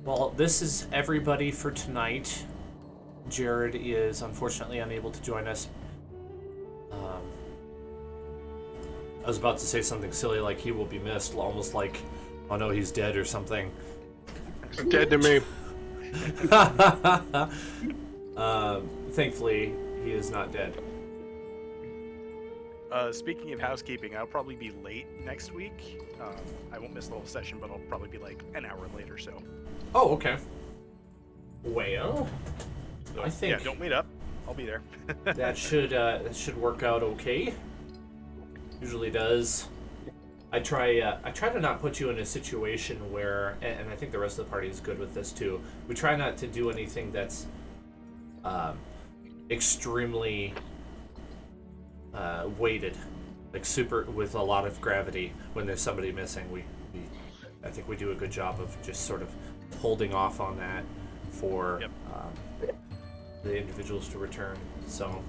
Well, this is everybody for tonight. Jared is unfortunately unable to join us. Um, I was about to say something silly like he will be missed, almost like, oh no, he's dead or something. He's dead to me. Thankfully, he is not dead. Speaking of housekeeping, I'll probably be late next week. I won't miss the whole session, but I'll probably be like an hour late or so. Oh, okay. Well, I think Yeah, don't wait up. I'll be there. that should work out okay. Usually does. I try to not put you in a situation where, and I think the rest of the party is good with this too. We try not to do anything that's extremely weighted, like super with a lot of gravity. When there's somebody missing, I think we do a good job of just sort of holding off on that for the individuals to return. So,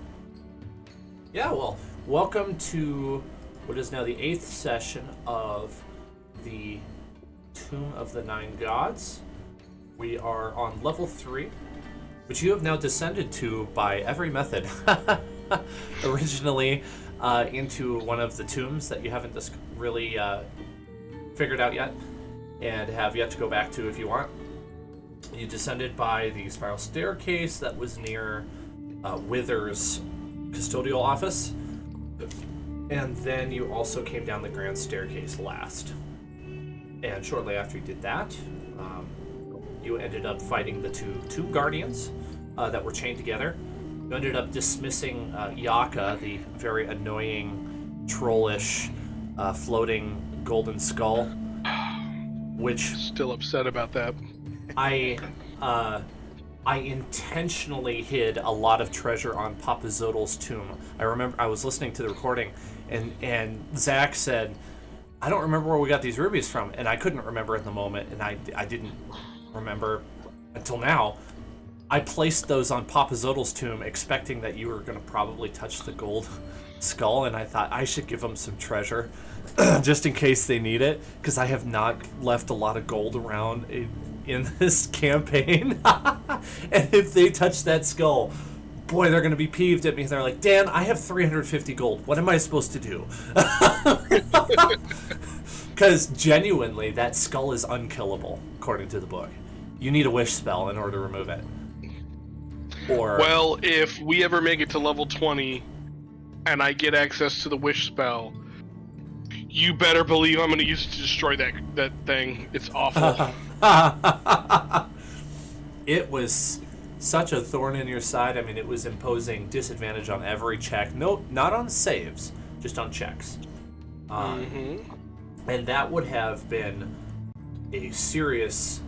yeah, well, welcome to what is now the 8th session of the Tomb of the Nine Gods. We are on level 3, which you have now descended to by every method. Originally into one of the tombs that you haven't really figured out yet, and have yet to go back to if you want. You descended by the spiral staircase that was near Wither's custodial office, and then you also came down the grand staircase last. And shortly after you did that, you ended up fighting the two tomb guardians that were chained together. You ended up dismissing Yaka, the very annoying, trollish, floating golden skull, which Still upset about that. I intentionally hid a lot of treasure on Papa Zodal's tomb. I remember I was listening to the recording, and Zach said, "I don't remember where we got these rubies from," and I couldn't remember at the moment, and I didn't remember until now. I placed those on Papa Zodal's tomb, expecting that you were going to probably touch the gold skull, and I thought I should give them some treasure, just in case they need it, because I have not left a lot of gold around in this campaign. And if they touch that skull, boy, they're going to be peeved at me. They're like, Dan, I have 350 gold. What am I supposed to do? Because genuinely, that skull is unkillable, according to the book. You need a wish spell in order to remove it. Or, Well, if we ever make it to level 20 and I get access to the wish spell, you better believe I'm going to use it to destroy that thing. It's awful. it was such a thorn in your side. I mean, it was imposing disadvantage on every check. Nope, not on saves, just on checks. And that would have been a serious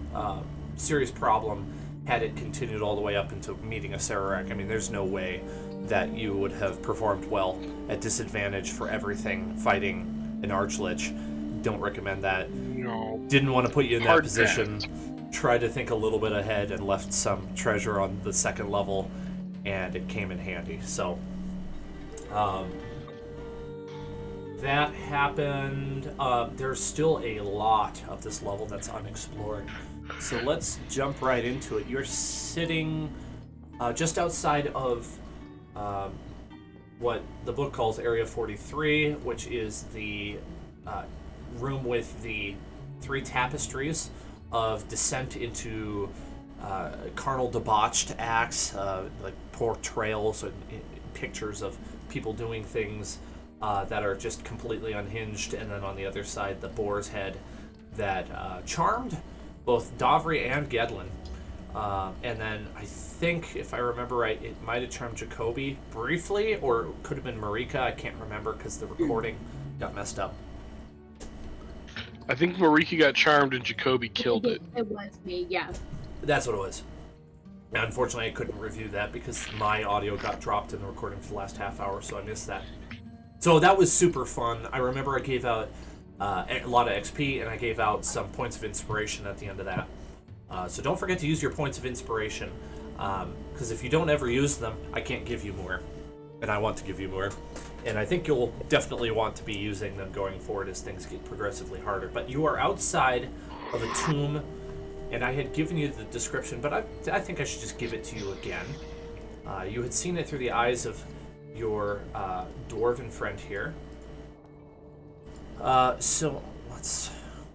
problem had it continued all the way up into meeting a Sararak. I mean, there's no way that you would have performed well at disadvantage for everything fighting an Archlich. Don't recommend that. No. Didn't want to put you in that Hard position. pass. Tried to think a little bit ahead and left some treasure on the second level, and it came in handy. So, that happened. There's still a lot of this level that's unexplored. So let's jump right into it. You're sitting just outside of what the book calls Area 43, which is the room with the 3 tapestries of descent into carnal debauched acts, like portrayals and pictures of people doing things that are just completely unhinged, and then on the other side, the boar's head that charmed both Davri and Gedlin. And then I think, if I remember right, it might have charmed Jacoby briefly, or it could have been Marika. I can't remember because the recording got messed up. I think Marika got charmed and Jacoby killed it. It was me, yeah. That's what it was. And unfortunately, I couldn't review that because my audio got dropped in the recording for the last half hour, so I missed that. So that was super fun. I remember I gave out a lot of XP, and I gave out some points of inspiration at the end of that. So don't forget to use your points of inspiration, because if you don't ever use them, I can't give you more, and I want to give you more. And I think you'll definitely want to be using them going forward as things get progressively harder. But you are outside of a tomb And I had given you the description, but I think I should just give it to you again. You had seen it through the eyes of your dwarven friend here. So let's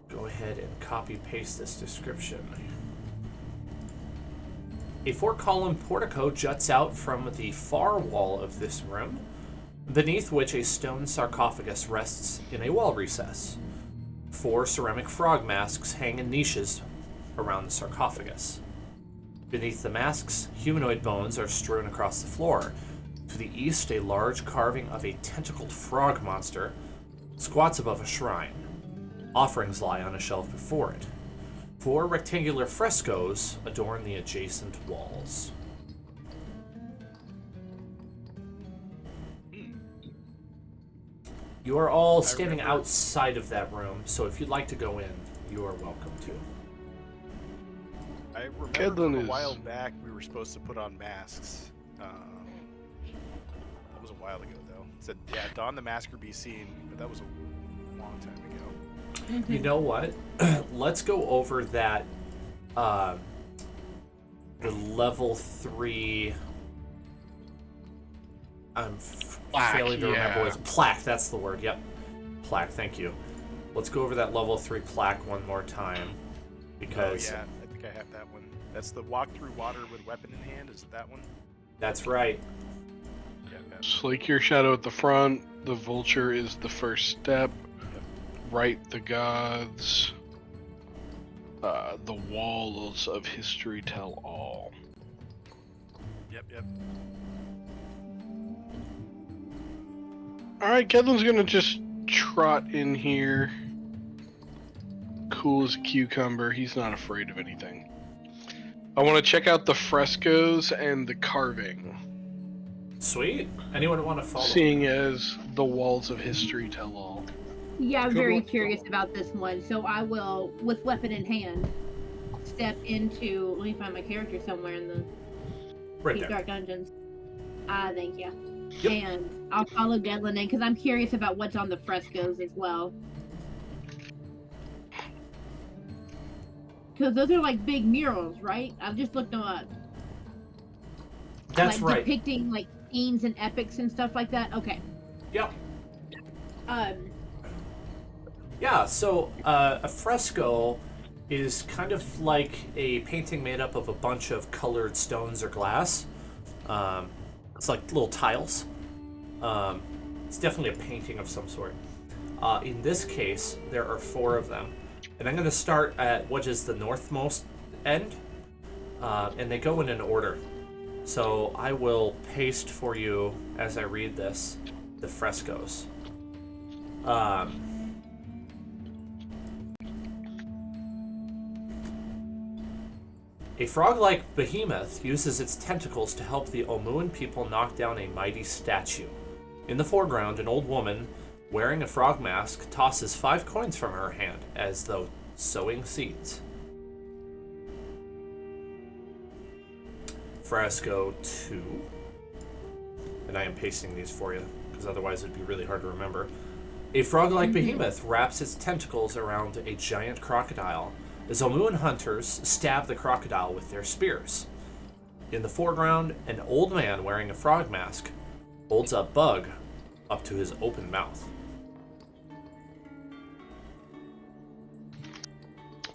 go ahead and copy-paste this description. A 4-column portico juts out from the far wall of this room, beneath which a stone sarcophagus rests in a wall recess. 4 ceramic frog masks hang in niches around the sarcophagus. Beneath the masks, humanoid bones are strewn across the floor. To the east, a large carving of a tentacled frog monster squats above a shrine. Offerings lie on a shelf before it. 4 rectangular frescoes adorn the adjacent walls. You are all standing outside of that room, so if you'd like to go in, you are welcome to. I remember Kedlin from a is- while back we were supposed to put on masks. That was a while ago, though. It said, yeah, don the mask or be seen, but that was a long time ago. You know what? Let's go over that. The level 3. I'm Plaque, failing to remember yeah. what it's. Plaque, that's the word. Yep. Plaque, thank you. Let's go over that level 3 plaque one more time. Because Oh, yeah, I think I have that one. That's the walk through water with weapon in hand. Is it that one? that's right. Yeah, that. Slake your shadow at the front. The vulture is the first step. Right the gods. The walls of history tell all. Yep. Alright, Kedlin's gonna just trot in here. Cool as a cucumber. He's not afraid of anything. I want to check out the frescoes and the carving. Sweet. Anyone want to follow? Seeing as the walls of history tell all. Yeah, I'm Good very one. curious about this one, so I will, with weapon in hand, step into. Let me find my character somewhere in the Right Deep there. Dark Dungeons. Thank you. Yep. And I'll follow Gedlin in because I'm curious about what's on the frescoes as well. Because those are like big murals, right? I've just looked them up. That's like, right. Depicting like scenes and epics and stuff like that. Okay. Yep. Um. Yeah, so a fresco is kind of like a painting made up of a bunch of colored stones or glass. It's like little tiles. It's definitely a painting of some sort. In this case, there are 4 of them. And I'm going to start at what is the northmost end, and they go in an order. So I will paste for you, as I read this, the frescoes. A frog-like behemoth uses its tentacles to help the Omuan people knock down a mighty statue. In the foreground, an old woman wearing a frog mask tosses 5 coins from her hand as though sowing seeds. Fresco 2. And I am pasting these for you, because otherwise it'd be really hard to remember. A frog-like behemoth wraps its tentacles around a giant crocodile as Omuan hunters stab the crocodile with their spears. In the foreground, an old man wearing a frog mask holds a bug up to his open mouth.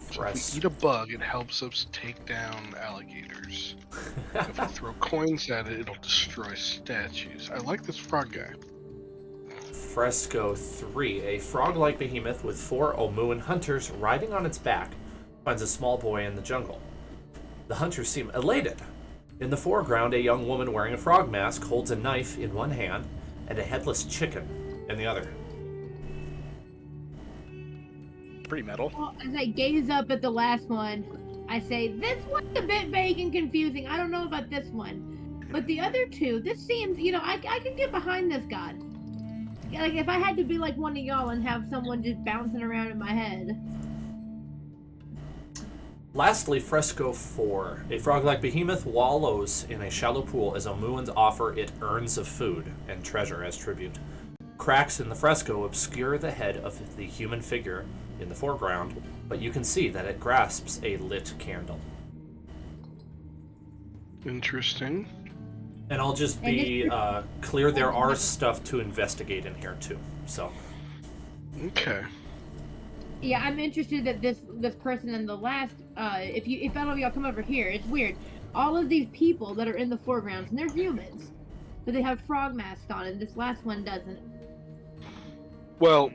If we eat a bug, it helps us take down alligators. If we throw coins at it, it'll destroy statues. I like this frog guy. Fresco 3. A frog-like behemoth with 4 Omuan hunters riding on its back finds a small boy in the jungle. The hunters seem elated. In the foreground, a young woman wearing a frog mask holds a knife in one hand and a headless chicken in the other. Pretty metal. Well, as I gaze up at the last one, I say, this one's a bit vague and confusing. I don't know about this one. But the other 2, this seems, I can get behind this god. Like, if I had to be like one of y'all and have someone just bouncing around in my head. Lastly, Fresco 4. A frog-like behemoth wallows in a shallow pool as Omuans offer it urns of food and treasure as tribute. Cracks in the fresco obscure the head of the human figure in the foreground, but you can see that it grasps a lit candle. Interesting. And I'll just be clear, there are stuff to investigate in here too. So. Okay. Yeah, I'm interested that this person in the last. If all of y'all come over here, it's weird. All of these people that are in the foregrounds, and they're humans, but they have frog masks on, and this last one doesn't. Well,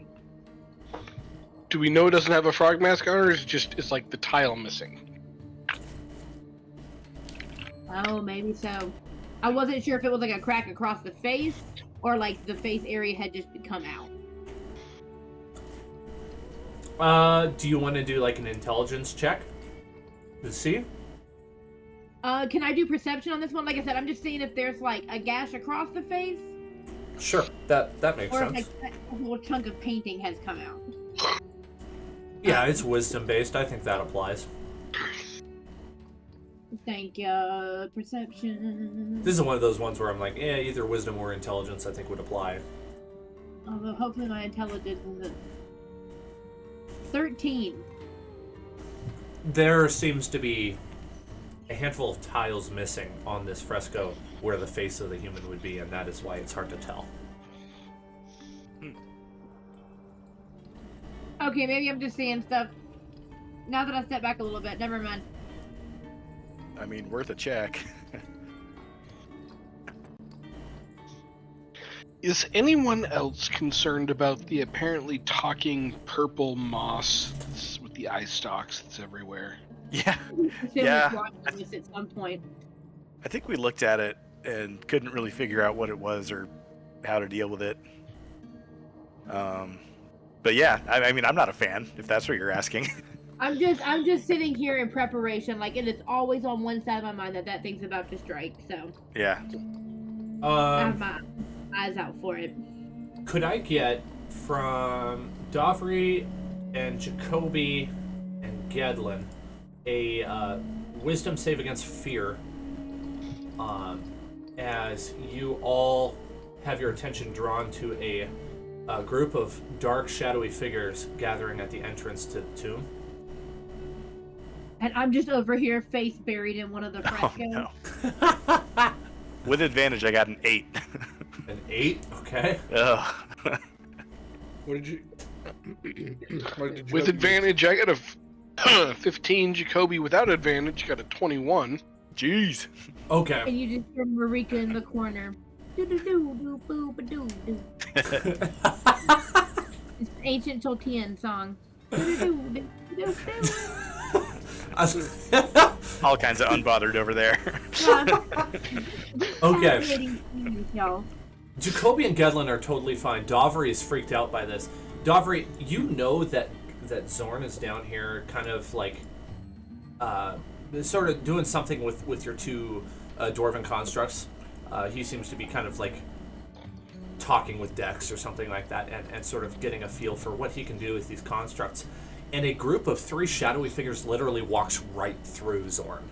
do we know it doesn't have a frog mask on, or is it just it's like the tile missing? Oh, maybe so. I wasn't sure if it was like a crack across the face, or like the face area had just come out. Do you want to do like an intelligence check to see? Can I do perception on this one? Like I said, I'm just seeing if there's like a gash across the face, Sure, that makes or sense. if like a little chunk of painting has come out. Yeah, it's wisdom based. I think that applies. Thank you. Perception. This is one of those ones where I'm like, yeah, either wisdom or intelligence I think would apply. Although hopefully my intelligence is a 13. There seems to be a handful of tiles missing on this fresco where the face of the human would be, and that is why it's hard to tell. Okay, maybe I'm just seeing stuff. Now that I step back a little bit, never mind. I mean, worth a check. Is anyone else concerned about the apparently talking purple moss with the eye stalks that's everywhere? Yeah. I feel Yeah. like watching this at some point. I think we looked at it and couldn't really figure out what it was or how to deal with it. But yeah, I mean, I'm not a fan, if that's what you're asking. I'm just sitting here in preparation, like it is always on one side of my mind that thing's about to strike. So Yeah. I have my eyes out for it. Could I get from Dovry and Jacoby and Gedlin a wisdom save against fear, as you all have your attention drawn to a group of dark, shadowy figures gathering at the entrance to the tomb? And I'm just over here, face buried in one of the frescoes. Oh, no. With advantage, I got an 8. An 8? Okay. Ugh. What did you? With advantage, I got a 15. Jacoby without advantage got a 21. Jeez. Okay. And you just hear Marika in the corner. Do-do-do-do-boo-ba-doo-doo. It's an ancient Tolkien song. Do-do-do-do-do-do. All kinds of unbothered over there. Okay. Fascinating scenes, y'all. Jacoby and Gedlin are totally fine. Dovry is freaked out by this. Dovry, you know that Zorn is down here kind of like sort of doing something with your two dwarven constructs. He seems to be kind of like talking with Dex or something like that, and sort of getting a feel for what he can do with these constructs. And a group of 3 shadowy figures literally walks right through Zorn.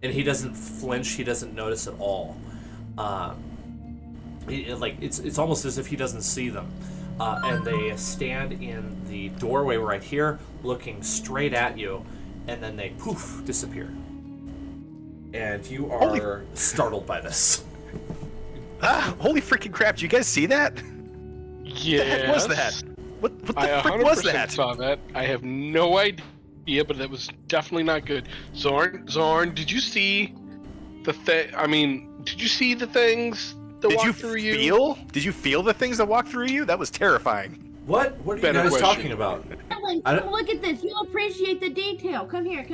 And he doesn't flinch, he doesn't notice at all. It's almost as if he doesn't see them. And they stand in the doorway right here, looking straight at you, and then they poof, disappear. And you are startled by this. Holy freaking crap, did you guys see that? Yeah. What the heck was that? What the I frick 100% was that? saw that. I have no idea, but that was definitely not good. Zorn, did you see the thing? I mean, did you see the things that walked through you? Did you feel the things that walked through you? That was terrifying. What are you Better guys question. talking about? Ellen, come look at this. You'll appreciate the detail. Come here.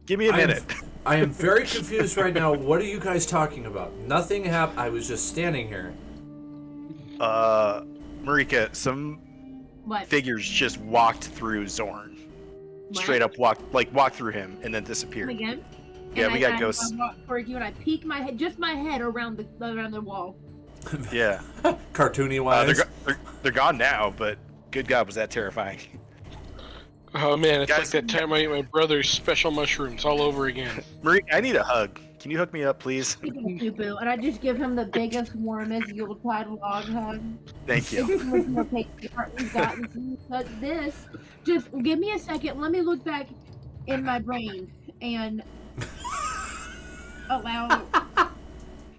Give me a minute. I am very confused right now. What are you guys talking about? Nothing happened. I was just standing here. Marika, some What? figures just walked through Zorn. What? Straight up walked through him and then Come disappeared. again? Yeah, And we got I ghosts. walk towards you and I peek my head, just my head around the wall. Yeah. Cartoony wise. They're gone now, but good God, was that terrifying. Oh man, it's Guys- like that time I ate my brother's special mushrooms all over again. Marika, I need a hug. Can you hook me up, please? Poo-poo, and I just give him the biggest, warmest Yuletide log hug. Thank It you. just looks more patriarch. We've gotten this. Just give me a second. Let me look back in my brain and allow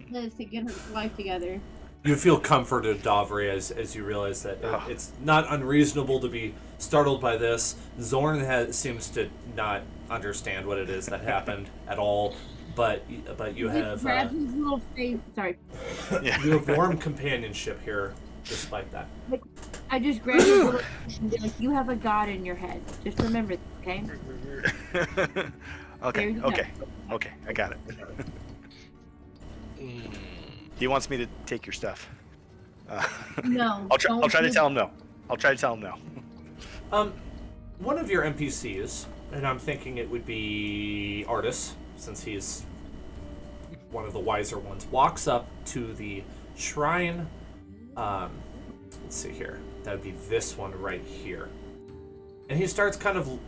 Liz to get her life together. You feel comforted, Davri, as you realize that it's not unreasonable to be startled by this. Zorn seems to not understand what it is that happened at all, but you have grabs his little face. Sorry. Yeah. you have warm companionship here, despite that. I just grab his little face and be like, "You have a god in your head. Just remember, okay?" There Okay. you go. Okay. I got it. He wants me to take your stuff. No. I'll try to do tell him no. I'll try to tell him no. One of your NPCs, and I'm thinking it would be Artis, since he's one of the wiser ones, walks up to the shrine. Let's see here. That would be this one right here. And he starts kind of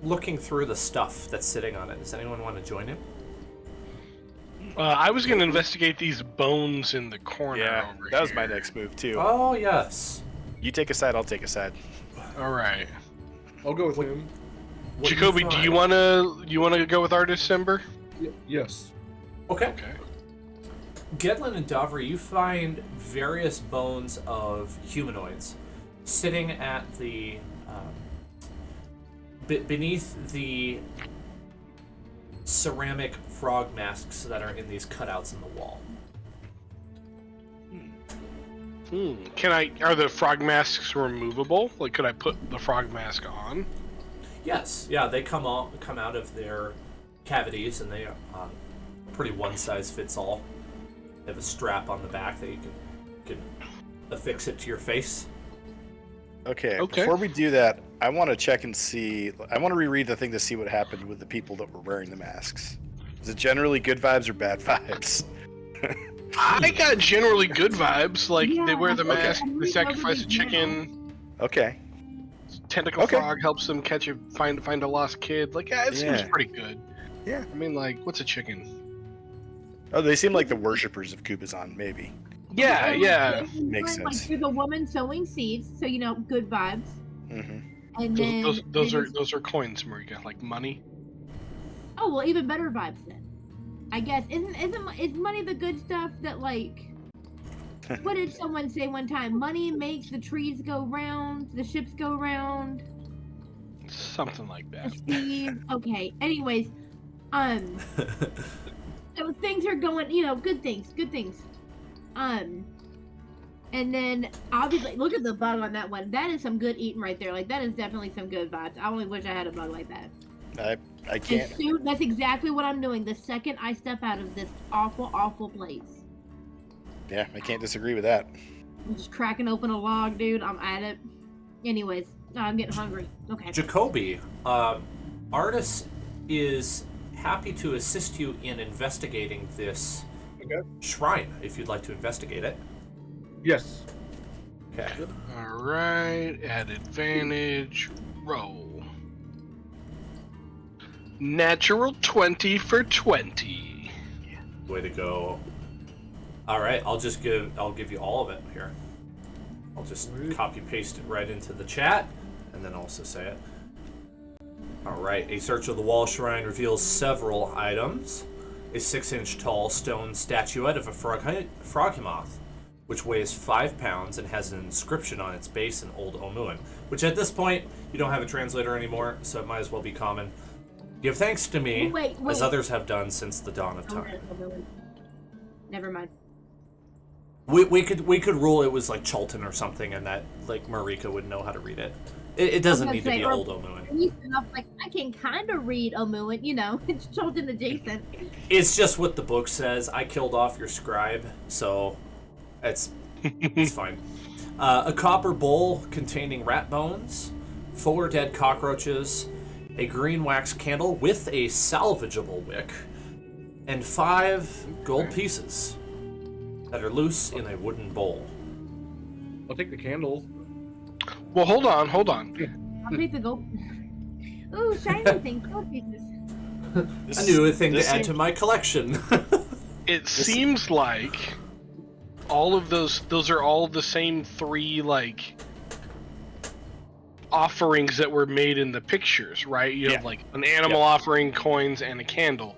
looking through the stuff that's sitting on it. Does anyone want to join him? I was going to investigate these bones in the corner. Yeah, over that was here. my next move too. Oh, yes. You take a side, I'll take a side. All right, I'll go with him. What Jacoby, do you find? want to go with Artist Ember? Yes. Okay. Okay. Gedlin and Davri, you find various bones of humanoids sitting at the beneath the ceramic frog masks that are in these cutouts in the wall. Are the frog masks removable? Like, could I put the frog mask on? Yes, yeah, they come out of their cavities, and they are pretty one size fits all. They have a strap on the back that you can affix it to your face. Okay. Okay. Before we do that, I want to check and see. I want to reread the thing to see what happened with the people that were wearing the masks. Is it generally good vibes or bad vibes? I got generally good vibes. Like, they Yeah, wear the okay. mask, they sacrifice a chicken, Okay. tentacle Okay. frog helps them find a lost kid. Like, yeah, it seems Yeah. pretty good. Yeah. I mean, like, what's a chicken? Oh, they seem like the worshippers of Kubazan, maybe. Yeah, yeah. Makes Like, sense. there's a woman sowing seeds, so good vibes. Mm-hmm. And then Those are coins, Marika, like money. Oh well, even better vibes then. I guess is money the good stuff that like? What did someone say one time? Money makes the trees go round, the ships go round. Something like The that. seas. Okay. Anyways, so things are going. Good things. And then obviously, look at the bug on that one. That is some good eating right there. Like that is definitely some good vibes. I only wish I had a bug like that. I can't. That's exactly what I'm doing. The second I step out of this awful place, Yeah, I can't disagree with that. I'm just cracking open a log, dude. I'm at it. Anyways, I'm getting hungry. Okay. Jacoby, Artis is happy to assist you in investigating this Okay. shrine, if you'd like to investigate it. Yes. Okay. All right, at advantage, roll. Natural 20 for 20. Way to go. All right, I'll give you all of it here. I'll just copy paste it right into the chat, and then also say it. All right, a search of the wall shrine reveals several items. A 6-inch tall stone statuette of a froghemoth, which weighs 5 pounds and has an inscription on its base in Old Omuan, which at this point, you don't have a translator anymore, so it might as well be common. Give thanks to me, Wait. as others have done since the dawn of Oh, time. never mind. We could rule it was like Chultan or something, and that like Marika would know how to read it. It doesn't need to be Old Omuan. Enough, like I can kind of read Omuan, it's Chultan adjacent. It's just what the book says. I killed off your scribe, so it's fine. A copper bowl containing rat bones, 4 dead cockroaches, a green wax candle with a salvageable wick, and 5 gold pieces that are loose in a wooden bowl. I'll take the candle. Well, hold on. I'll take the gold. Ooh, shiny things, gold pieces. A new thing to add to my collection. It seems like all of those are all the same 3 like offerings that were made in the pictures, right? You have like an animal offering, coins, and a candle.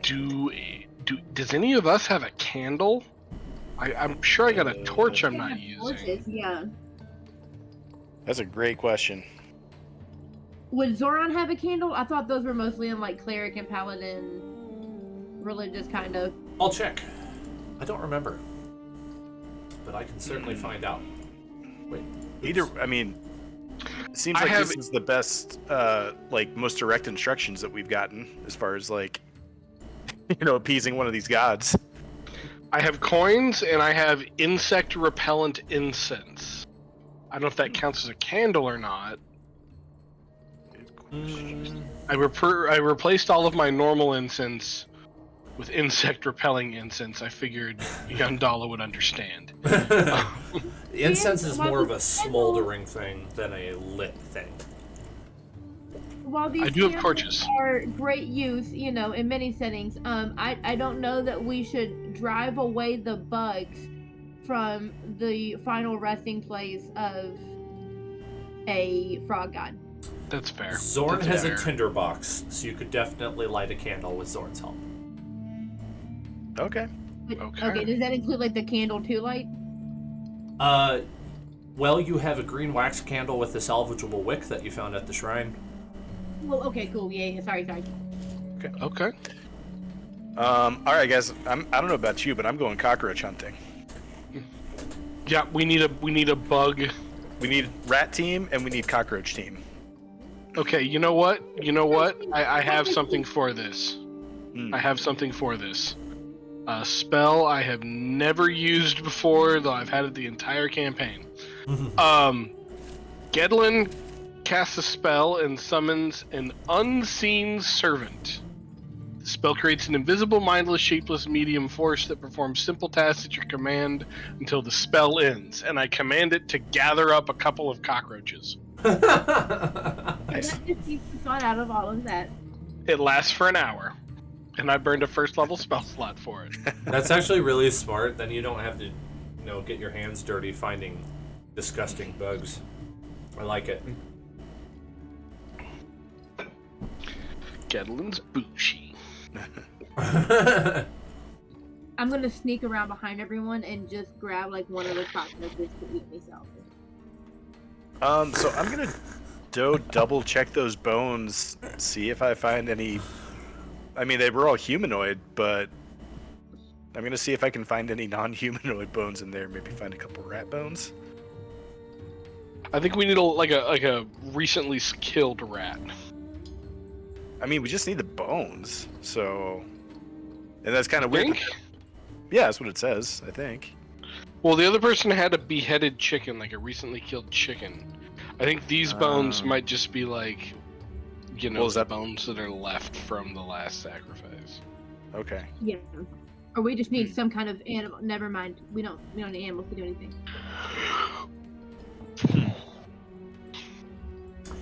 Does any of us have a candle? I'm sure I got a torch I'm not using. Yeah. That's a great question. Would Zoran have a candle? I thought those were mostly in like cleric and paladin, religious kind of. I'll check. I don't remember, but I can certainly find out. Wait. Either, I mean, it seems like this is the best, like, most direct instructions that we've gotten as far as, like, appeasing one of these gods. I have coins and I have insect repellent incense. I don't know if that counts as a candle or not. I replaced all of my normal incense with insect repelling incense. I figured Yandala would understand. Incense is more of a smoldering thing than a lit thing. While these I do have candles torches. are great use, in many settings, I don't know that we should drive away the bugs from the final resting place of a frog god. That's fair. Zorn That's has fair. a tinderbox, so you could definitely light a candle with Zorn's help. Okay. Okay. Does that include like the candle too light? Well, you have a green wax candle with a salvageable wick that you found at the shrine. Well, okay, cool. Yeah, sorry. Okay. All right, guys. I don't know about you, but I'm going cockroach hunting. Yeah, we need a bug. We need rat team and we need cockroach team. Okay, you know what? I have something for this. I have something for this. A spell I have never used before, though I've had it the entire campaign. Gedlin casts a spell and summons an unseen servant. The spell creates an invisible, mindless, shapeless medium force that performs simple tasks at your command until the spell ends, and I command it to gather up a couple of cockroaches. Nice. That just keeps the fun out of all of that. It lasts for an hour, and I burned a first level spell slot for it. That's actually really smart. Then you don't have to, get your hands dirty finding disgusting bugs. I like it. Gedlin's Bushi. I'm gonna sneak around behind everyone and just grab like one of the cockroaches to eat myself. So I'm gonna double check those bones, see if I find any. I mean, they were all humanoid, but I'm gonna see if I can find any non-humanoid bones in there. Maybe find a couple rat bones. I think we need a recently killed rat. I mean, we just need the bones, so. And that's kind of weird. Think? Yeah, that's what it says, I think. Well, the other person had a beheaded chicken, like a recently killed chicken. I think these bones might just be like, Well, is the that- bones that are left from the last sacrifice. Okay. Yeah. Or we just need some kind of animal. Never mind. We don't need animals to do anything.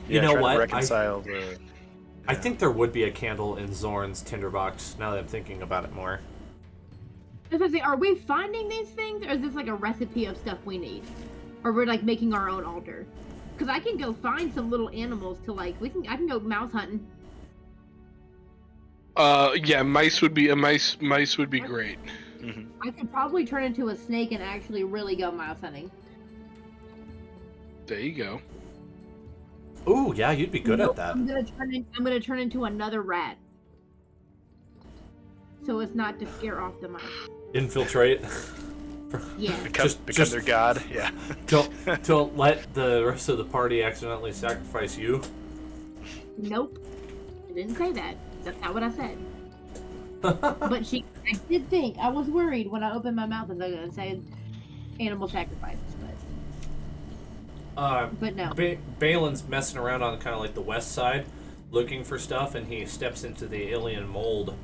You know trying to what? reconcile I think there would be a candle in Zorn's tinderbox, now that I'm thinking about it more. I was gonna say, are we finding these things, or is this like a recipe of stuff we need? Or we're like making our own altar? Because I can go find some little animals to I can go mouse hunting. Yeah, mice would be great. Mm-hmm. I could probably turn into a snake and actually really go mouse hunting. There you go. Ooh, yeah, you'd be good Nope, at that. I'm gonna turn into another rat. So as not to scare off the mice. Infiltrate. Yeah. Become their god. Yeah. Don't let the rest of the party accidentally sacrifice you. Nope. I didn't say that. That's not what I said. But I did think, I was worried when I opened my mouth and I was gonna say animal sacrifices, but no. Balin's messing around on kind of like the west side, looking for stuff, and he steps into the alien mold,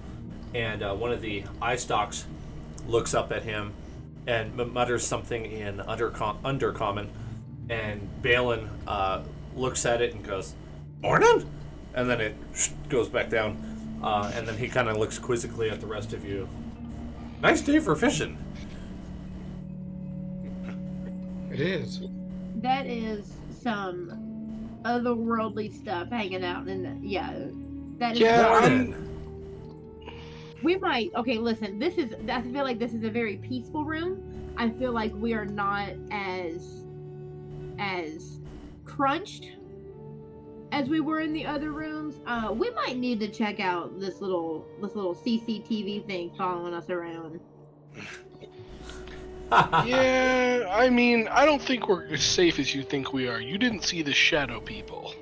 and one of the eye stalks looks up at him and mutters something in undercommon, and Balin looks at it and goes, "Morning?" And then it goes back down. And then he kind of looks quizzically at the rest of you. Nice day for fishing. It is. That is some otherworldly stuff hanging out in the, yeah. That is Yeah, Morning. we might okay, listen, I feel like this is a very peaceful room. I feel like we are not as crunched as we were in the other rooms. We might need to check out this little CCTV thing following us around. Yeah, I mean, I don't think we're as safe as you think we are. You didn't see the shadow people.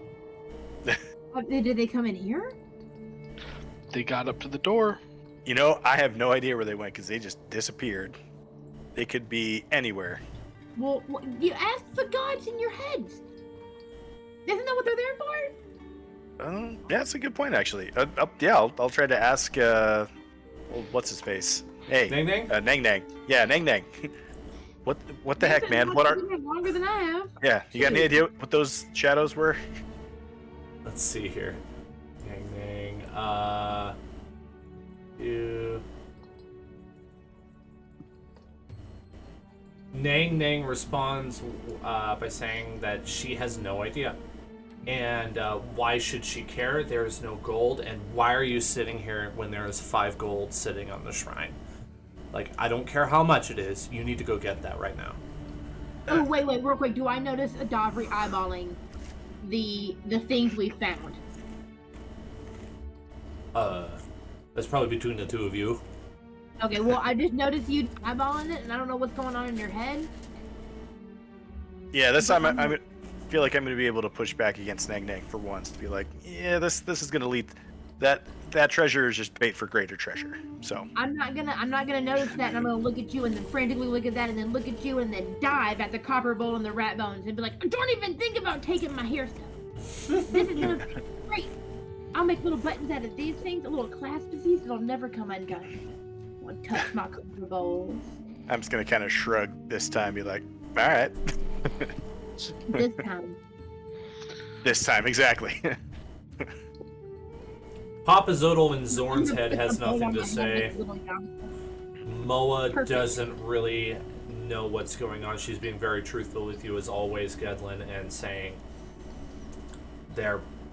Did they come in here? They got up to the door. You know, I have no idea where they went because they just disappeared. They could be anywhere. Well, you ask the gods in your heads. Isn't that what they're there for? Yeah, that's a good point, actually. I'll try to ask, well, what's his face? Hey. Nang Nang? Nang Nang. Yeah, Nang Nang. What the heck, man? What are... Longer than I have. Yeah, you got any idea what those shadows were? Let's see here. Nang Nang. You... Nang Nang responds by saying that she has no idea. And why should she care? There is no gold. And why are you sitting here when there is 5 gold sitting on the shrine? Like, I don't care how much it is. You need to go get that right now. Oh, wait, real quick. Do I notice Adavri eyeballing the things we found? That's probably between the two of you. Okay, well, I just noticed you eyeballing it, and I don't know what's going on in your head. Yeah, this time I feel like I'm going to be able to push back against Nang Nang for once. To be like, yeah, this is going to lead... That treasure is just bait for greater treasure. So I'm not gonna notice that, and I'm gonna look at you and then frantically look at that and then look at you and then dive at the copper bowl and the rat bones and be like, don't even think about taking my hair stuff. This is gonna be great. I'll make little buttons out of these things, a little clasp disease that'll never come undone. Won't touch my copper bowls. I'm just going to kind of shrug this time, be like, all right. This time. This time, exactly. Papa Zodal in Zorn's head has nothing to say. Moa doesn't really know what's going on. She's being very truthful with you as always, Gedlin, and saying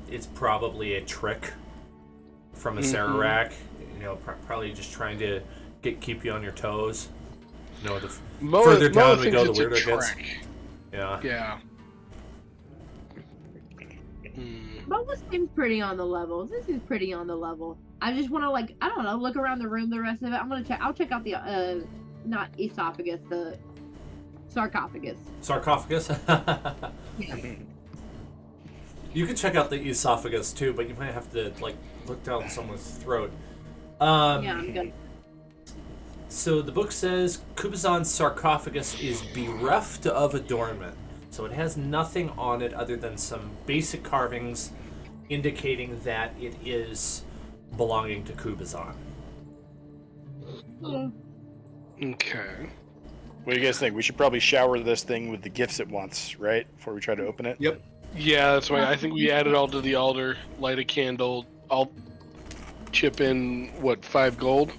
it's probably a trick from a Sararak. You know, probably just trying to keep you on your toes. You know, the further down we go, the weirder it gets. Yeah. Yeah. Moa seems pretty on the level. This is pretty on the level. I just want to, like, I don't know, look around the room the rest of it. I'll check out the, not esophagus, the sarcophagus. Sarcophagus? Yeah. You can check out the esophagus too, but you might have to, like, look down someone's throat. Yeah, I'm good. So the book says Kubazan's sarcophagus is bereft of adornment. So it has nothing on it other than some basic carvings indicating that it is belonging to Kubazan. Okay. What do you guys think? We should probably shower this thing with the gifts it wants, right? Before we try to open it? Yep. Yeah, that's why I think we add it all to the altar, light a candle. I'll chip in, 5 gold?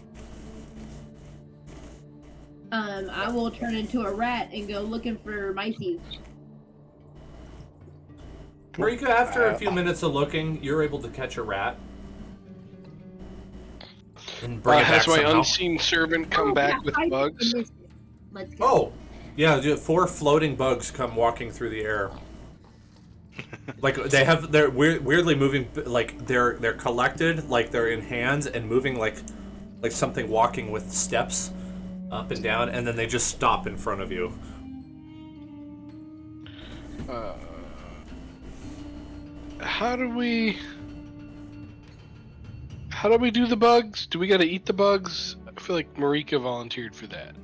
I will turn into a rat and go looking for mices. Marika, after a few minutes of looking, you're able to catch a rat. And bring it back Has my somehow. unseen servant come back with bugs? Let's go. Oh! Yeah, 4 floating bugs come walking through the air. Like, they're weirdly moving, like, they're collected, like they're in hands and moving like something walking with steps up and down, and then they just stop in front of you. How do we do the bugs? Do we gotta eat the bugs? I feel like Marika volunteered for that.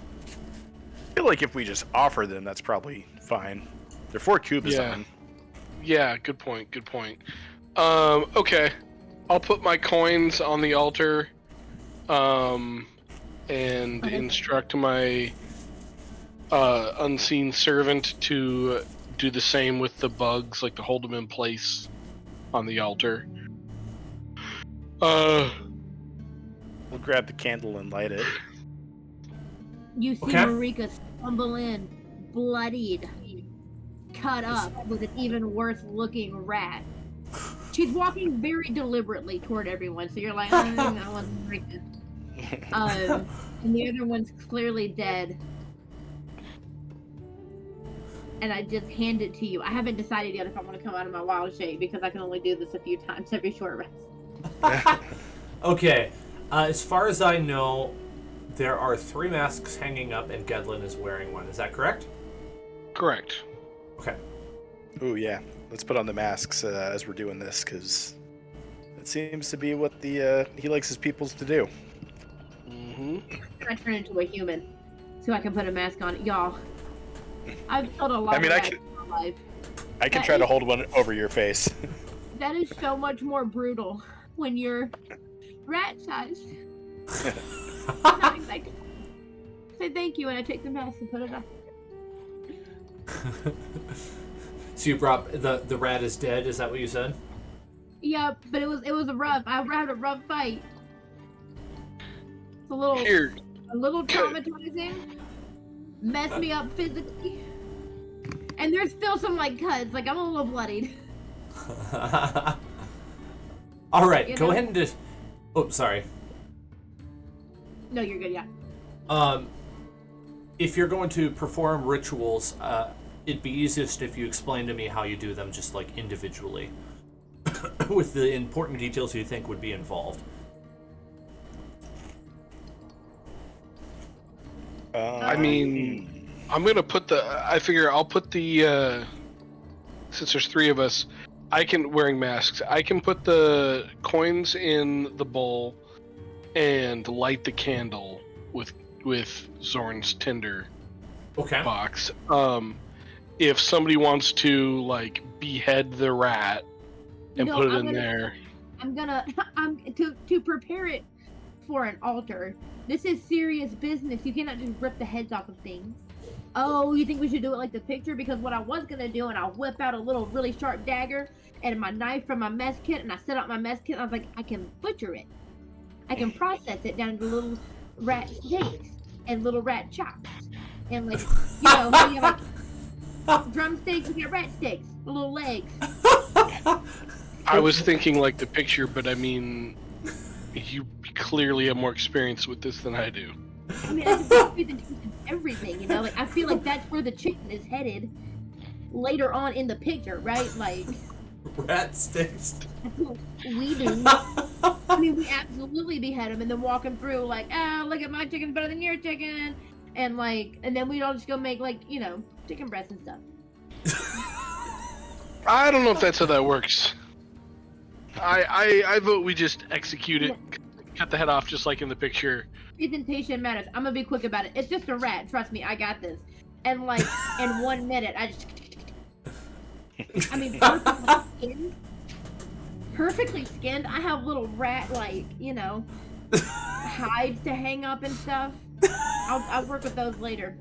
I feel like if we just offer them, that's probably fine. They're for Kubazan. Yeah, good point. Okay. I'll put my coins on the altar, and instruct my unseen servant to do the same with the bugs, like to hold them in place on the altar. We'll grab the candle and light it. You see Okay. Marika stumble in, bloodied, cut up with an even worse looking rat. She's walking very deliberately toward everyone, so you're like, that wasn't Marika. And the other one's clearly dead. And I just hand it to you. I haven't decided yet if I want to come out of my wild shape because I can only do this a few times every short rest. Okay. As far as I know, there are 3 masks hanging up, and Gedlin is wearing one. Is that correct? Correct. Okay. Ooh, yeah. Let's put on the masks as we're doing this, because it seems to be what he likes his peoples to do. Mm-hmm. I turn into a human so I can put a mask on. Y'all, I've killed a lot I mean, of I rats can- in my life. I can That try to is- hold one over your face. That is so much more brutal when you're rat-sized. Not exactly. Say thank you, and I take the mask and put it on. So you brought the rat is dead. Is that what you said? Yep, but it was I had a rough fight. It's a little Here, traumatizing. Messed me up physically. And there's still some like cuts, like I'm a little bloodied. All right. You Go know? ahead and just. Oh, sorry. No, you're good, yeah. If you're going to perform rituals, it'd be easiest if you explain to me how you do them, just like individually, with the important details you think would be involved. I mean, I'm gonna put I figure I'll put the, since there's 3 of us, wearing masks, I can put the coins in the bowl and light the candle with Zorn's tinder Okay. box. If somebody wants to, like, behead the rat and put it in there. I'm to prepare it for an altar. This is serious business. You cannot just rip the heads off of things. Oh, you think we should do it like the picture? Because what I was gonna do, and I'll whip out a little really sharp dagger and my knife from my mess kit, and I set up my mess kit. And I was like, I can butcher it. I can process it down to little rat steaks and little rat chops, and like how you have like drumsticks, you get rat sticks, the little legs. I was thinking like the picture, but I mean, you clearly have more experience with this than I do. I mean, I just presentation everything, like I feel like that's where the chicken is headed later on in the picture, right? Like Rat sticks. that's what we do. I mean, we absolutely behead them and then walk them through like, look at my chicken's better than your chicken, and then we'd all just go make chicken breasts and stuff. I don't know if that's how that works. I vote we just execute it, cut the head off just like in the picture. Presentation matters. I'm gonna be quick about it. It's just a rat. Trust me, I got this. And in 1 minute, perfectly skinned. I have little rat hides to hang up and stuff. I'll work with those later.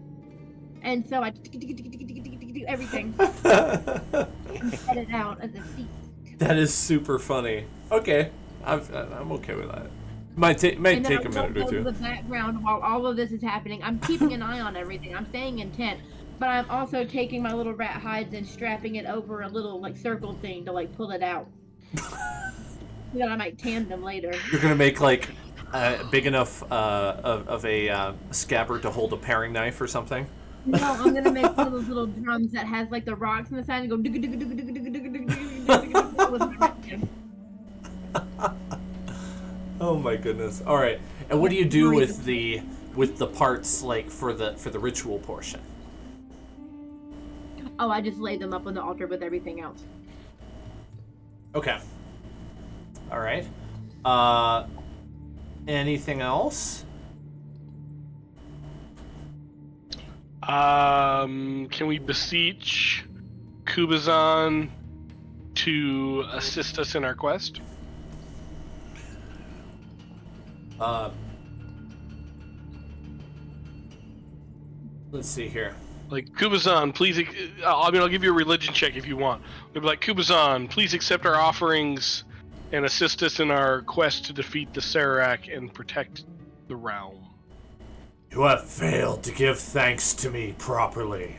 And so I do everything and set it out as a feast. That is super funny. Okay, I'm okay with that. Might take a minute or two. The background while all of this is happening, I'm keeping an eye on everything. I'm staying intent, but I'm also taking my little rat hides and strapping it over a little circle thing to pull it out. So that I might tan them later. You're gonna make big enough of a scabbard to hold a paring knife or something. No, I'm gonna make one of those little drums that has the rocks on the side and go digga digga digga digga digga digga digga digga digga with my rat knife. Oh my goodness! All right, and what do you do with the parts for the ritual portion? Oh, I just lay them up on the altar with everything else. Okay. All right. Anything else? Can we beseech Kubazan to assist us in our quest? Let's see here. Kubazan, please. I'll give you a religion check if you want. We'll be like, Kubazan, please accept our offerings and assist us in our quest to defeat the Serac and protect the realm. You have failed to give thanks to me properly.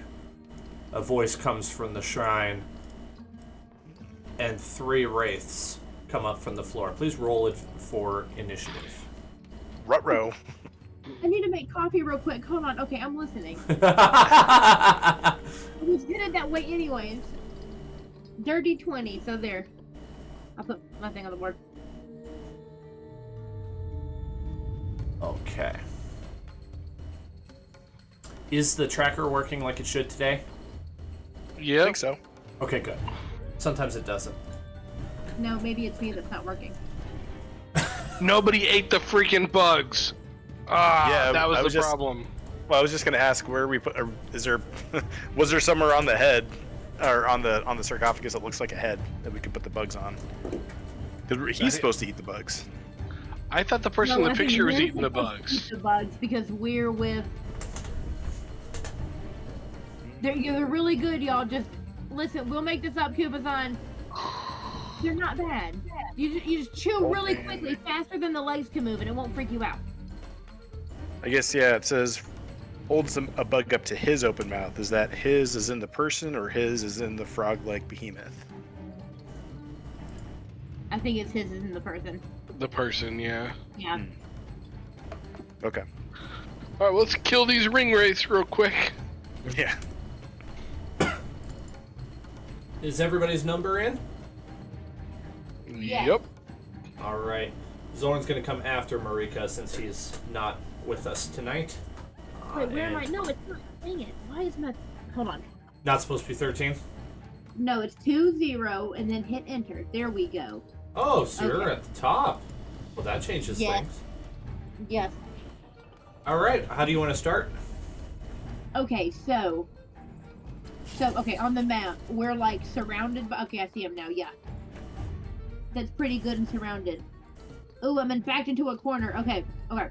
A voice comes from the shrine, and 3 wraiths come up from the floor. Please roll it for initiative. Ruh-roh. I need to make coffee real quick. Hold on. Okay, I'm listening. I was good at that way anyways. Dirty 20, so there. I'll put my thing on the board. Okay. Is the tracker working like it should today? I Yep. think so. Okay, good. Sometimes it doesn't. No, maybe it's me that's not working. Nobody ate the freaking bugs. Yeah, that was I the was just- problem. Well, I was just gonna ask where we put. Is there? Was there somewhere on the head, or on the sarcophagus that looks like a head that we could put the bugs on? Because he's supposed to eat the bugs. I thought the person No, in I the think picture was we're eating the supposed to bugs. eat the bugs because we're with. They're really good, y'all. Just listen. We'll make this up, Kubazan. They're not bad. You just chew really quickly, faster than the legs can move, and it won't freak you out. I guess yeah. It says holds a bug up to his open mouth. Is that his is in the person or his is in the frog-like behemoth? I think it's his is in the person. The person, yeah. Yeah. Okay. All right, let's kill these ring wraiths real quick. Yeah. Is everybody's number in? Yeah. Yep. All right. Zorn's going to come after Marika since he's not with us tonight. Wait, where am I? And No, it's not. Dang it. Why is my... Hold on. Not supposed to be 13? No, it's 2-0 and then hit enter. There we go. Oh, so you're Okay. at the top. Well, that changes Yes. things. Yes. All right. How do you want to start? Okay, so okay, on the map, we're like surrounded by. Okay, I see him now. Yeah, that's pretty good and surrounded. Ooh, I'm backed into a corner. Okay, okay.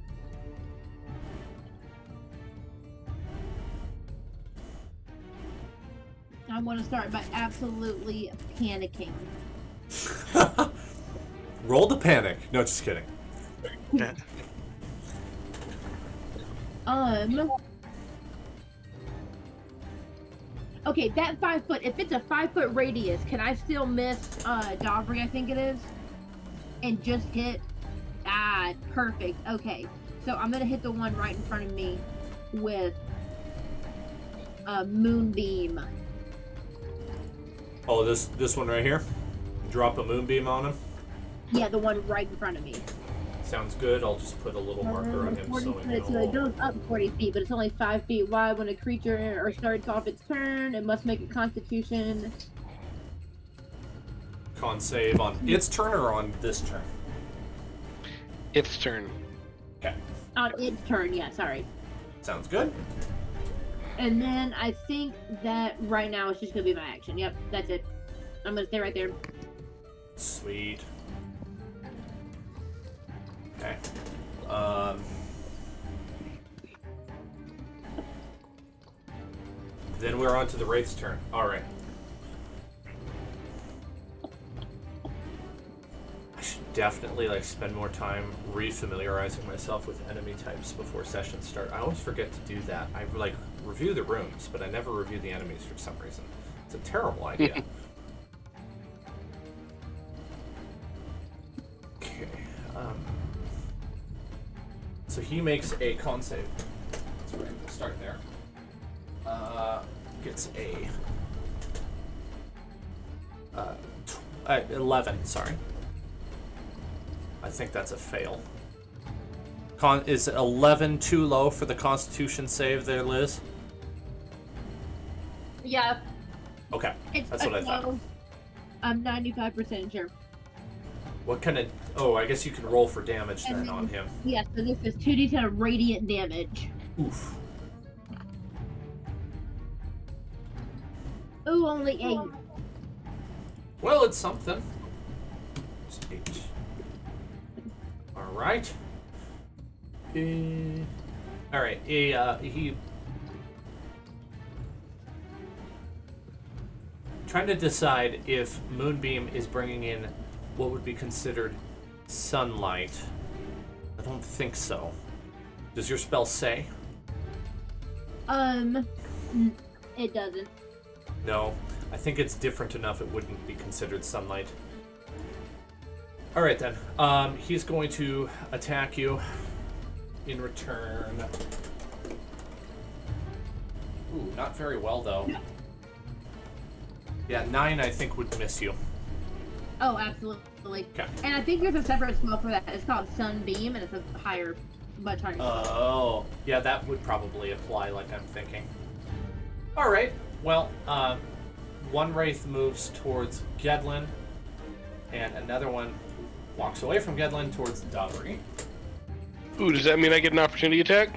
I want to start by absolutely panicking. Roll the panic. No, just kidding. Okay, that 5 foot. If it's a 5 foot radius, can I still miss Dobry? I think it is, and just hit. Ah, perfect. Okay, so I'm gonna hit the one right in front of me with a moonbeam. Oh, this one right here? Drop a moonbeam on him? Yeah, the one right in front of me. Sounds good. I'll just put a little marker on him 40 so he feet, so it knows. goes up 40 feet, but it's only 5 feet wide. When a creature or starts off its turn, it must make a Constitution. Con save on its turn or on this turn? Its turn. Okay. On its turn, yeah, sorry. Sounds good. And then I think that right now it's just gonna be my action. Yep, that's it. I'm gonna stay right there. Sweet. Okay. Then we're on to the Wraith's turn. Alright. I should definitely spend more time re-familiarizing myself with enemy types before sessions start. I always forget to do that. I review the rooms, but I never review the enemies for some reason. It's a terrible idea. Okay. So he makes a con save. That's right. We'll start there. Gets a 11. Sorry. I think that's a fail. Is 11 too low for the Constitution save there, Liz? Yeah, Okay, it's that's what I thought. 12. I'm 95% sure. What kind of? Oh, I guess you can roll for damage And then then- on him. Yeah, so this is 2d10 of radiant damage. Oof. Ooh, only 8. Well, it's something. It's 8. All right. All right. He trying to decide if Moonbeam is bringing in what would be considered sunlight. I don't think so. Does your spell say? It doesn't. No. I think it's different enough it wouldn't be considered sunlight. Alright then. He's going to attack you in return. Ooh, not very well though. Yeah, 9 I think would miss you. Oh, absolutely. Okay. And I think there's a separate spell for that. It's called Sunbeam, and it's a higher, much higher spell. Oh, yeah, that would probably apply like I'm thinking. Alright, well, one Wraith moves towards Gedlin, and another one walks away from Gedlin towards Dovry. Ooh, does that mean I get an opportunity attack?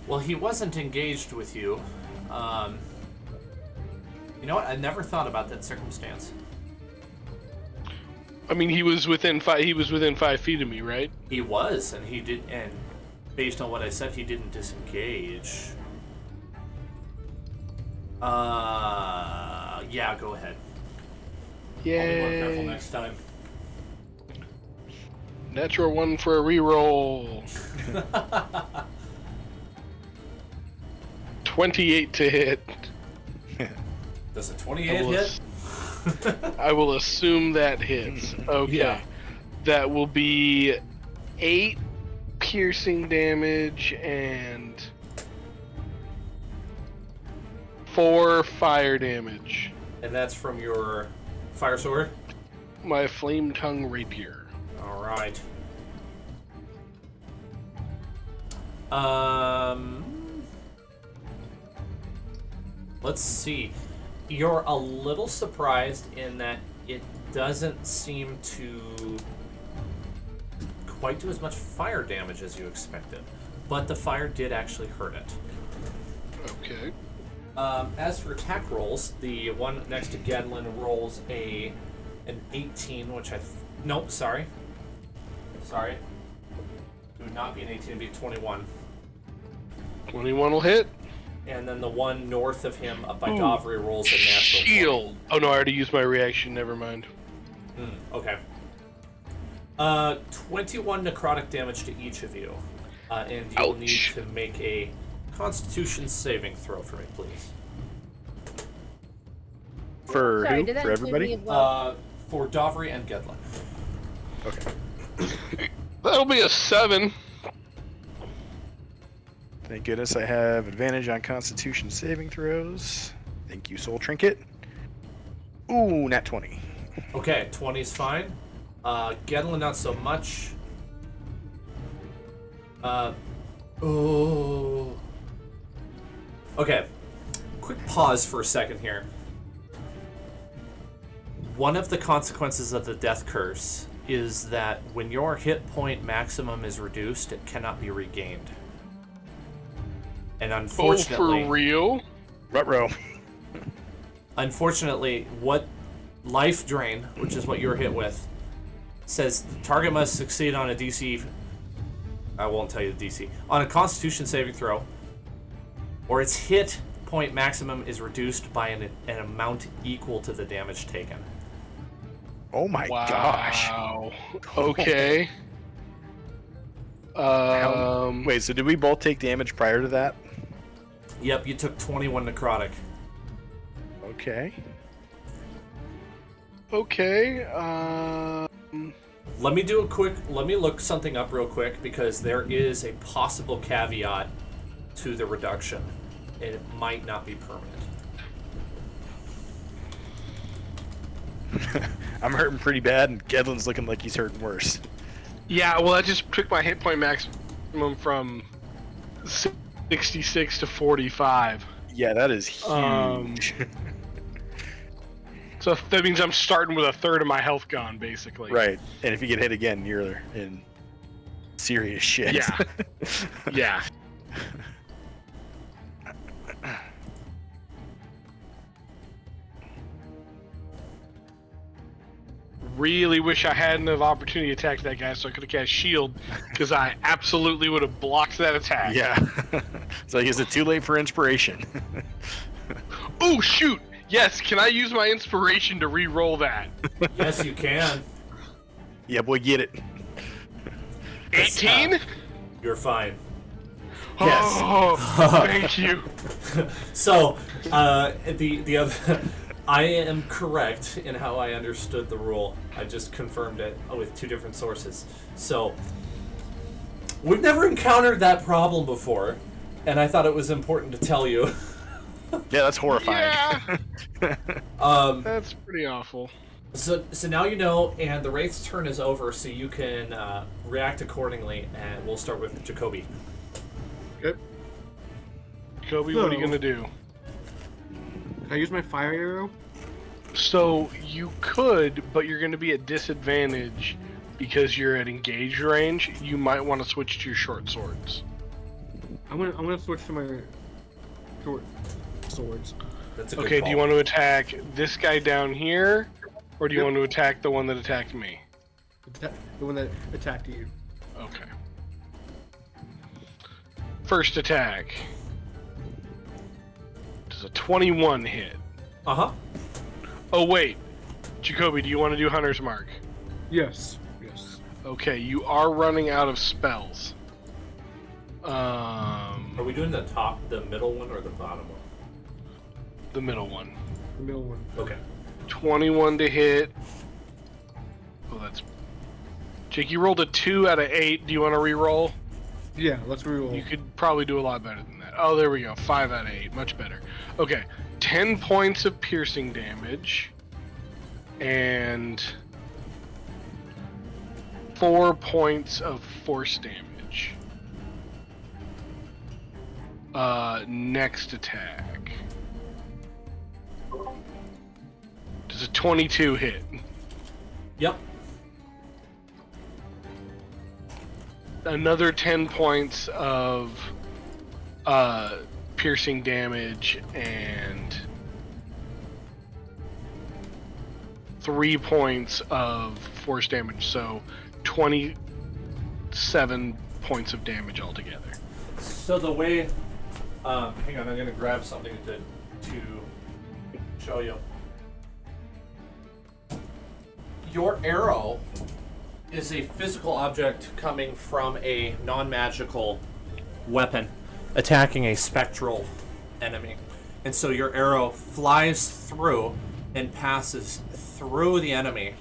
Well, he wasn't engaged with you. You know what? I never thought about that circumstance. I mean, he was within 5 feet of me, right? He was, and he did, and based on what I said, he didn't disengage. Yeah, go ahead. I'll be more careful Yay! next time. Natural 1 for a reroll. 28 to hit. Does a 28 hit? I will assume that hits. Okay. Yeah. That will be 8 piercing damage and 4 fire damage. And that's from your fire sword? My flame tongue rapier. Alright. Let's see. You're a little surprised in that it doesn't seem to quite do as much fire damage as you expected. But the fire did actually hurt it. Okay. As for attack rolls, the one next to Gedlin rolls an 18, which nope, sorry. Sorry. It would not be an 18, it'd be a 21. 21 will hit. And then the one north of him up by Ooh. Dovry rolls a natural 20. Shield. Oh no, I already used my reaction. Never mind. Okay. 21 necrotic damage to each of you. And you'll Ouch. need to make a Constitution saving throw for me, please. For Sorry, who? did that For include me everybody? as well? For Dovry and Gedlin. Okay. That'll be a 7. Thank goodness I have advantage on Constitution saving throws. Thank you, Soul Trinket. Ooh, nat 20. Okay, 20's fine. Gedlin, not so much. Oh. Okay. Quick pause for a second here. One of the consequences of the death curse is that when your hit point maximum is reduced, it cannot be regained. And unfortunately, Oh, for real? Ruh-roh. unfortunately, what life drain, which is what you're hit with, says the target must succeed on a DC. I won't tell you the DC. On a Constitution saving throw, or its hit point maximum is reduced by an amount equal to the damage taken. Oh my gosh. Wow. Okay. Wait, so did we both take damage prior to that? Yep, you took 21 necrotic. Okay. Okay. Let me look something up real quick because there is a possible caveat to the reduction. It might not be permanent. I'm hurting pretty bad, and Gedlin's looking like he's hurting worse. Yeah, well, I just took my hit point maximum from 66 to 45. Yeah, that is huge. So that means I'm starting with a third of my health gone, basically. Right, and if you get hit again, you're in serious shit. Yeah. Yeah. Really wish I hadn't have opportunity to attack that guy so I could have cast shield, because I absolutely would have blocked that attack. Yeah. It's like, is it too late for inspiration? Oh shoot! Yes, can I use my inspiration to re-roll that? Yes, you can. Yeah, boy, get it. 18? You're fine. Yes. Oh, thank you. So, the other, I am correct in how I understood the rule. I just confirmed it with 2 different sources. So, we've never encountered that problem before, and I thought it was important to tell you. Yeah, that's horrifying. Yeah, that's pretty awful. So now you know, and the Wraith's turn is over, so you can react accordingly, and we'll start with Jacoby. Okay. Kobe, what are you gonna do? Can I use my fire arrow? So you could, but you're gonna be at disadvantage because you're at engage range. You might want to switch to your short swords. I'm gonna switch to my short swords. That's a good Okay, call. do you want to attack this guy down here, or do you want to attack the one that attacked me? The one that attacked you. Okay. First attack. Does a 21 hit? Uh-huh. Oh wait, Jacoby, do you want to do Hunter's Mark? Yes. Yes. Okay, you are running out of spells. Are we doing the middle one, or the bottom one? The middle one. The middle one. Okay. 21 to hit. Oh, that's... Jake, you rolled a 2 out of 8. Do you want to re-roll? Yeah. Let's reroll. You could probably do a lot better than that. Oh, there we go. 5 out of 8. Much better. Okay. 10 points of piercing damage. And 4 points of force damage. Next attack. Does a 22 hit? Yep. Another 10 points of piercing damage and 3 points of force damage, so 27 points of damage altogether. So the way... hang on, I'm going to grab something to show you. Your arrow is a physical object coming from a non-magical weapon attacking a spectral enemy. And so your arrow flies through and passes through the enemy,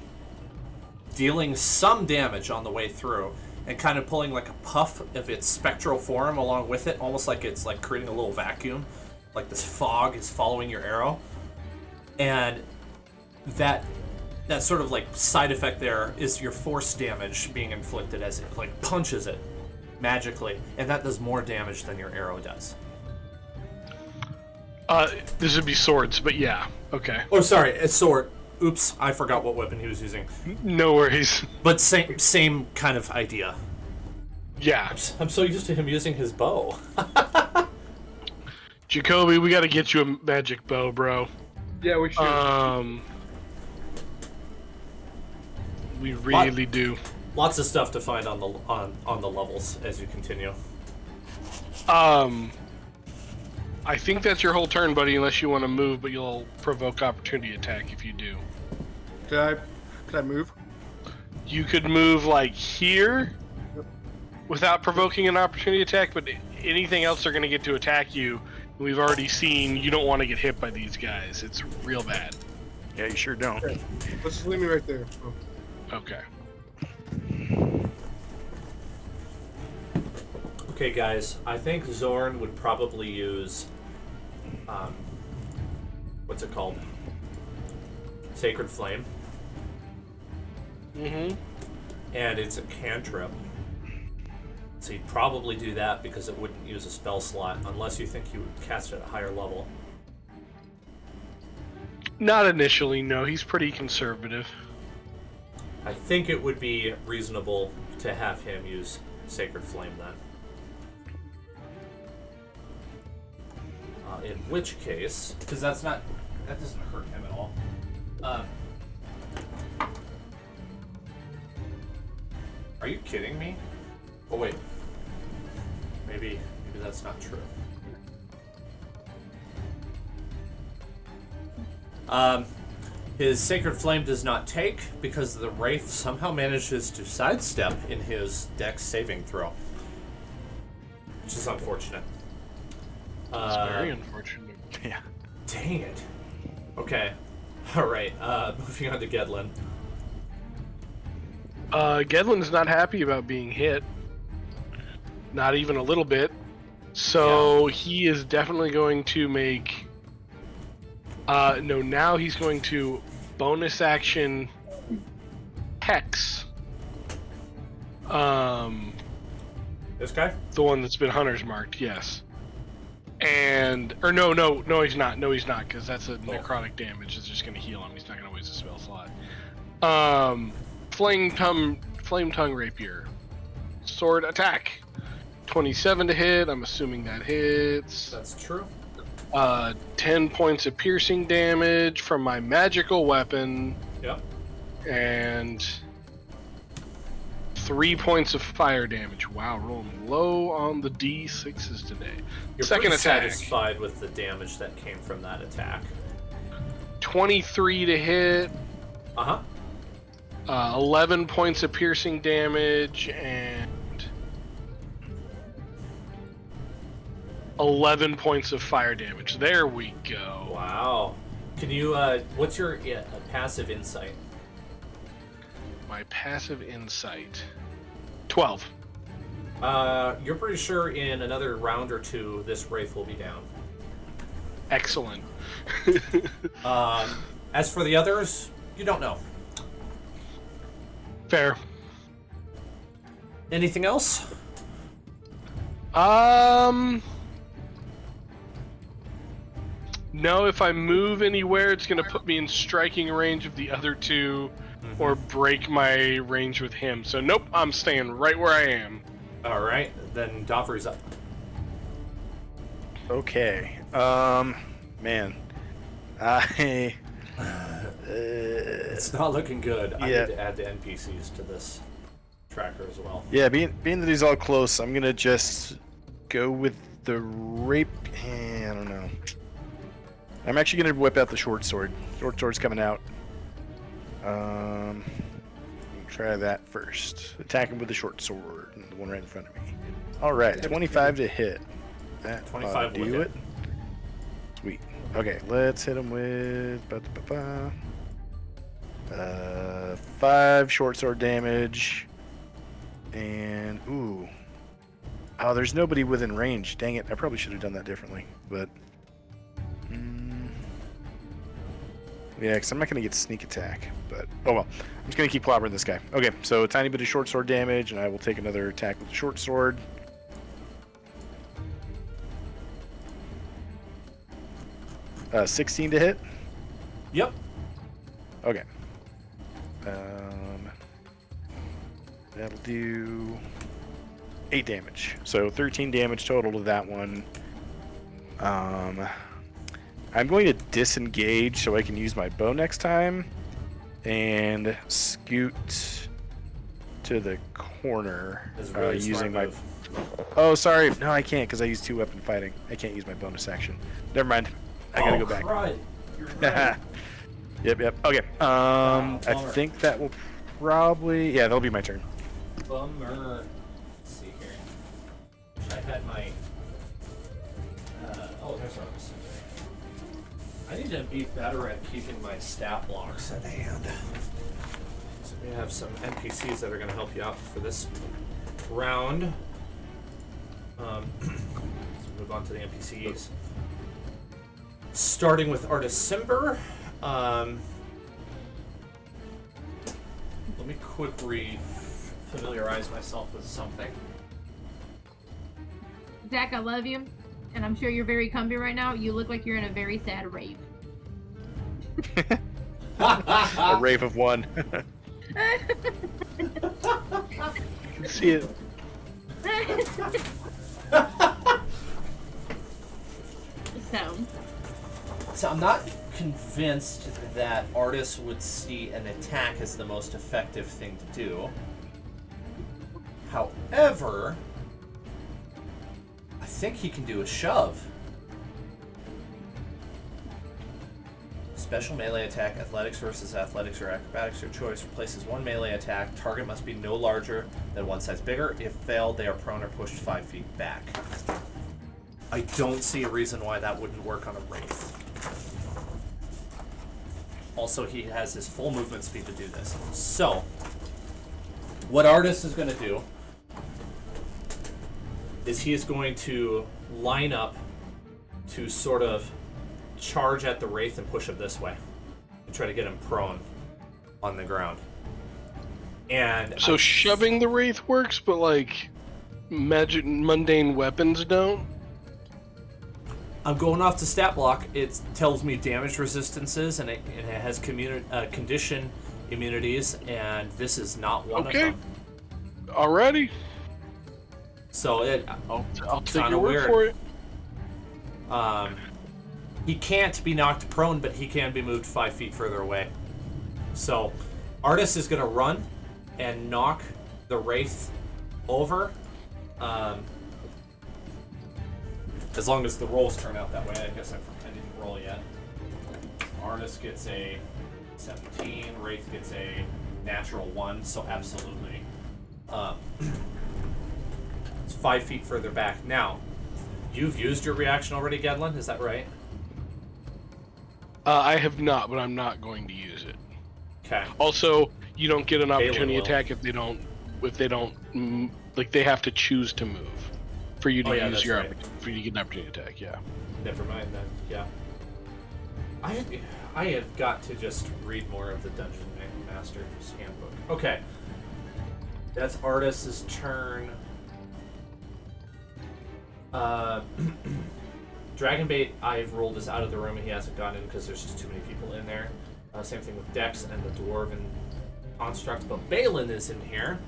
dealing some damage on the way through, and kind of pulling like a puff of its spectral form along with it, almost like it's like creating a little vacuum, like this fog is following your arrow. And that sort of like side effect there is your force damage being inflicted as it like punches it magically, and that does more damage than your arrow does. This would be swords, but yeah, okay. Oh, sorry, a sword. Oops, I forgot what weapon he was using. No worries. But same kind of idea. Yeah. I'm so used to him using his bow. Jacoby, we gotta get you a magic bow, bro. Yeah, we should. We really do. Lots of stuff to find on the levels as you continue. I think that's your whole turn, buddy, unless you want to move, but you'll provoke opportunity attack if you do. Could I move? You could move like here without provoking an opportunity attack, but anything else they're going to get to attack you, we've already seen you don't want to get hit by these guys. It's real bad. Yeah, you sure don't. Okay. Let's just leave me right there. Oh. Okay. Okay, guys, I think Zorn would probably use, what's it called? Sacred Flame. Mm-hmm. And it's a cantrip. So he'd probably do that because it wouldn't use a spell slot, unless you think he would cast it at a higher level. Not initially, no. He's pretty conservative. I think it would be reasonable to have him use Sacred Flame then. In which case, because that doesn't hurt him at all. Are you kidding me? Oh wait, maybe that's not true. His Sacred Flame does not take because the Wraith somehow manages to sidestep in his Dex saving throw. Which is unfortunate. It's very unfortunate. Yeah. Dang it. Okay. Alright, moving on to Gedlin. Gedlin's not happy about being hit. Not even a little bit. So he is definitely going to make... now he's going to bonus action Hex. This guy? The one that's been Hunter's marked, yes. And... Or no, he's not. No, he's not, because that's a necrotic damage. It's just going to heal him. He's not going to waste a spell slot. Flame Tongue Rapier. Sword attack. 27 to hit. I'm assuming that hits. That's true. 10 points of piercing damage from my magical weapon. Yep. And 3 points of fire damage. Wow, rolling low on the D6s today. You're Second pretty attack. satisfied with the damage that came from that attack. 23 to hit. Uh-huh. 11 points of piercing damage and 11 points of fire damage. There we go. Wow. Can you, what's your passive insight? My passive insight. 12. You're pretty sure in another round or two, this Wraith will be down. Excellent. As for the others, you don't know. Fair. Anything else? No, if I move anywhere, it's going to put me in striking range of the other two or break my range with him. So nope, I'm staying right where I am. Alright, then Doffery's up. Okay. Man. It's not looking good. I Yeah. need to add the NPCs to this tracker as well. Yeah, being that he's all close, I'm gonna just go with the rape. I don't know. I'm actually gonna whip out the short sword. Short sword's coming out. Try that first. Attack him with the short sword, the one right in front of me. All right, 25 to hit. That 25 will do hit. it. Sweet. Okay, let's hit him with 5 short sword damage. And ooh. Oh, there's nobody within range. Dang it, I probably should have done that differently. But yeah, because I'm not going to get sneak attack. But oh well. I'm just going to keep clobbering this guy. Okay, so a tiny bit of short sword damage, and I will take another attack with the short sword. Uh, 16 to hit. Yep. Okay. That'll do 8 damage. So 13 damage total to that one. I'm going to disengage so I can use my bow next time and scoot to the corner That's a really using smart my... move. Oh, sorry. No, I can't because I use 2-weapon fighting. I can't use my bonus action. Never mind. I gotta go back. Right. You're right. Yep. Okay. I bummer. think that will probably... Yeah, that'll be my turn. Bummer. Let's see here. Wish I had my... oh, there's ours. I need to be better at keeping my stat blocks at hand. So we have some NPCs that are going to help you out for this round. Let's move on to the NPCs. Starting with Artisimber. Let me quickly familiarize myself with something. Zach, I love you, and I'm sure you're very comfy right now. You look like you're in a very sad rave. A rave of one. I can see it. So I'm not convinced that artists would see an attack as the most effective thing to do. However, I think he can do a shove. Special melee attack, athletics versus athletics or acrobatics, your choice. Replaces one melee attack. Target must be no larger than one size bigger. If failed, they are prone or pushed 5 feet back. I don't see a reason why that wouldn't work on a Wraith. Also, he has his full movement speed to do this. So, what Artis is going to do is he is going to line up to sort of charge at the Wraith and push him this way and try to get him prone on the ground. And So shoving the Wraith works, but like magic mundane weapons don't? I'm going off the stat block. It tells me damage resistances, and it has condition immunities, and this is not one of them. Alrighty. So I'll take your word for it. He can't be knocked prone, but he can be moved 5 feet further away. So Artis is going to run and knock the Wraith over. As long as the rolls turn out that way. I guess I didn't roll yet. Artis gets a 17. Wraith gets a natural 1, so absolutely. It's 5 feet further back. Now, you've used your reaction already, Gedlin? Is that right? I have not, but I'm not going to use it. Okay. Also, you don't get an opportunity will. attack if they don't, like they have to choose to move for you to use your, right. for you to get an opportunity attack. Yeah. Never mind then. Yeah. I have got to just read more of the Dungeon Master's Handbook. Okay. That's Artis's turn. Dragonbait, I've rolled is out of the room and he hasn't gone in because there's just too many people in there. Same thing with Dex and the Dwarven construct, but Balin is in here.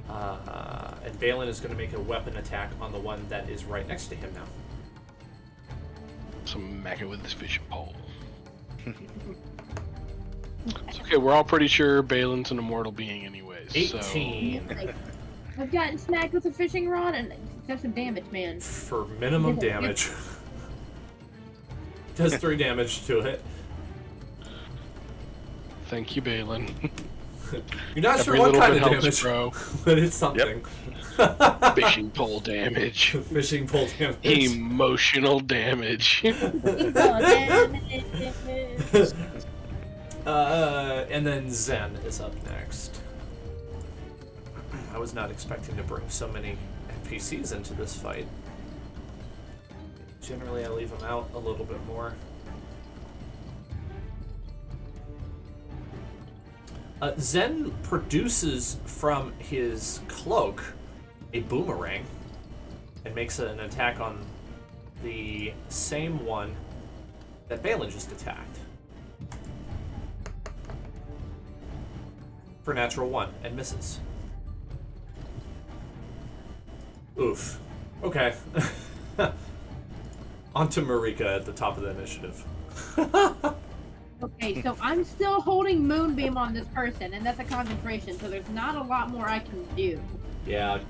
And Balin is going to make a weapon attack on the one that is right next to him now. Smack it with this fishing pole. It's okay, we're all pretty sure Balin's an immortal being anyways. 18. So... I've gotten smacked with a fishing rod and that's some damage, man. For minimum damage. Does 3 damage to it. Thank you, Balin. You're not Every sure what kind of helps, damage, bro. but it's something. Fishing pole damage. Fishing pole damage. Emotional damage. And then Zen is up next. I was not expecting to bring so many NPCs into this fight. Generally, I leave them out a little bit more. Zen produces from his cloak a boomerang and makes an attack on the same one that Balin just attacked. For natural 1 and misses. Oof. Okay. On to Marika at the top of the initiative. Okay, so I'm still holding Moonbeam on this person, and that's a concentration, so there's not a lot more I can do. Yeah.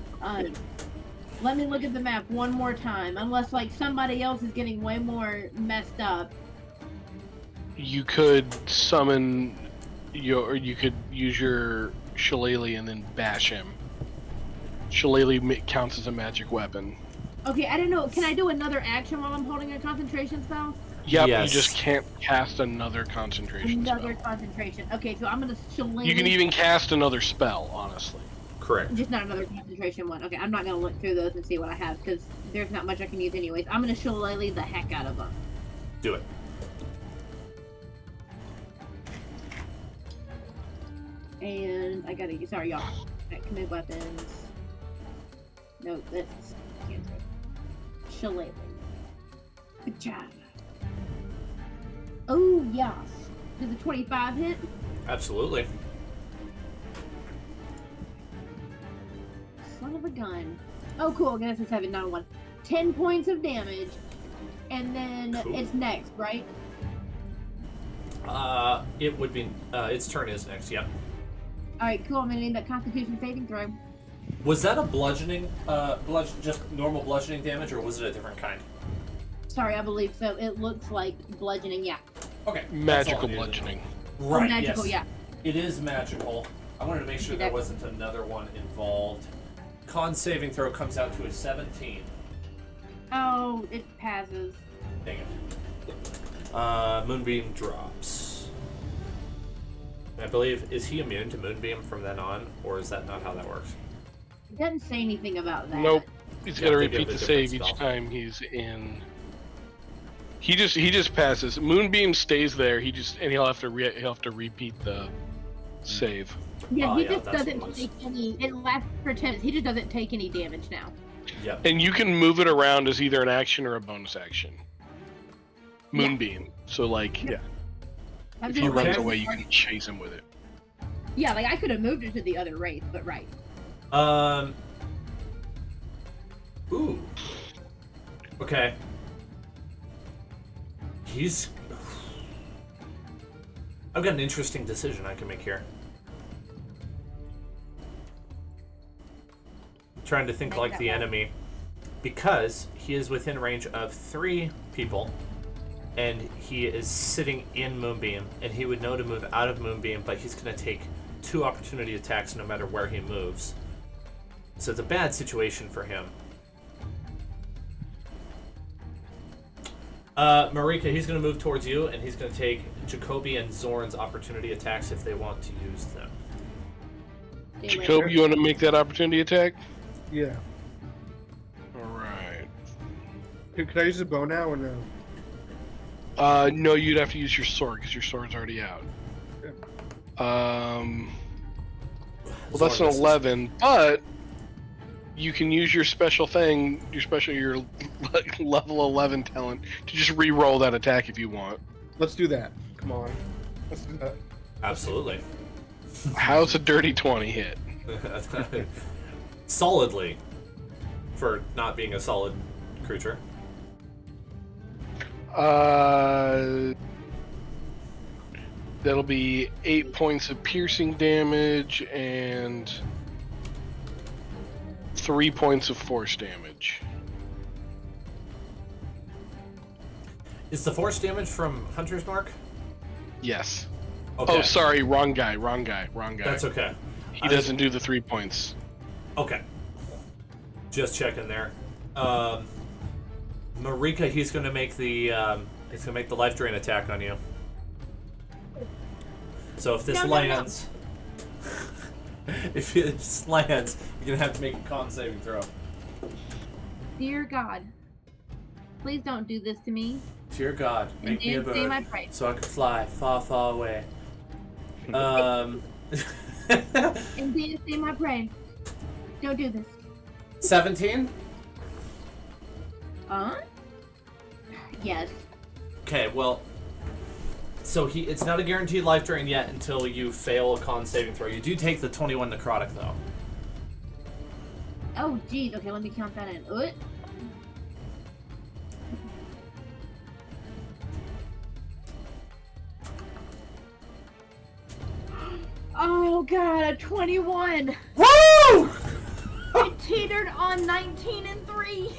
Let me look at the map one more time, unless, like, somebody else is getting way more messed up. You could summon or you could use your shillelagh and then bash him. Shillelagh counts as a magic weapon. Okay, I don't know. Can I do another action while I'm holding a concentration spell? Yep, Yes. You just can't cast another concentration Another spell. concentration. Okay, so I'm gonna shillelagh. You can even cast another spell, honestly. Correct. Just not another concentration one. Okay, I'm not gonna look through those and see what I have, because there's not much I can use anyways. I'm gonna shillelagh the heck out of them. Do it. And I gotta use, sorry y'all. Commit weapons. No, that's cantrip. Shillelagh. Good job. Oh, yes. Does a 25 hit? Absolutely. Son of a gun. Oh, cool. I guess it's 7, not a 1. 10 points of damage. And then Cool. it's next, right? It would be, its turn is next, yep. Alright, cool. I'm gonna need that Constitution saving throw. Was that a bludgeoning, just normal bludgeoning damage, or was it a different kind? sorry, I believe so. It looks like bludgeoning, yeah. Okay. that's all Magical I needed. bludgeoning. Right. Or magical, yes. yeah. It is magical. I wanted to make sure there wasn't another one involved. Con saving throw comes out to a 17. Oh, it passes. Dang it. Moonbeam drops. I believe, is he immune to Moonbeam from then on, or is that not how that works? It doesn't say anything about that. Nope. He's Yeah, got to they give repeat a the different save each spell. time he's in. He just passes. Moonbeam stays there. And he'll have to repeat the save. Yeah, Oh, he yeah, just that's doesn't what it was. take any. It lasts for 10 minutes. He just doesn't take any damage now. Yep. And you can move it around as either an action or a bonus action. Yeah. Moonbeam. So like, I'm if he just runs Okay. away, you can chase him with it. Yeah, like I could have moved it to the other race, but right. Ooh. Okay. I've got an interesting decision I can make here. I'm trying to think Make like that the one. enemy. Because he is within range of 3 people, and he is sitting in Moonbeam, and he would know to move out of Moonbeam, but he's going to take 2 opportunity attacks no matter where he moves. So it's a bad situation for him. Marika, he's going to move towards you, and he's going to take Jacoby and Zorn's opportunity attacks if they want to use them. Okay, Jacob, you want to make that opportunity attack? Yeah. Alright. Could I use a bow now or no? No, you'd have to use your sword because your sword's already out. Well, that's an Zorn, 11, but you can use your special thing, your level 11 talent, to just re-roll that attack if you want. Let's do that. Come on. Let's do that. Absolutely. How's a dirty 20 hit? Solidly. For not being a solid creature. That'll be 8 points of piercing damage and 3 points of force damage. Is the force damage from Hunter's Mark? Yes. Okay. Oh, sorry, wrong guy. That's okay. He doesn't do the 3 points. Okay. Just checking there. Marika, he's gonna make the life drain attack on you. So if this No. lands, if this lands, you're gonna have to make a con saving throw. Dear God, please don't do this to me. Dear God, make me a And say my bird prayer. so I can fly far, far away. And then say my prayer. Don't do this. 17? Yes. Okay, well, so it's not a guaranteed life drain yet until you fail a con saving throw. You do take the 21 necrotic though. Oh, geez. Okay, let me count that in. Oh God, a 21. Woo! It teetered on 19 and 3.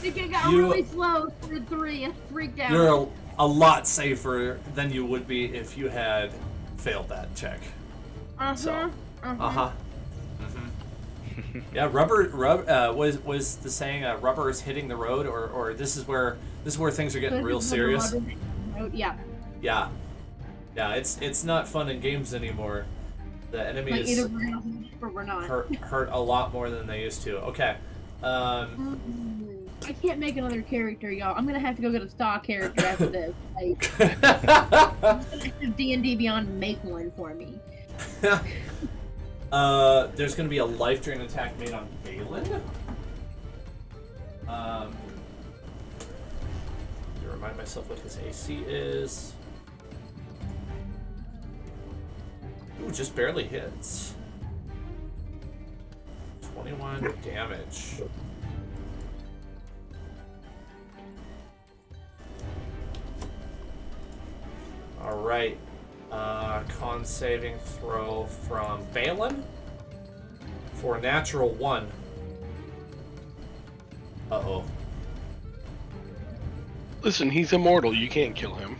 It got You- really slow for 3. I freaked out. You're a lot safer than you would be if you had failed that check. So, uh-huh. Yeah, rubber was the saying rubber is hitting the road, or this is where things are getting real serious. Yeah. Yeah. Yeah, it's not fun in games anymore. The Like enemies either we're gonna hold or we're not. hurt a lot more than they used to. Okay. I can't make another character, y'all. I'm gonna have to go get a stock character after this. Like, D&D Beyond make one for me. There's gonna be a life drain attack made on Balin. To remind myself what his AC is. Ooh, just barely hits. 21 damage. Alright. Con saving throw from Balin for a natural 1. Uh-oh. Listen, he's immortal. You can't kill him.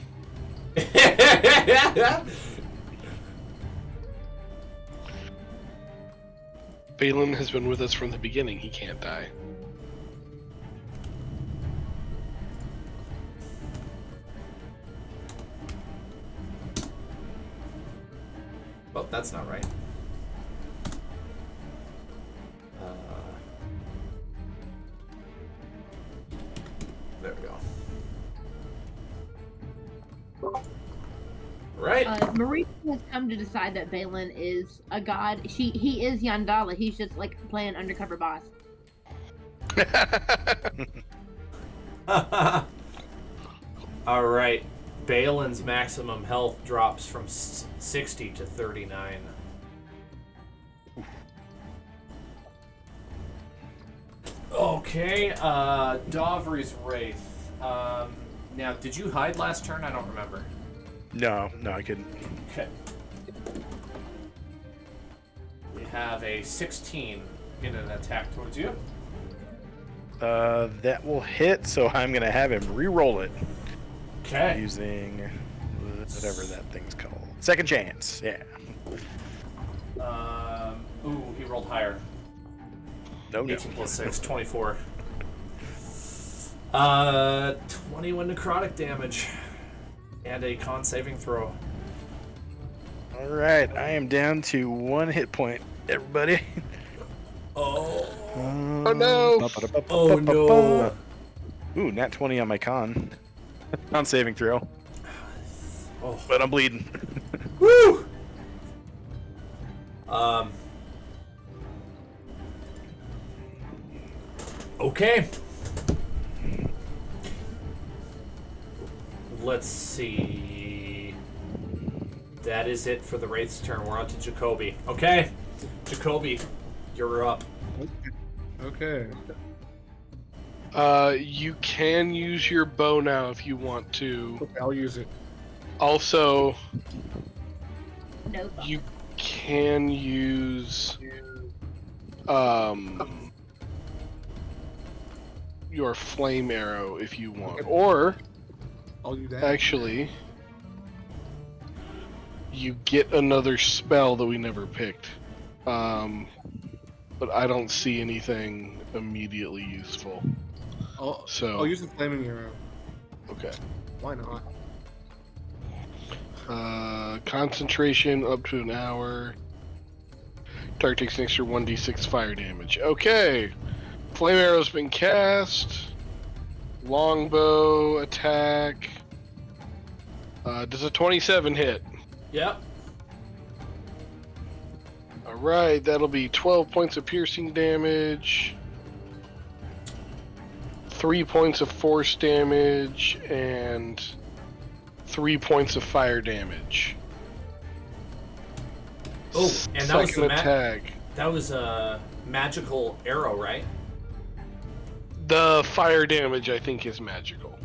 Balin has been with us from the beginning. He can't die. Well, that's not right. There we go. Right. Marika has come to decide that Balin is a god. He is Yandala. He's just like playing undercover boss. All right. Balin's maximum health drops from 60 to 39. Okay, Dovry's Wraith. Now, did you hide last turn? I don't remember. No, I couldn't. Okay. We have a 16 in an attack towards you. That will hit, so I'm gonna have him re-roll it. Okay. Using whatever that thing's called. Second chance, yeah. Ooh, he rolled higher. No. 18 plus 6, 24. 21 necrotic damage. And a con saving throw. Alright, I am down to 1 hit point, everybody. Oh. Oh no! Oh no. Ooh, nat 20 on my con. Con saving throw. Oh. But I'm bleeding. Woo! Okay. Let's see. That is it for the Wraith's turn. We're on to Jacoby. Okay. Jacoby, you're up. Okay. You can use your bow now if you want to. Okay, I'll use it. Also, No. you can use your flame arrow if you want. Or I'll do that. actually, you get another spell that we never picked. But I don't see anything immediately useful. So I'll use the flaming arrow. okay. Why not? Concentration up to an hour. Target takes an extra 1d6 fire damage. Okay. Flame arrow's been cast. Longbow attack. Does a 27 hit? Yep. Alright, that'll be 12 points of piercing damage. 3 points of force damage, and 3 points of fire damage. Oh, and that was the Second attack. That was a magical arrow, right? The fire damage, I think, is magical.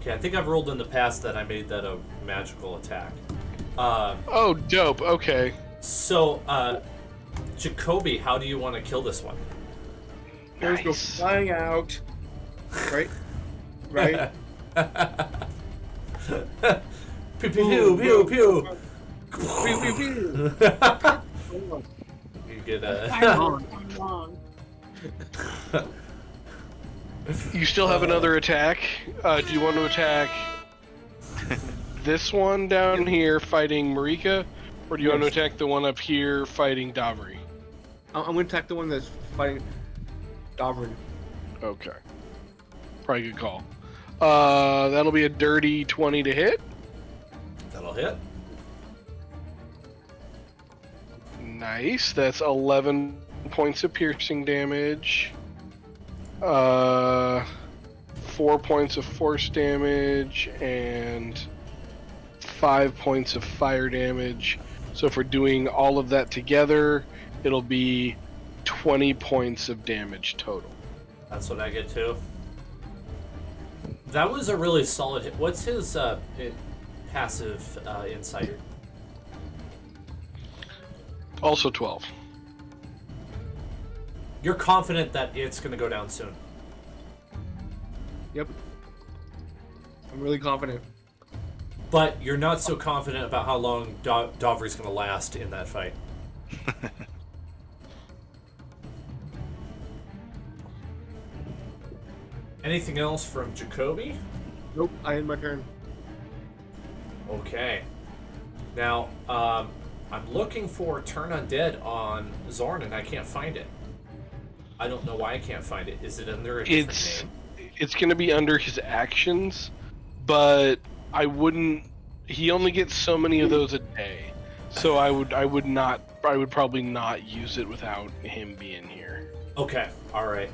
Okay, I think I've rolled in the past that I made that a magical attack. Oh, dope. Okay. So, Jacoby, how do you want to kill this one? Arrows go flying out. Right? Right? Pew pew pew pew. Pew, pew, pew. You get a. Long. You still have another attack. Do you want to attack this one down here fighting Marika? Or do you want to attack the one up here fighting Davri? I'm gonna attack the one that's fighting Davrin. Okay. Probably a good call. That'll be a dirty 20 to hit. That'll hit. Nice. That's 11 points of piercing damage. 4 points of force damage and 5 points of fire damage. So if we're doing all of that together, it'll be 20 points of damage total. That's what I get too. That was a really solid hit. What's his passive insight? Also 12. You're confident that it's going to go down soon. Yep. I'm really confident. But you're not so confident about how long Dovry's going to last in that fight. Anything else from Jacoby? Nope, I end my turn. Okay. Now, I'm looking for Turn Undead on Zorn, and I can't find it. I don't know why I can't find it. Is it under a different name? It's going to be under his actions, but I wouldn't. He only gets so many of those a day, so I would probably not use it without him being here. Okay. All right.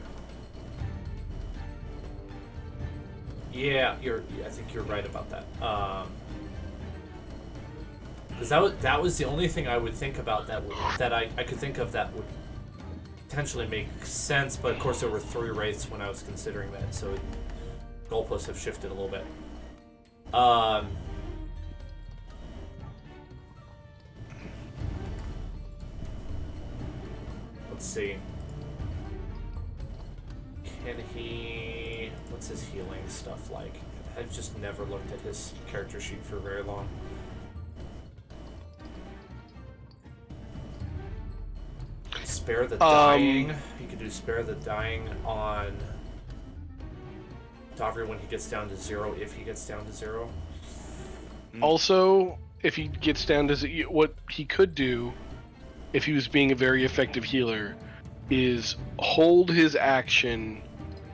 Yeah, I think you're right about that. Because that was the only thing I would think about that I could think of that would potentially make sense. But of course, there were 3 wraiths when I was considering that, so goalposts have shifted a little bit. Let's see. Can he? What's his healing stuff like? I've just never looked at his character sheet for very long. Spare the dying. You could do spare the dying on Dovry when he gets down to 0, if he gets down to 0. Also, if he gets down to what he could do, if he was being a very effective healer, is hold his action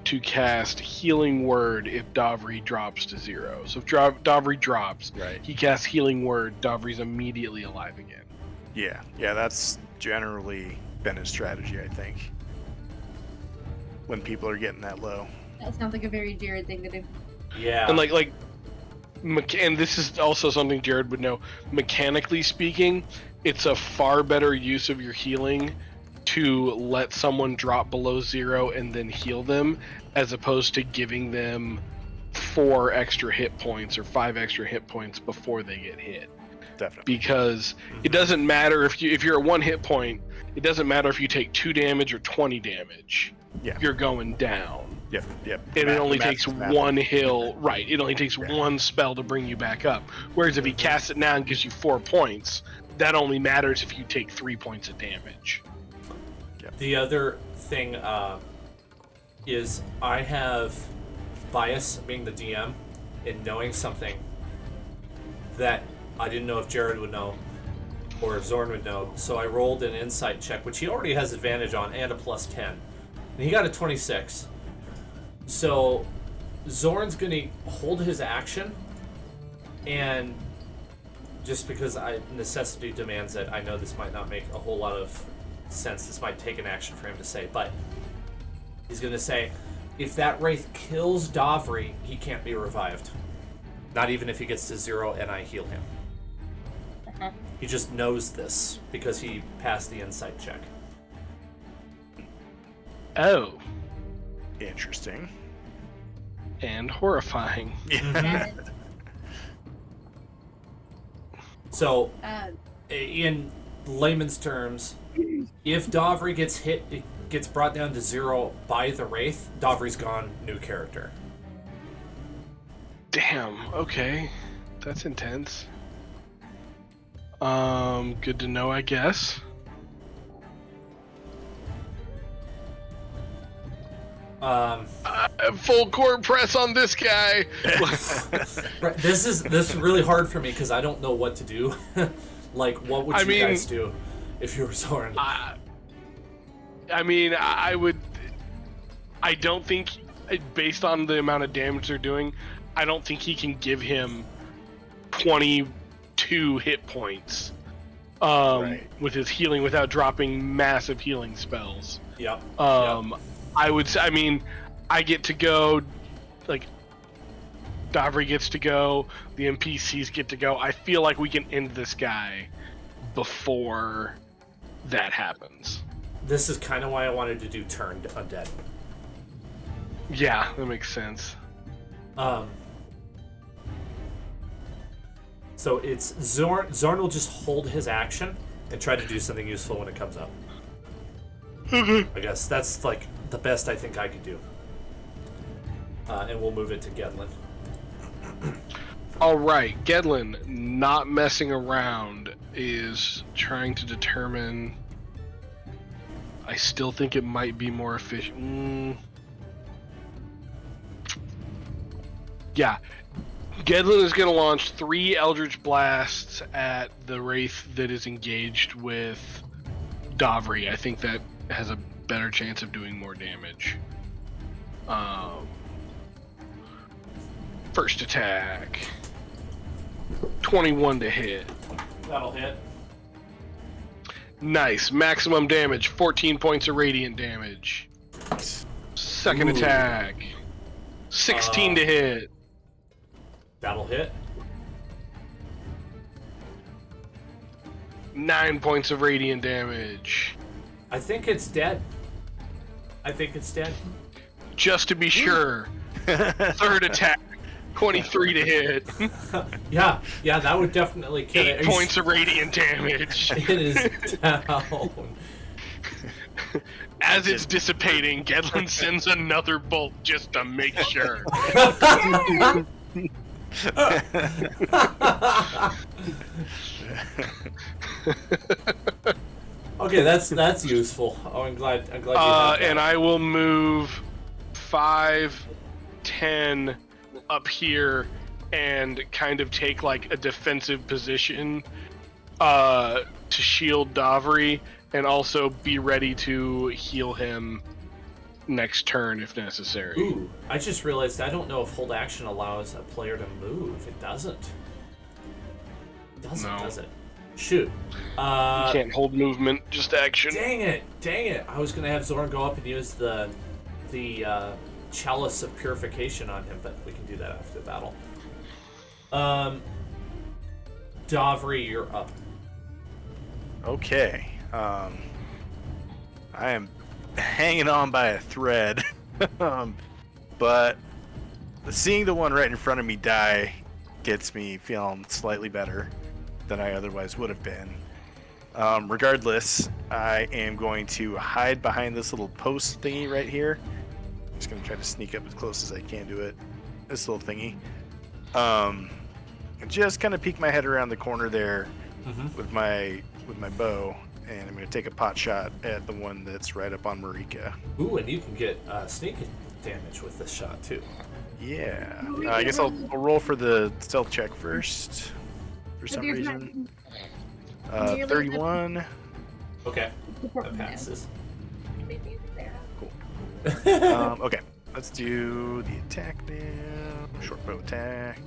to cast Healing Word if Dovry drops to 0. So if Dovry drops, Right. he casts Healing Word, Dovry's immediately alive again. Yeah, that's generally been his strategy, I think. When people are getting that low. That sounds like a very Jared thing to do. Yeah. And this is also something Jared would know. Mechanically speaking, it's a far better use of your healing to let someone drop below 0 and then heal them, as opposed to giving them 4 extra hit points or 5 extra hit points before they get hit. Definitely. Because it doesn't matter if you're at 1 hit point, it doesn't matter if you take 2 damage or 20 damage. Yeah. You're going down. Yep. And it only takes Math- 1 heal, right? It only takes 1 spell to bring you back up. Whereas if he casts it now and gives you 4 points, that only matters if you take 3 points of damage. The other thing is I have bias, being the DM, in knowing something that I didn't know if Jared would know or if Zorn would know. So I rolled an insight check, which he already has advantage on, and a +10. And he got a 26. So Zorn's going to hold his action, and just because necessity demands it, I know this might not make a whole lot of sense. This might take an action for him to say, but he's going to say, if that wraith kills Dovry, he can't be revived. Not even if he gets to 0 and I heal him. He just knows this because he passed the insight check. Oh. Interesting. And horrifying. So, in layman's terms, if Dovry gets hit, it gets brought down to 0 by the Wraith, Dovry's gone, new character. Damn, okay. That's intense. Good to know, I guess. Full court press on this guy. Right, this is really hard for me because I don't know what to do. Like, what would you guys do if you were Zorn? I don't think, based on the amount of damage they're doing, I don't think he can give him 22 hit points with his healing without dropping massive healing spells. Yep. I would say, I get to go, like, Dovry gets to go, the NPCs get to go. I feel like we can end this guy before that happens. This is kind of why I wanted to do Turn Undead. Yeah, that makes sense. So it's Zorn. Zorn will just hold his action and try to do something useful when it comes up. I guess that's like the best I think I could do. And we'll move it to Gedlin. All right, Gedlin, not messing around, is trying to determine. I still think it might be more efficient. Yeah, Gedlin is going to launch 3 Eldritch Blasts at the Wraith that is engaged with Davri. I think that has a better chance of doing more damage. First attack. 21 to hit. That'll hit. Nice. Maximum damage, 14 points of radiant damage. Second attack. 16 to hit. That'll hit. 9 points of radiant damage. I think it's dead. Just to be sure. Third attack. 23 to hit. Yeah, that would definitely kill 8 it. points of radiant damage. It is down. As it's dissipating, Gedlin sends another bolt just to make sure. Okay, that's useful. Oh, I'm glad you have that. And I will move 5, 10 up here and kind of take like a defensive position to shield Davri and also be ready to heal him next turn if necessary. Ooh, I just realized I don't know if hold action allows a player to move. It doesn't. No. Does it? Shoot. You can't hold movement, just action. Dang it. I was going to have Zorn go up and use the Chalice of Purification on him, but we can do that after the battle. Davri, you're up. Okay. I am hanging on by a thread. But seeing the one right in front of me die gets me feeling slightly better than I otherwise would have been. Regardless, I am going to hide behind this little post thingy right here. Just going to try to sneak up as close as I can to it. This little thingy. And just kind of peek my head around the corner there with my bow, and I'm going to take a pot shot at the one that's right up on Marika. Ooh, and you can get sneak damage with this shot too. Yeah. I guess I'll roll for the stealth check first, for some reason. 31. Okay, that passes. Okay, let's do the attack now. Short bow attack.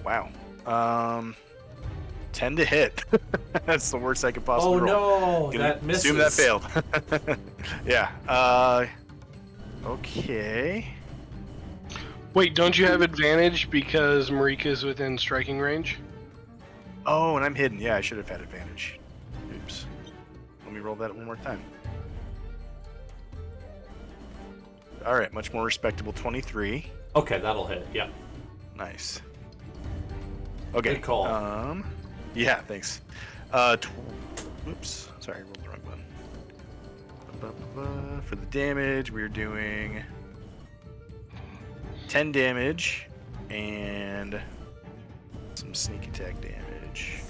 Wow. 10 to hit. That's the worst I could possibly roll. Oh no, that misses. Assume that failed. Yeah. Okay. Wait, don't you have advantage because Marika's within striking range? Oh, and I'm hidden. Yeah, I should have had advantage. Oops. Let me roll that one more time. All right, much more respectable 23. Okay, that'll hit. Yeah. Nice. Okay. Good call. Yeah, thanks. Oops. Sorry, I rolled the wrong button. For the damage, we're doing 10 damage and some sneak attack damage.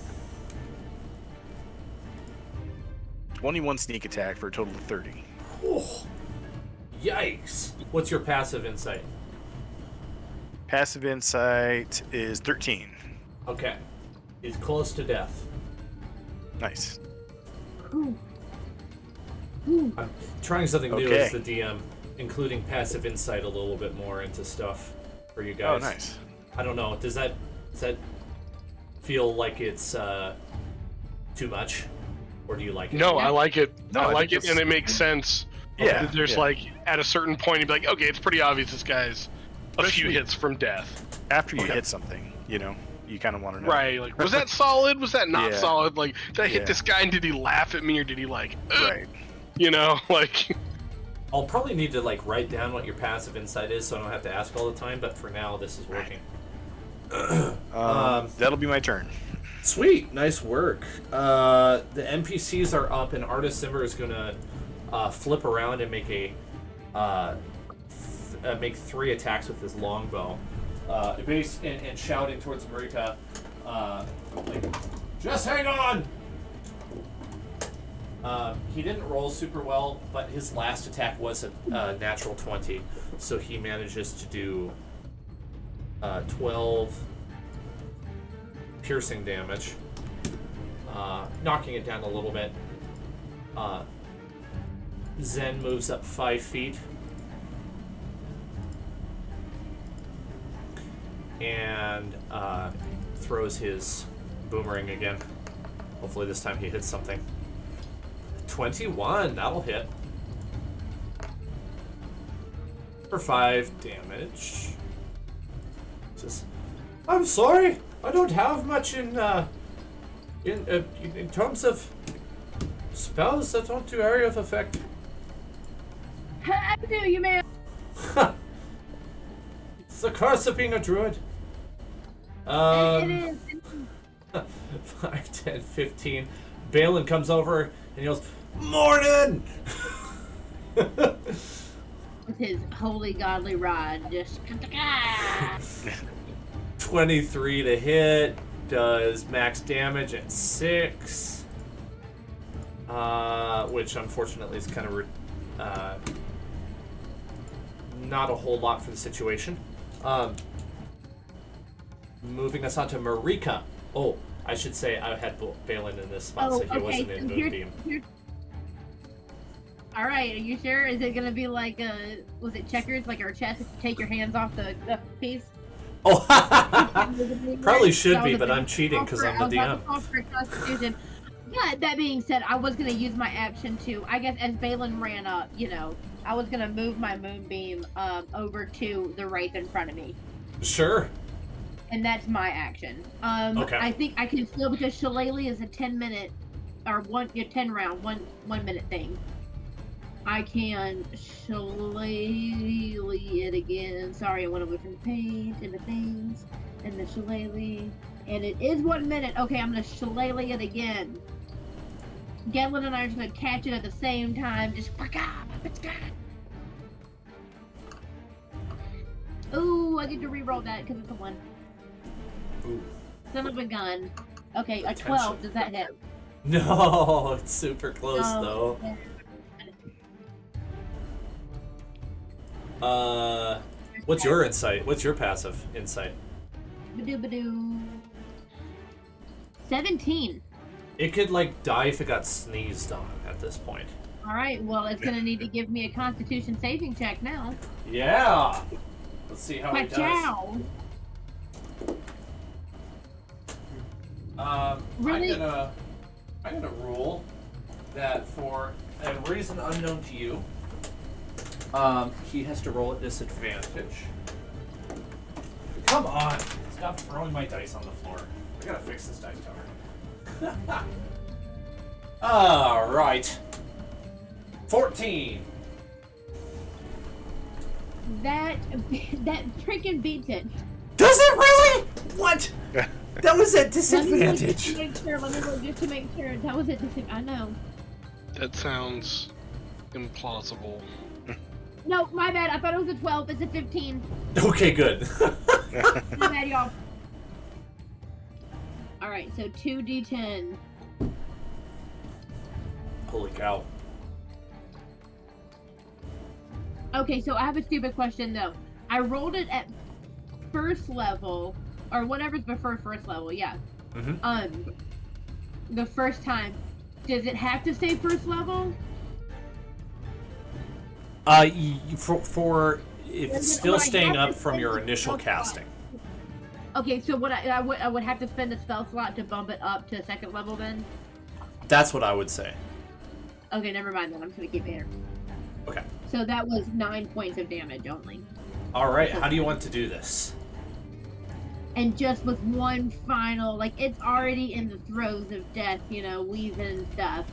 21 sneak attack for a total of 30. Oh, yikes. What's your passive insight? Passive insight is 13. Okay. He's close to death. Nice. I'm trying something new Okay. as the DM, including passive insight a little bit more into stuff for you guys. Oh, nice. I don't know. Does that feel like it's too much, or do you like it? No, I like it. No, I I like think it, and it makes sense. Yeah, There's yeah. like, at a certain point, you'd be like, okay, it's pretty obvious this guy's a few Especially- hits from death. After you Okay. hit something, you kind of want to know. Right, like, was that solid? Was that not Yeah. solid? Like, did I hit Yeah. this guy and did he laugh at me or did he like, ugh? Right. You know, like, I'll probably need to like write down what your passive insight is, so I don't have to ask all the time. But for now, this is working. That'll be my turn. Sweet, nice work. The NPCs are up, and Artist Simber is gonna flip around and make a make 3 attacks with his longbow, and shouting towards Marika, like, "Just hang on!" He didn't roll super well, but his last attack was a natural 20, so he manages to do 12 piercing damage, knocking it down a little bit. Zen moves up 5 feet. And throws his boomerang again. Hopefully this time he hits something. 21, that'll hit. For 5 damage. Says, "I'm sorry, I don't have much in terms of spells that don't do area of effect." I do, you man. It's the curse of being a druid. It is. 5, 10, 15. Balin comes over and yells, "Morning!" With his holy godly rod, just 23 to hit, does max damage at 6, which unfortunately is kind of not a whole lot for the situation. Moving us on to Marika. Oh, I should say I had Balin in this spot, so he wasn't in Moonbeam. All right, are you sure? Is it gonna be like was it checkers, like our chest? Take your hands off the piece. Oh, probably should be, but I'm cheating because I'm the DM. But that being said, I was gonna use my action to, I guess, as Balin ran up, I was gonna move my moonbeam over to the wraith in front of me. Sure. And that's my action. Okay. I think I can still, because Shillelagh is a 10-minute or 10 round, one minute thing. I can Shillelagh it again. Sorry, I went away from the paint and the things and the Shillelagh, and it is 1 minute. Okay, I'm gonna Shillelagh it again. Gatlin and I are just gonna catch it at the same time. Just ooh, I get to re-roll that because it's a 1. Ooh. Son of a gun. Okay, a 12. Does that hit? No, it's super close though. Yeah. What's your insight? What's your passive insight? Badoo. 17. It could die if it got sneezed on at this point. All right. Well, it's gonna need to give me a Constitution saving check now. Yeah. Let's see how it does. Ka-chow. Really? I'm gonna rule that for a reason unknown to you, he has to roll at disadvantage. Come on! Stop throwing my dice on the floor. I gotta fix this dice tower. Alright. 14! That freaking beats it. Does it really? What? That was at disadvantage. Let me look just to make sure. That was at disadvantage. I know. That sounds implausible. No, my bad. I thought it was a 12. It's a 15. Okay, good. My bad, y'all. Alright, so 2d10. Holy cow. Okay, so I have a stupid question, though. I rolled it at first level, or whatever's before first level, yeah. Mm-hmm. The first time. Does it have to stay first level? For if it's still staying up from your initial casting. Okay, so what I would have to spend a spell slot to bump it up to second level then? That's what I would say. Okay, never mind then. I'm just gonna keep it here. Okay. So that was 9 points of damage only. Alright, how do you want to do this? And just with one final, it's already in the throes of death, wheezing and stuff.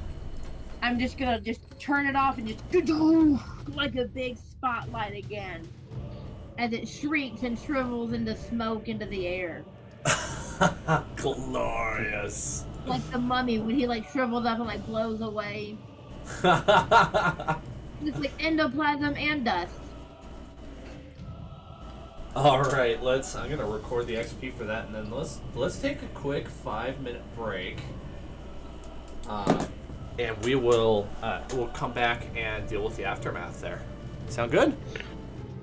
I'm just gonna turn it off and just like a big spotlight again. As it shrieks and shrivels into smoke into the air. Glorious. Like the mummy when he shrivels up and blows away. It's like endoplasm and dust. All right, I'm gonna record the XP for that, and then let's take a quick 5-minute break, and we'll come back and deal with the aftermath there. Sound good?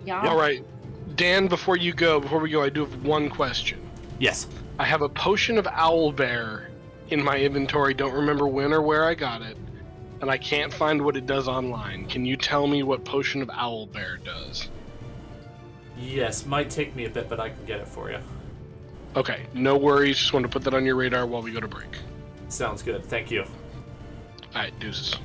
Yeah. All right, Dan. Before we go, I do have one question. Yes. I have a potion of owlbear in my inventory. Don't remember when or where I got it, and I can't find what it does online. Can you tell me what potion of owlbear does? Yes, might take me a bit, but I can get it for you. Okay, no worries. Just wanted to put that on your radar while we go to break. Sounds good. Thank you. All right, deuces.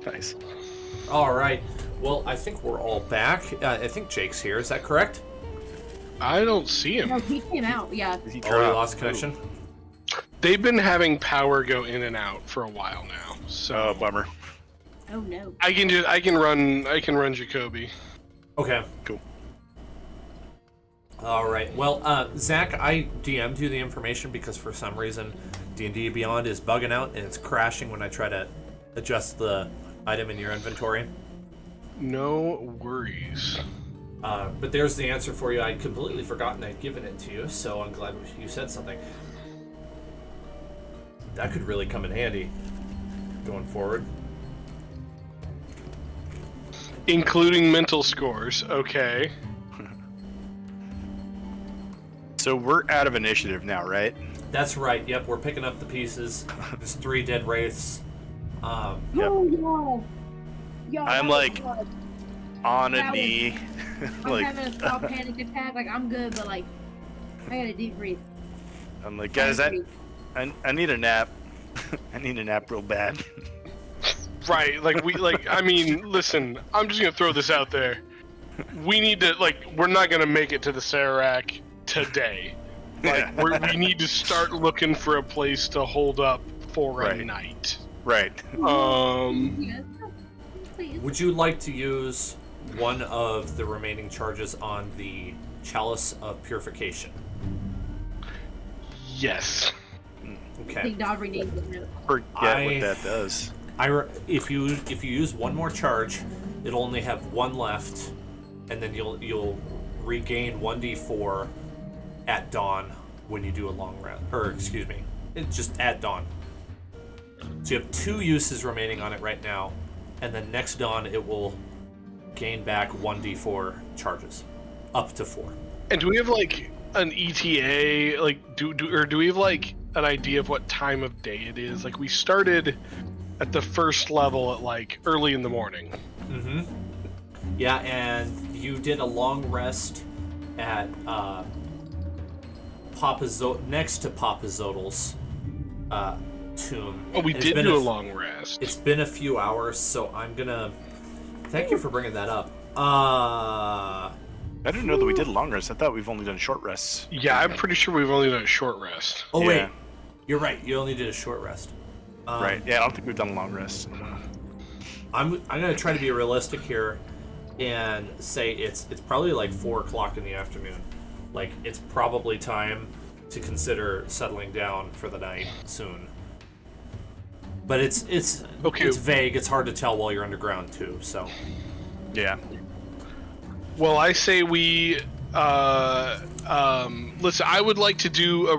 Nice. All right. Well, I think we're all back. I think Jake's here. Is that correct? I don't see him. No, he came out. Yeah. Is he Oh, we dropped? lost connection. They've been having power go in and out for a while now. So Oh, bummer. Oh no. I can run Jacoby. Okay. Cool. All right. Well, Zach, I DM'd you the information because for some reason D&D Beyond is bugging out and it's crashing when I try to adjust the item in your inventory. No worries. But there's the answer for you. I'd completely forgotten I'd given it to you, so I'm glad you said something. That could really come in handy going forward. Including mental scores. Okay. So we're out of initiative now, right? That's right. Yep, we're picking up the pieces. There's 3 dead wraiths. Yep. Oh, yo, I'm that like- was hard. On a That was- knee. I'm like, having a small panic attack. Like I'm good, but like I gotta deep breathe. I'm like, guys, I need a nap. I need a nap real bad. Right. I mean, listen. I'm just gonna throw this out there. We need to we're not gonna make it to the Sarac today. We need to start looking for a place to hold up for a Right. night. Right. Yes, please. Would you like to use one of the remaining charges on the Chalice of Purification? Yes. I Okay. think Dobry needs it now. Forget what that does. If you use one more charge, it'll only have 1 left, and then you'll regain 1d4 at dawn when you do a long rest. Or excuse me, it's just at dawn. So you have 2 uses remaining on it right now, and then next dawn it will gain back 1d4 charges, up to 4. And do we have an ETA? Do we have an idea of what time of day it is? We started at the first level at early in the morning. Mm-hmm. Yeah, and you did a long rest at next to Papa Zodel's tomb. Oh, we And it's did been do a long rest. It's been a few hours, so I'm gonna. Thank you for bringing that up. I I didn't know that we did long rests. I thought we've only done short rests. Yeah, I'm pretty sure we've only done a short rest. Oh Yeah. wait, you're right. You only did a short rest. Right. Yeah, I don't think we've done a long rest. I'm gonna try to be realistic here, and say it's probably 4 o'clock in the afternoon. It's probably time to consider settling down for the night soon. But it's Okay. It's vague. It's hard to tell while you're underground too. So Yeah. Well, I say we. Listen, I would like to do a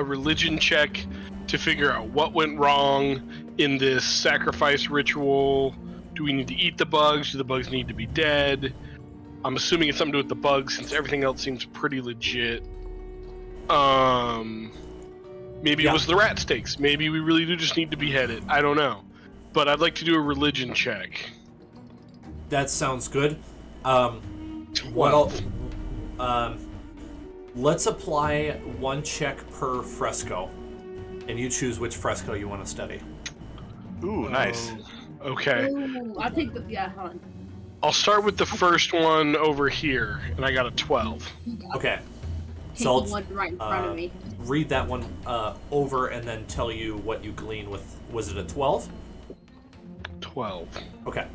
religion check to figure out what went wrong in this sacrifice ritual. Do we need to eat the bugs? Do the bugs need to be dead? I'm assuming it's something to do with the bugs, since everything else seems pretty legit. Maybe Yeah. it was the rat steaks. Maybe we really do just need to behead it. I don't know. But I'd like to do a religion check. that sounds good. What let's apply 1 check per fresco, and you choose which fresco you want to study. Ooh, nice. Oh, okay. Ooh, I'll take the hold on. I'll start with the first one over here, and I got a 12. Okay. Take So the one right in front of me. read that one over and then tell you what you glean with. Was it a 12? 12. Okay.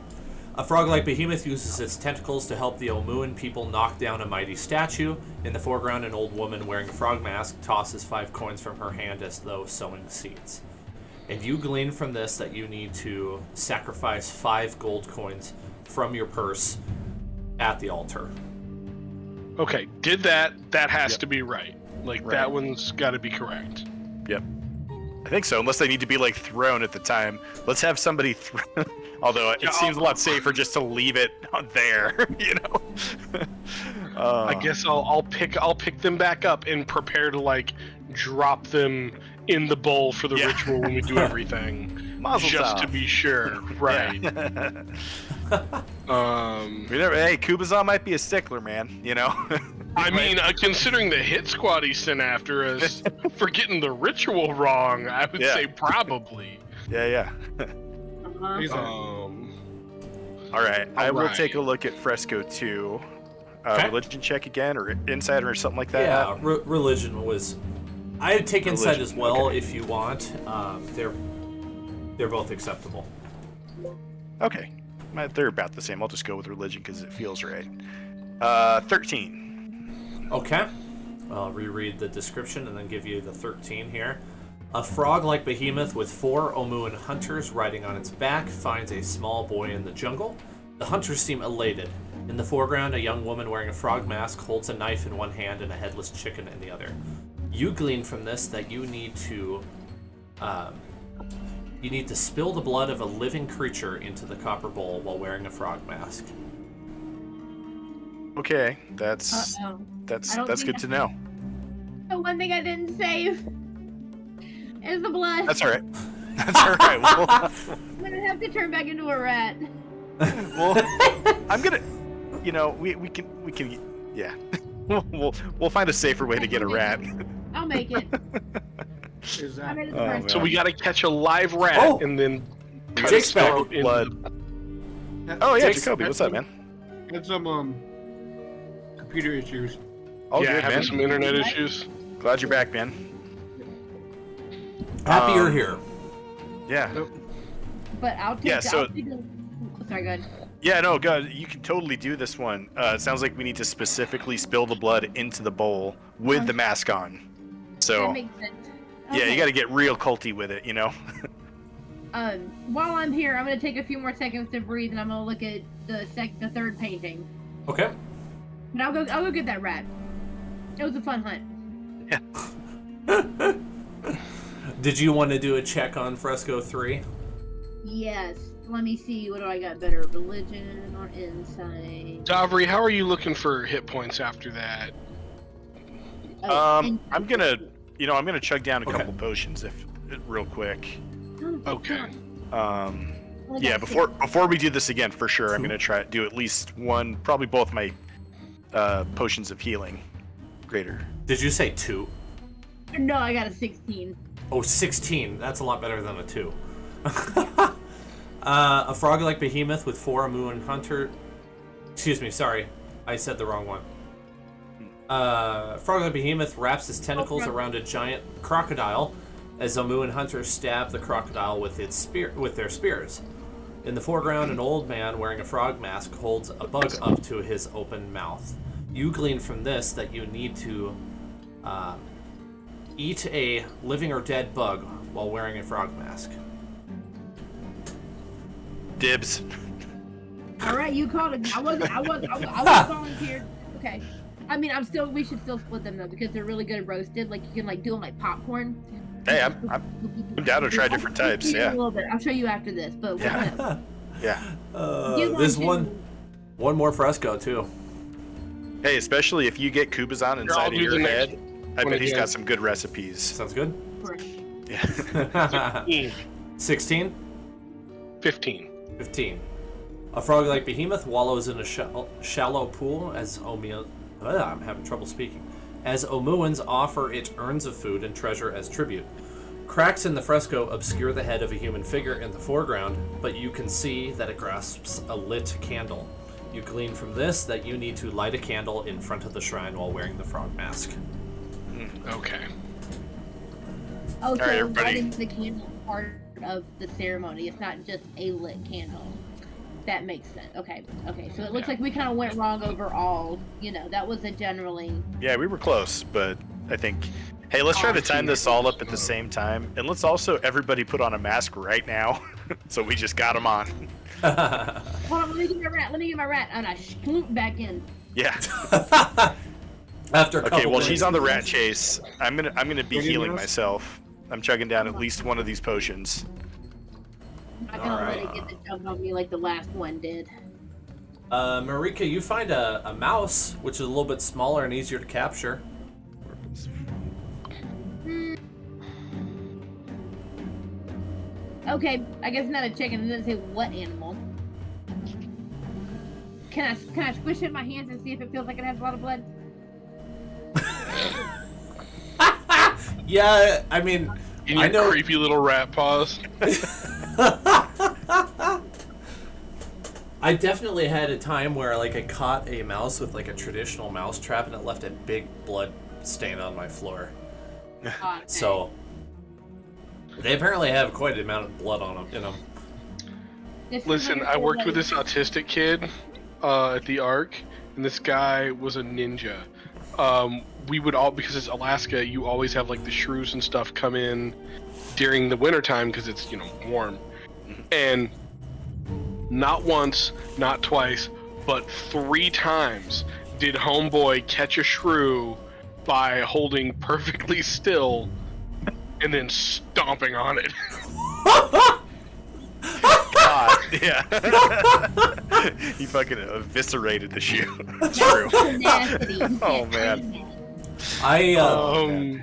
A frog-like behemoth uses its tentacles to help the Omuan people knock down a mighty statue. In the foreground, an old woman wearing a frog mask tosses 5 coins from her hand as though sowing seeds. And you glean from this that you need to sacrifice 5 gold coins from your purse at the altar. Okay, did that. That has Yep. to be right. Right. That one's got to be correct. Yep. I think so, unless they need to be thrown at the time. Let's have somebody throw. Although it Yeah, seems a lot safer just to leave it there, you know. I guess I'll pick them back up and prepare to drop them in the bowl for the Yeah. ritual when we do everything. Mazel just tov. to be sure. Right. Hey, Kubazan might be a stickler, man. You know. I mean, considering the hit squad he sent after us for getting the ritual wrong, I would Yeah. say probably. Yeah. Uh-huh. He's All right, I will Alright. take a look at Fresco 2. Okay. Religion check again, or insight, or something like that. Yeah, religion was. I'd take insight Religion, as well okay. if you want. They're both acceptable. Okay, they're about the same. I'll just go with religion because it feels right. 13. Okay. I'll reread the description and then give you the 13 here. A frog-like behemoth with 4 Omuan hunters riding on its back finds a small boy in the jungle. The hunters seem elated. In the foreground, a young woman wearing a frog mask holds a knife in one hand and a headless chicken in the other. You glean from this that you need to spill the blood of a living creature into the copper bowl while wearing a frog mask. Okay, that's Uh-oh. that's I don't that's think good to know. The one thing I didn't save is the blood. That's all right. That's all right. I'm gonna have to turn back into a rat. Well, I'm gonna, we can, yeah. We'll find a safer way to get a rat. I'll make it. Is I'm that in the Oh, first man. So we got to catch a live rat Oh! and then cut Jake's its back. throat into Blood. Oh yeah, Jake's- Jacoby, what's up, man? had some computer issues? All yeah, good, having man. some internet issues. Glad you're back, man. Happy you're here. Yeah. But I'll take Yeah, so- I'll take the... Sorry, go ahead. Yeah, no, God, you can totally do this one. It sounds like we need to specifically spill the blood into the bowl with the mask on. That So, makes sense. yeah, Okay. you got to get real culty with it, While I'm here, I'm gonna take a few more seconds to breathe, and I'm gonna look at the third painting. Okay. But I'll go get that rat. It was a fun hunt. Did you want to do a check on Fresco 3? Yes. Let me see. What do I got better? Religion or insight? Davri, how are you looking for hit points after that? Oh, I'm gonna chug down a Okay. couple potions real quick. Okay. Yeah, before we do this again, for sure, I'm gonna try to do at least one, probably both my potions of healing greater. Did you say 2? No, I got a 16. Oh, 16. That's a lot better than a 2. A frog-like behemoth with 4 Omuan hunter. Excuse me, sorry. I said the wrong one. Frog-like behemoth wraps his tentacles around a giant crocodile as Omuan hunters stab the crocodile with their spears. In the foreground, an old man wearing a frog mask holds a bug up to his open mouth. You glean from this that you need to eat a living or dead bug while wearing a frog mask. Dibs. All right, you called it. I was volunteered. Okay. I mean, we should still split them though because they're really good roasted. Like you can do them like popcorn. Hey, I'm down to try different types. A Yeah. little bit. I'll show you after this, but Yeah. Yeah. There's one more Fresco too. Hey, especially if you get Kubazan I'll inside of do your the next head, I one bet he's again. got some good recipes. Sounds good. Yeah. 16? 15. 15. A frog-like behemoth wallows in a shallow pool as I'm having trouble speaking. As Omuans offer it urns of food and treasure as tribute. Cracks in the fresco obscure the head of a human figure in the foreground, but you can see that it grasps a lit candle. You glean from this that you need to light a candle in front of the shrine while wearing the frog mask. Okay. Oh, so right, everybody. lighting the candle is part of the ceremony. It's not just a lit candle. That makes sense. Okay. So it looks like we kind of went wrong overall. That was a generally. Yeah, we were close, but I think, hey, let's try to time this all up at the same time, and let's also everybody put on a mask right now, so we just got them on. Hold on, let me get my rat. And I shloop back in. Yeah. After a Okay, couple well, minutes. she's on the rat chase. I'm gonna be What do you healing use? myself. I'm chugging down at least one of these potions. I'm not gonna let Alright. it get the jump on me like the last one did. Marika, you find a mouse, which is a little bit smaller and easier to capture. Okay, I guess not a chicken. It doesn't say what animal. Can I squish it in my hands and see if it feels like it has a lot of blood? Yeah, I mean, In I your know. creepy little rat paws. I definitely had a time where like I caught a mouse with like a traditional mouse trap and it left a big blood stain on my floor. Okay. So they apparently have quite an amount of blood on them in them. This is Listen, where I worked like- with this autistic kid at the Ark, and this guy was a ninja. We would all, because it's Alaska, you always have like the shrews and stuff come in during the wintertime because it's, warm. And not once, not twice, but 3 times did Homeboy catch a shrew by holding perfectly still and then stomping on it. God, yeah. He fucking eviscerated the shoe. True. Tenacity. Oh, man. I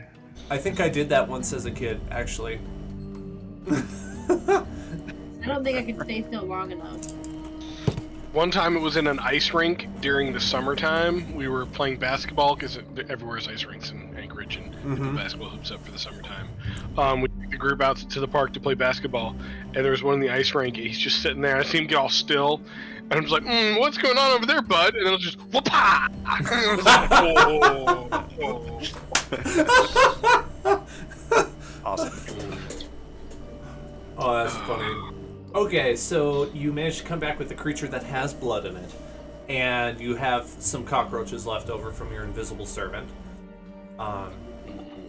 think I did that once as a kid, actually. I don't think I could stay still long enough. One time it was in an ice rink during the summertime. We were playing basketball because everywhere's ice rinks in Anchorage and people basketball hoops up for the summertime. We took the group out to the park to play basketball, and there was one in the ice rink, and he's just sitting there. I see him get all still, and I'm just like, what's going on over there, bud? And it was just, whoop-ah! And I was like, Awesome. Oh, that's funny. Okay, so you managed to come back with a creature that has blood in it, and you have some cockroaches left over from your invisible servant.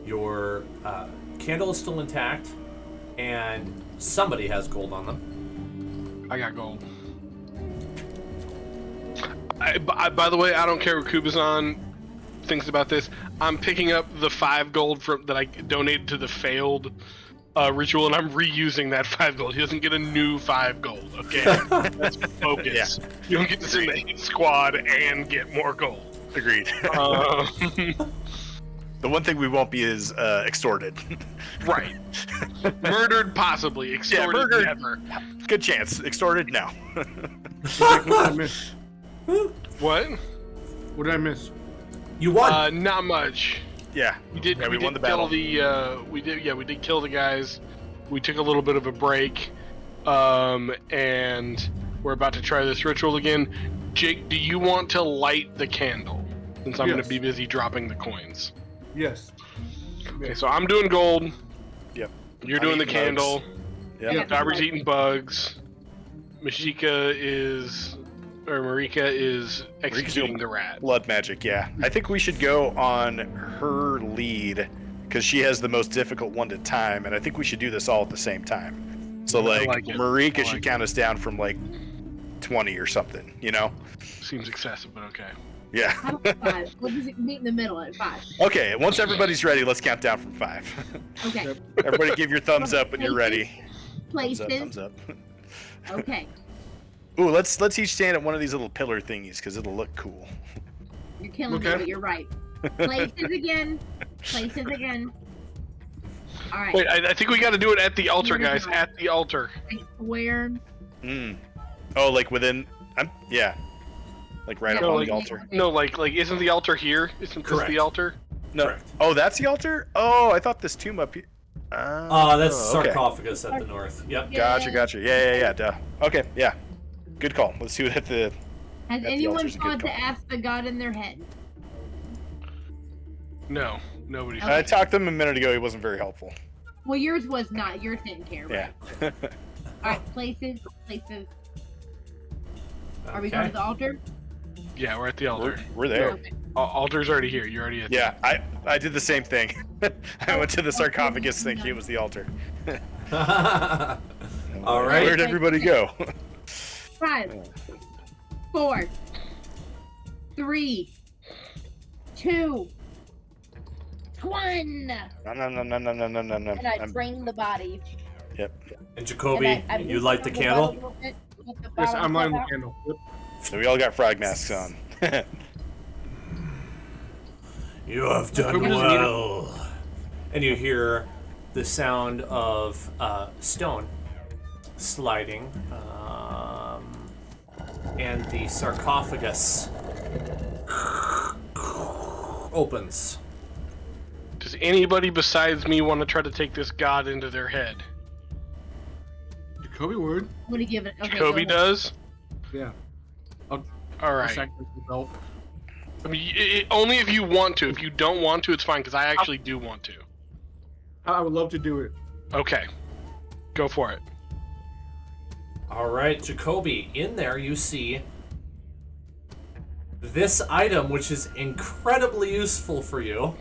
Your candle is still intact, and somebody has gold on them. I got gold. By the way, I don't care what Kubazan thinks about this. I'm picking up the 5 gold that I donated to the failed ritual, and I'm reusing that 5 gold. He doesn't get a new 5 gold, okay? That's focus. Yeah. You don't get to send the hit squad and get more gold. Agreed. The one thing we won't be is extorted. Right. Murdered, possibly. Extorted, murdered. never. Good chance. Extorted, no. What did I miss? What? What did I miss? You won! Not much. Yeah. We did. Yeah, we won the kill battle. we did kill the guys. We took a little bit of a break, and we're about to try this ritual again. Jake, do you want to light the candle? Since I'm going Yes. to be busy dropping the coins. Yes. Okay, so I'm doing gold. Yep. You're I'm doing the eating candle. Yep. Yeah. Dauber's eating bugs. Marika is executing doing the rat. Blood magic, yeah. I think we should go on her lead because she has the most difficult one to time, and I think we should do this all at the same time. So, like like it. Marika I should like count us down from like 20 or something, you know? Seems excessive, but okay. Yeah. How about 5? We'll just meet in the middle at 5. Okay, once everybody's ready, let's count down from 5. Okay. Everybody give your thumbs up when you're ready. Thumbs up, Places. thumbs up. Okay. Ooh, let's each stand at one of these little pillar thingies because it'll look cool. You're killing me, Okay. but you're right. Places again. Places again. All right. Wait, I think we got to do it at the altar, Here we guys. go. At the altar. I swear. Oh, like within? Yeah. Like right Yeah, up no, on like- the altar. No, like isn't the altar here? Isn't this Correct. the altar? No. Correct. Oh, that's the altar. Oh, I thought this tomb up here. That's okay. sarcophagus at the north. Yep. Gotcha. Yeah. Duh. Okay. Yeah. Good call. Let's do it at the. Has the anyone altar's a good thought to call. ask the god in their head? No, nobody. Okay. I talked to him a minute ago. He wasn't very helpful. Well, yours was not. Yours didn't care. Yeah. Right? All right. Places. Are we going Okay. to the altar? Yeah, we're at the altar. We're there. Okay. Altar's already here. You're already at. Yeah. I did the same thing. I went to the sarcophagus thinking it was the altar. All right. Where'd everybody go? 5, 4, 3, 2, 1. No. And I drain the body. Yep. And Jacoby, And I you move light the down candle? body a little bit, let the Yes, bottom I'm lighting come the out. candle. Yep. So we all got frog masks on. You have done Jacoby doesn't need well. And you hear the sound of stone sliding, and the sarcophagus opens. Does anybody besides me want to try to take this god into their head? Jacoby word. I'm gonna give it. Okay, Kobe go ahead. does. Yeah. All I'll right. sacrifice myself. I mean, only if you want to. If you don't want to, it's fine, because I actually do want to. I would love to do it. Okay. Go for it. All right, Jacoby, in there you see this item, which is incredibly useful for you.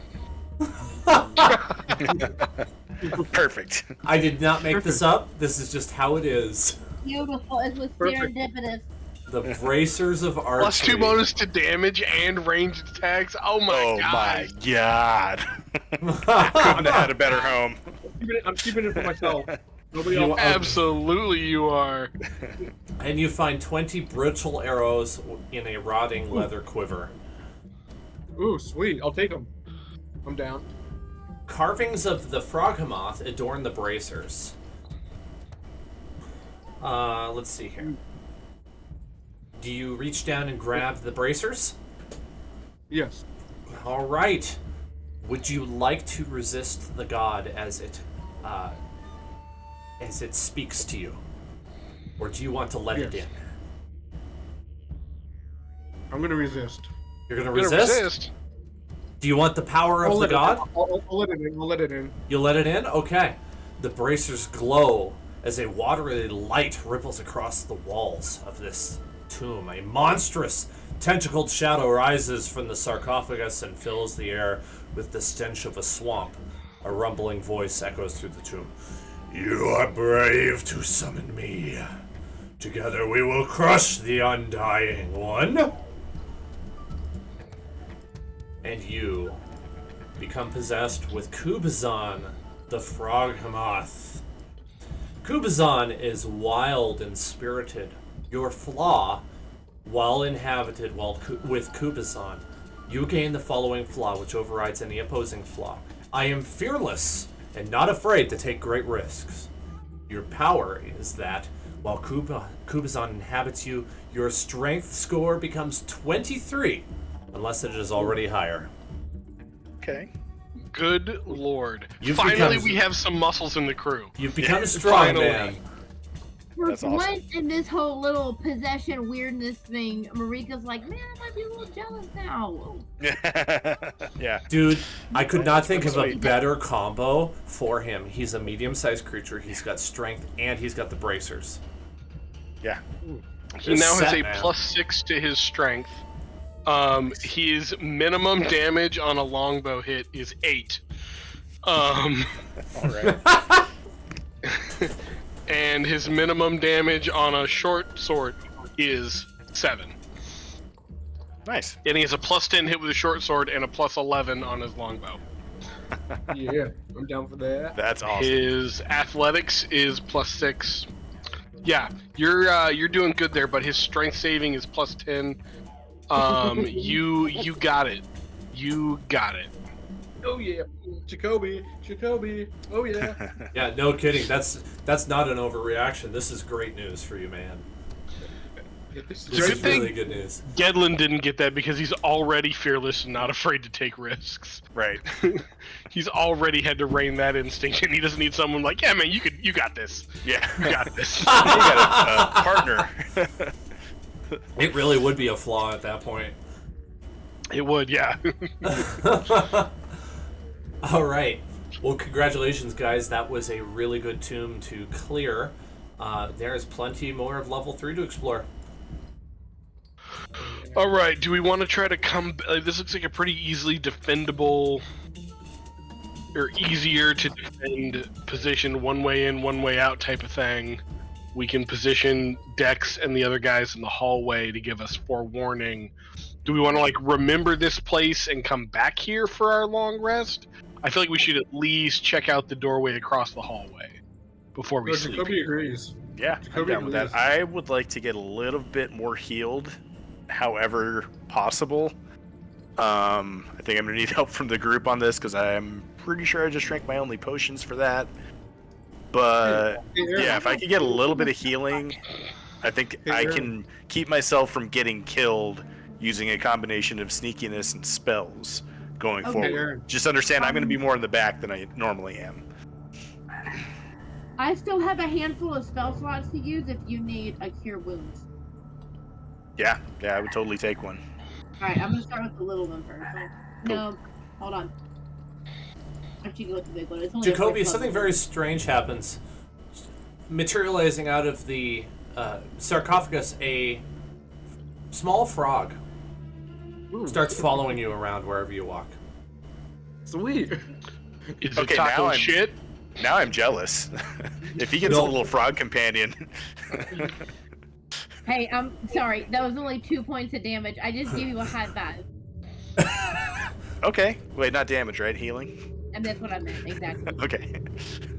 Perfect. I did not make this up. This is just how it is. Beautiful. It was Perfect. serendipitous. The bracers of archery. Plus 2 bonus to damage and ranged attacks. Oh my god. Couldn't have had a better home. I'm keeping it for myself. Nobody You else. are- Absolutely, you are. And you find 20 brittle arrows in a rotting leather quiver. Ooh, sweet. I'll take them. I'm down. Carvings of the froghemoth adorn the bracers. Let's see here. Do you reach down and grab the bracers? Yes. All right. Would you like to resist the god as it speaks to you, or do you want to let it Yes. in? I'm gonna resist. You're gonna You're gonna resist? Do you want the power of the god? I'll let it in. I'll let it in. You let it in? Okay. The bracers glow as a watery light ripples across the walls of this tomb. A monstrous, tentacled shadow rises from the sarcophagus and fills the air with the stench of a swamp. A rumbling voice echoes through the tomb. You are brave to summon me. Together we will crush the Undying One. And you become possessed with Kubazan, the Froghemoth. Kubazan is wild and spirited. Your flaw, while inhabited with Kubazan, you gain the following flaw, which overrides any opposing flaw. I am fearless and not afraid to take great risks. Your power is that, while Kubazan inhabits you, your strength score becomes 23, unless it is already higher. Okay. Good lord. You've Finally, become- we have some muscles in the crew. You've become a Yeah, strong finally. man. For That's awesome. once in this whole little possession weirdness thing, Marika's like, man, I might be a little jealous now. Yeah. Dude, I could not think of a Sweet. better combo for him. He's a medium-sized creature, he's got strength, and he's got the bracers. Yeah. He Just now has set, a man. +6 to his strength. His minimum damage on a longbow hit is 8. All right. And his minimum damage on a short sword is 7. Nice. And he has a +10 hit with a short sword and a +11 on his longbow. Yeah, I'm down for that. That's awesome. His athletics is +6. Yeah, you're doing good there, but his strength saving is +10. You got it. You got it. Oh yeah, Jacoby. Oh yeah. Yeah, no kidding. That's not an overreaction. This is great news for you, man. This This Good is thing- really good news. Gedlin didn't get that because he's already fearless and not afraid to take risks. Right. He's already had to rein that instinct, and he doesn't need someone like, yeah, man, you got this. Yeah. You got this. You got a partner. It really would be a flaw at that point. It would, yeah. All right. Well, congratulations, guys. That was a really good tomb to clear. There is plenty more of level 3 to explore. All right, do we want to try to come? This looks like a pretty easily defendable, or easier to defend position, one way in, one way out type of thing. We can position Dex and the other guys in the hallway to give us forewarning. Do we want to remember this place and come back here for our long rest? I feel like we should at least check out the doorway across the hallway before we No, sleep. Jacoby agrees. Yeah, I'm Jacoby down with that. agrees. I would like to get a little bit more healed, however possible. I think I'm gonna need help from the group on this because I'm pretty sure I just drank my only potions for that. But yeah, if I could get a little bit of healing, I think Hey, I Aaron. can keep myself from getting killed using a combination of sneakiness and spells going Okay, forward. Aaron. Just understand I'm gonna be more in the back than I normally am. I still have a handful of spell slots to use if you need a cure wounds. Yeah, I would totally take one. Alright, I'm gonna start with the little one first. No, hold on. Why don't you go with the big one? It's only a Jacoby, first something level. very strange happens. Materializing out of the sarcophagus, a small frog Ooh, starts following you around wherever you walk. sweet. Is Okay, it taco now I'm- shit? Now I'm jealous. If he gets a No. little frog companion. Hey, I'm sorry. That was only 2 points of damage. I just give you a high five. Okay. Wait, not damage, right? Healing? And that's what I meant, exactly. Okay.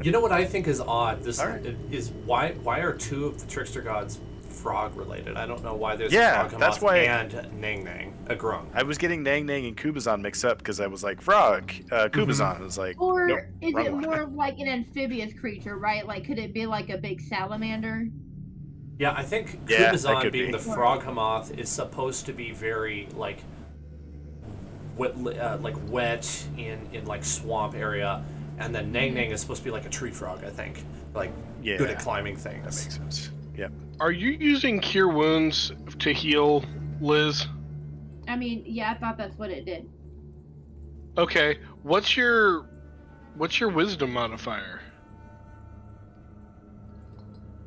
You know what I think is odd? This All right. is why are two of the trickster gods frog related? I don't know why there's Yeah, a frog that's Hamoth why- and Nang Nang, a grung. I was getting Nang Nang and Kubazan mixed up because I was like, frog, Kubazan. I was like, Or nope, is wrong it one. more of like an amphibious creature, right? Like, could it be like a big salamander? Yeah, I think Yeah, that Kubazan could being be. the frog Hamoth is supposed to be very like wet in like swamp area, and then Nang Nang is supposed to be like a tree frog. I think like Yeah, good at climbing that things. makes sense. Yep. Are you using Cure Wounds to heal, Liz? I mean, yeah, I thought that's what it did. Okay. What's your wisdom modifier?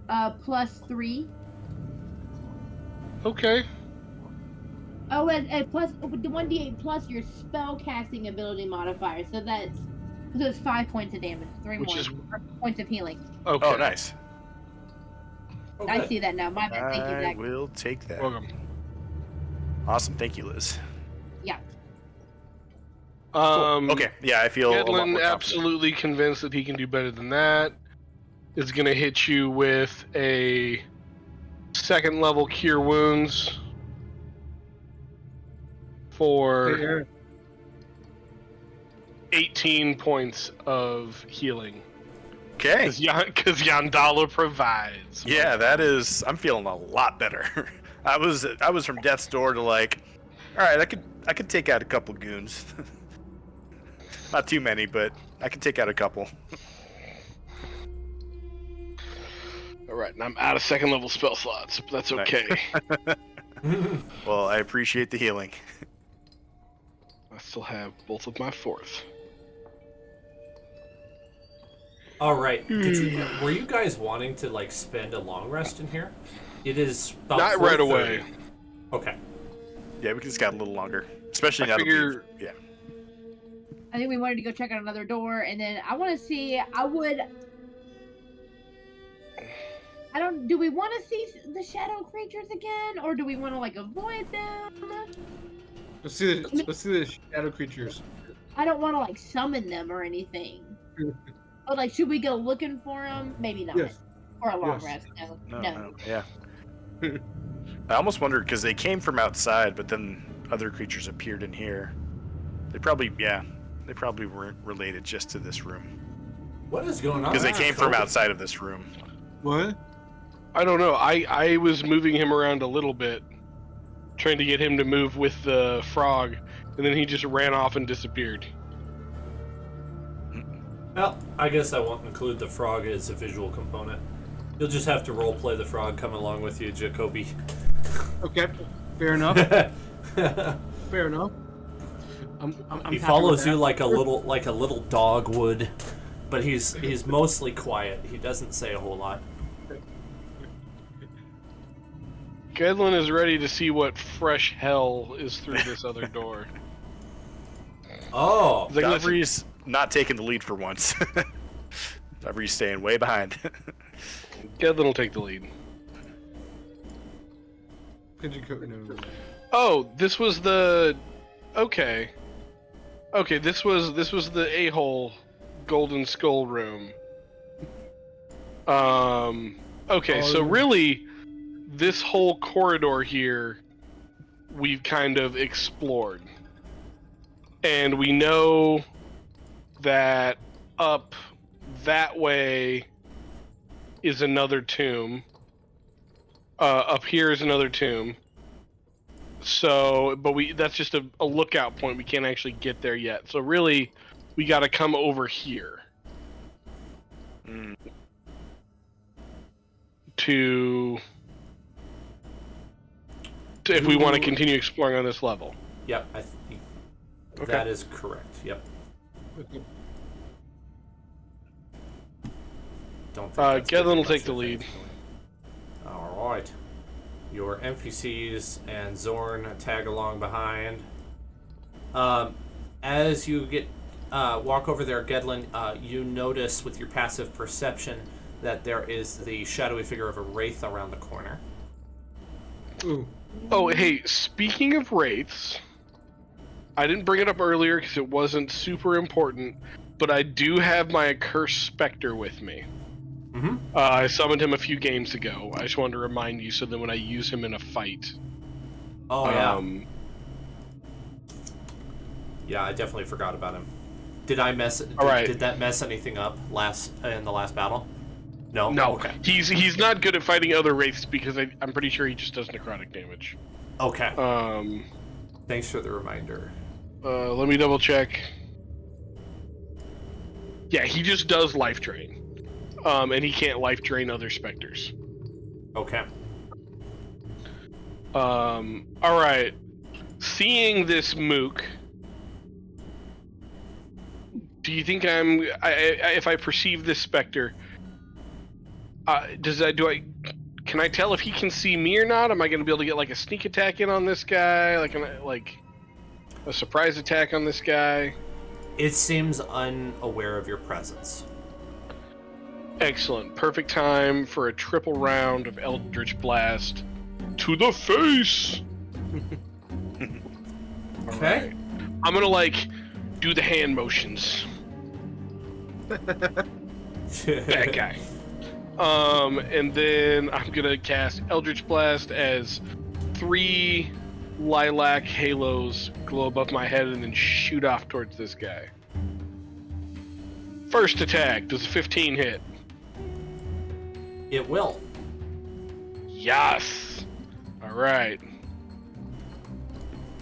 +3. Okay. Oh, and plus the 1d8 plus your spell casting ability modifier. So it's 5 points of damage, 3 Which more is- points of healing. Okay. Oh, nice. Oh, I good. see that now. My bad. Thank you, I Zach. will take that. Welcome. Awesome. Thank you, Liz. Yeah. Okay. Yeah, I feel a lot Gedlin more confident. absolutely convinced that he can do better than that. Is going to hit you with a 2nd level Cure Wounds for Hey, Aaron. 18 points of healing. Okay. Because Yandala provides. Yeah, that is. I'm feeling a lot better. I was from death's door to like, all right, I could take out a couple goons. Not too many, but I can take out a couple. All right, and I'm out of 2nd level spell slots, but that's Nice. okay. Well, I appreciate the healing. I still have both of my 4th. All right. Were you guys wanting to like spend a long rest in here? It is about Not right 4:30. away. Okay. Yeah, we can just got a little longer, especially I now figure- that we've. Yeah. I think we wanted to go check out another door, and then I want to see. Do we want to see the shadow creatures again, or do we want to like avoid them? Let's see the shadow creatures. I don't want to like summon them or anything. But like, should we go looking for them? Maybe not. Yes. For a long Yes. rest, no. No. Yeah. I almost wondered because they came from outside, but then other creatures appeared in here. They probably weren't related just to this room What is going on? because they came from Jacoby? outside of this room. What? I don't know. I was moving him around a little bit, trying to get him to move with the frog, and then he just ran off and disappeared. Well, I guess I won't include the frog as a visual component. You'll just have to roleplay the frog coming along with you, Jacoby. Okay. Fair enough. Fair enough. I'm He happy follows with you that. like a little dog would, but he's mostly quiet. He doesn't say a whole lot. Gedlin is ready to see what fresh hell is through this other door. Oh, He's like, listen, Godfrey's not taking the lead for once. Godfrey's staying way behind. Gedlin will take the lead. Could you no. Oh, this was the. Okay. Okay, this was the a-hole golden skull room. Okay, so really, this whole corridor here, we've kind of explored. And we know that up that way is another tomb. Up here is another tomb. So, but that's just a lookout point. We can't actually get there yet. So really, we got to come over here Mm. to If we want to continue exploring on this level. Yep, I think Okay. that is correct. Yep. Don't think that's Gedlin will much take the of lead. anything. All right. Your NPCs and Zorn tag along behind. As you get walk over there, Gedlin, you notice with your passive perception that there is the shadowy figure of a wraith around the corner. Ooh. Oh, hey, speaking of wraiths, I didn't bring it up earlier because it wasn't super important, but I do have my accursed specter with me. Mm-hmm. I summoned him a few games ago. I just wanted to remind you so that when I use him in a fight. Oh yeah. Yeah, I definitely forgot about him. Did I mess? Did that mess anything up in the last battle? No. No. Okay. He's not good at fighting other wraiths because I'm pretty sure he just does necrotic damage. Okay. Thanks for the reminder. Let me double check. Yeah, he just does life drain. And he can't life drain other specters. Okay. Alright. Seeing this mook, do you think if I perceive this specter, can I tell if he can see me or not? Am I going to be able to get like a sneak attack in on this guy? Like a surprise attack on this guy? It seems unaware of your presence. Excellent. Perfect time for a triple round of Eldritch Blast to the face. Okay. I'm gonna do the hand motions. That guy. And then I'm gonna cast Eldritch Blast as 3 lilac halos glow above my head and then shoot off towards this guy. First attack, does a 15 hit? It will. Yes! Alright.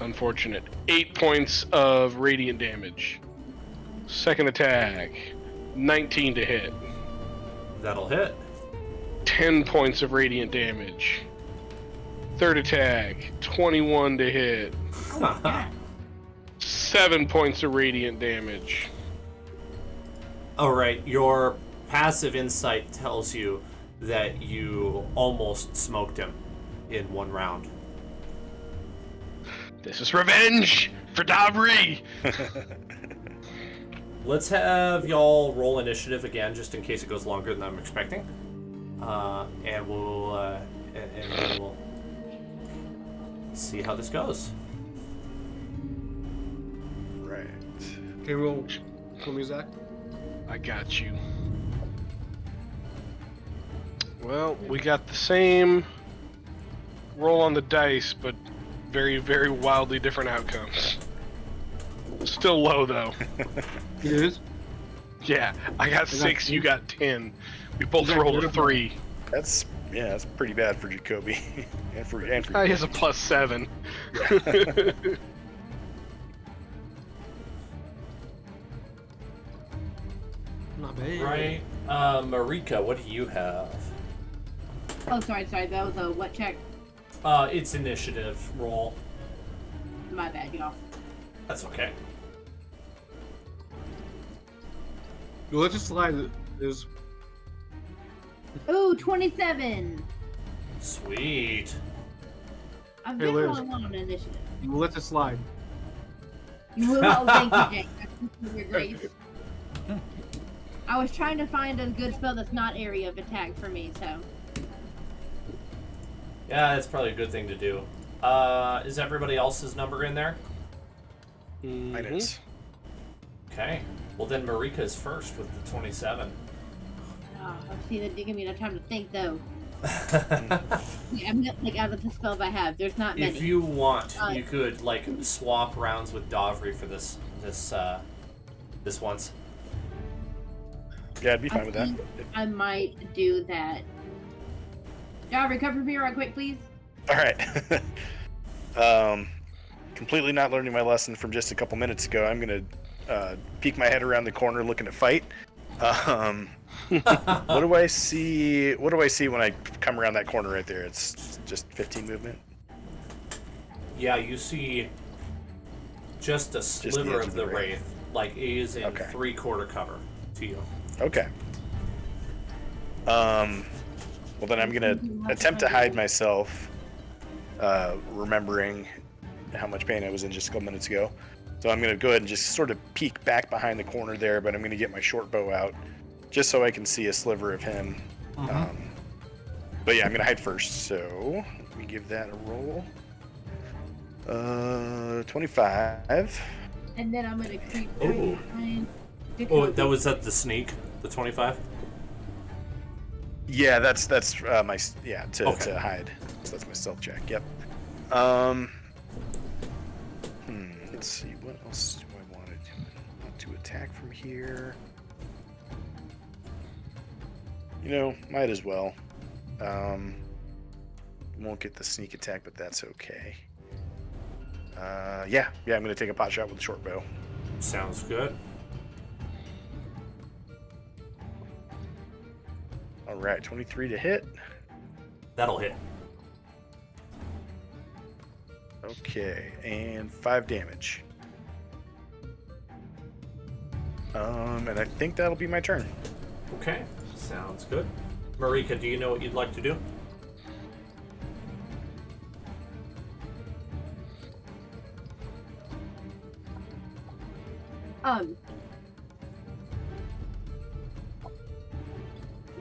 Unfortunate. 8 points of radiant damage. Second attack, 19 to hit. That'll hit. 10 points of radiant damage. Third attack, 21 to hit. 7 points of radiant damage. Alright, your passive insight tells you that you almost smoked him in 1 round. This is revenge for Davri! Let's have y'all roll initiative again, just in case it goes longer than I'm expecting. And we'll see how this goes. Right. Okay, roll me, Zach. I got you. Well, we got the same roll on the dice, but very, very wildly different outcomes. Still low, though. It is? Yeah, I got 6, 10. you got 10. We both Zach, rolled what a about- 3. That's pretty bad for Jacoby. and for He has a +7. Not bad. Right. Marika, what do you have? Oh, sorry. That was a what check? It's initiative roll. My bad, y'all. That's okay. Well, let's just slide this. Ooh, 27. Sweet. I've Hey, been Liz. rolling on initiative. We'll let it slide. You will. Oh, thank you, Jake. That's your grace. I was trying to find a good spell that's not area of attack for me, so. Yeah, that's probably a good thing to do. Is everybody else's number in there? Mine is. Okay. Well, then Marika is first with the 27. Oh, see, that didn't give me enough time to think, though. Yeah, I'm not, out of the spells I have, there's not many. If you want, you could swap rounds with Davri for this once. Yeah, I'd be fine with that. think I might do that. Davri, cover me right quick, please. All right. Completely not learning my lesson from just a couple minutes ago. I'm gonna peek my head around the corner, looking to fight. What do I see? What do I see when I come around that corner right there? It's just 15 movement. Yeah, you see just a the sliver edge of the wraith. Like, it is in Okay. 3/4 cover to you. Okay. Well, then I'm gonna attempt to hide myself, remembering how much pain I was in just a couple minutes ago. So I'm gonna go ahead and just sort of peek back behind the corner there, but I'm gonna get my short bow out just so I can see a sliver of him. But yeah, I'm gonna hide first. So let me give that a roll. 25. And then I'm gonna creep Ooh. through behind Oh, Jacoby. that was at the sneak, the 25? Yeah, that's my to Okay. hide. So that's my stealth check. Yep. Let's see, what else do I want to do? I want to attack from here. You know, might as well. Won't get the sneak attack, but that's okay. Yeah, I'm gonna take a pot shot with the short bow. Sounds good. All right, 23 to hit. That'll hit. Okay, and 5 damage. And I think that'll be my turn. Okay, sounds good. Marika, do you know what you'd like to do?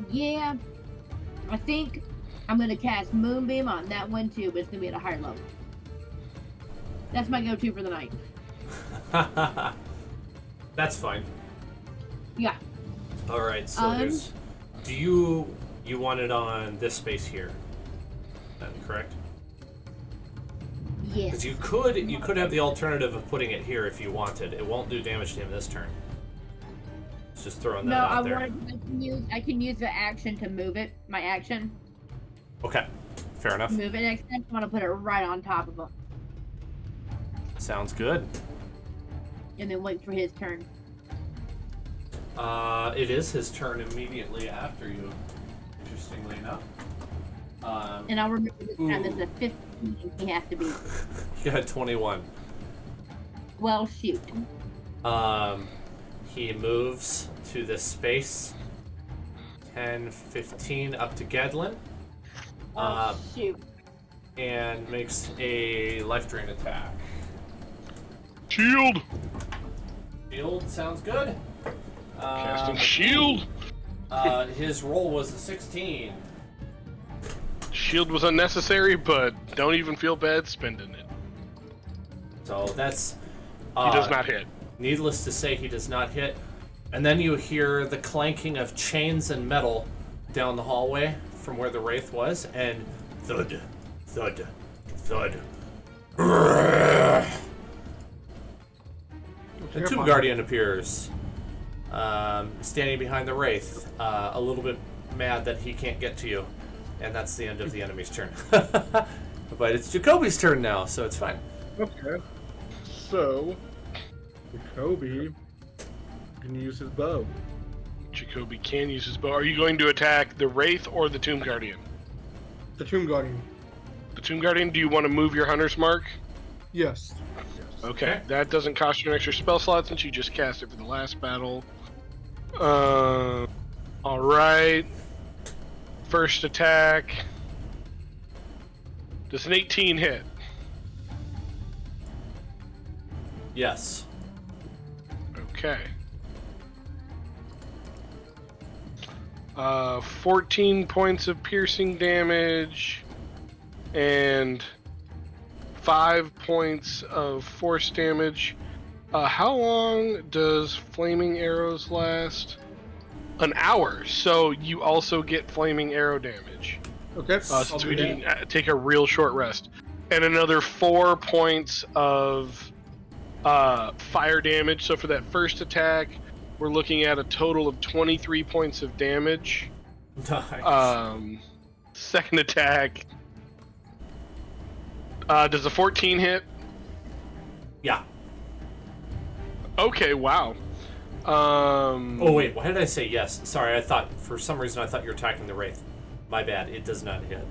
Yeah, I think I'm gonna cast Moonbeam on that one too, but it's gonna be at a higher level. That's my go-to for the night. That's fine. Yeah. All right, so there's... Do you want it on this space here? Then, correct? Yes. Because you could have the alternative of putting it here if you wanted. It won't do damage to him this turn. It's just throwing that No, out I there. I can use the action to move it. My action. Okay, fair enough. Move it next time. I want to put it right on top of him, Sounds good. and then wait for his turn. It is his turn immediately after you. Interestingly enough. And I'll remember this time Ooh. there's a 15 he has to be. You got 21. Well, shoot. He moves to this space. 10, 15 up to Gedlin. Shoot. And makes a life drain attack. Shield! Shield sounds good. Casting shield! His roll was a 16. Shield was unnecessary, but don't even feel bad spending it. So that's... He does not hit. Needless to say, he does not hit. And then you hear the clanking of chains and metal down the hallway from where the Wraith was, and thud, thud, thud. The Tomb Guardian appears, standing behind the Wraith, a little bit mad that he can't get to you. And that's the end of the enemy's turn. But it's Jacoby's turn now, so it's fine. Okay. So, Jacoby can use his bow. Jacoby can use his bow. Are you going to attack the Wraith or the Tomb Guardian? The Tomb Guardian. The Tomb Guardian, do you want to move your Hunter's Mark? Yes. Okay, that doesn't cost you an extra spell slot since you just cast it for the last battle. Alright. First attack. Does an 18 hit? Yes. Okay. 14 points of piercing damage and 5 points of force damage. How long does flaming arrows last? An hour. So you also get flaming arrow damage. Okay. Since we didn't take a real short rest. And another 4 points of fire damage. So for that first attack, we're looking at a total of 23 points of damage. Nice. Second attack. Does a 14 hit? Yeah. Okay, wow. Oh wait, why did I say yes? Sorry, I thought for some reason I thought you were attacking the Wraith. My bad. It does not hit.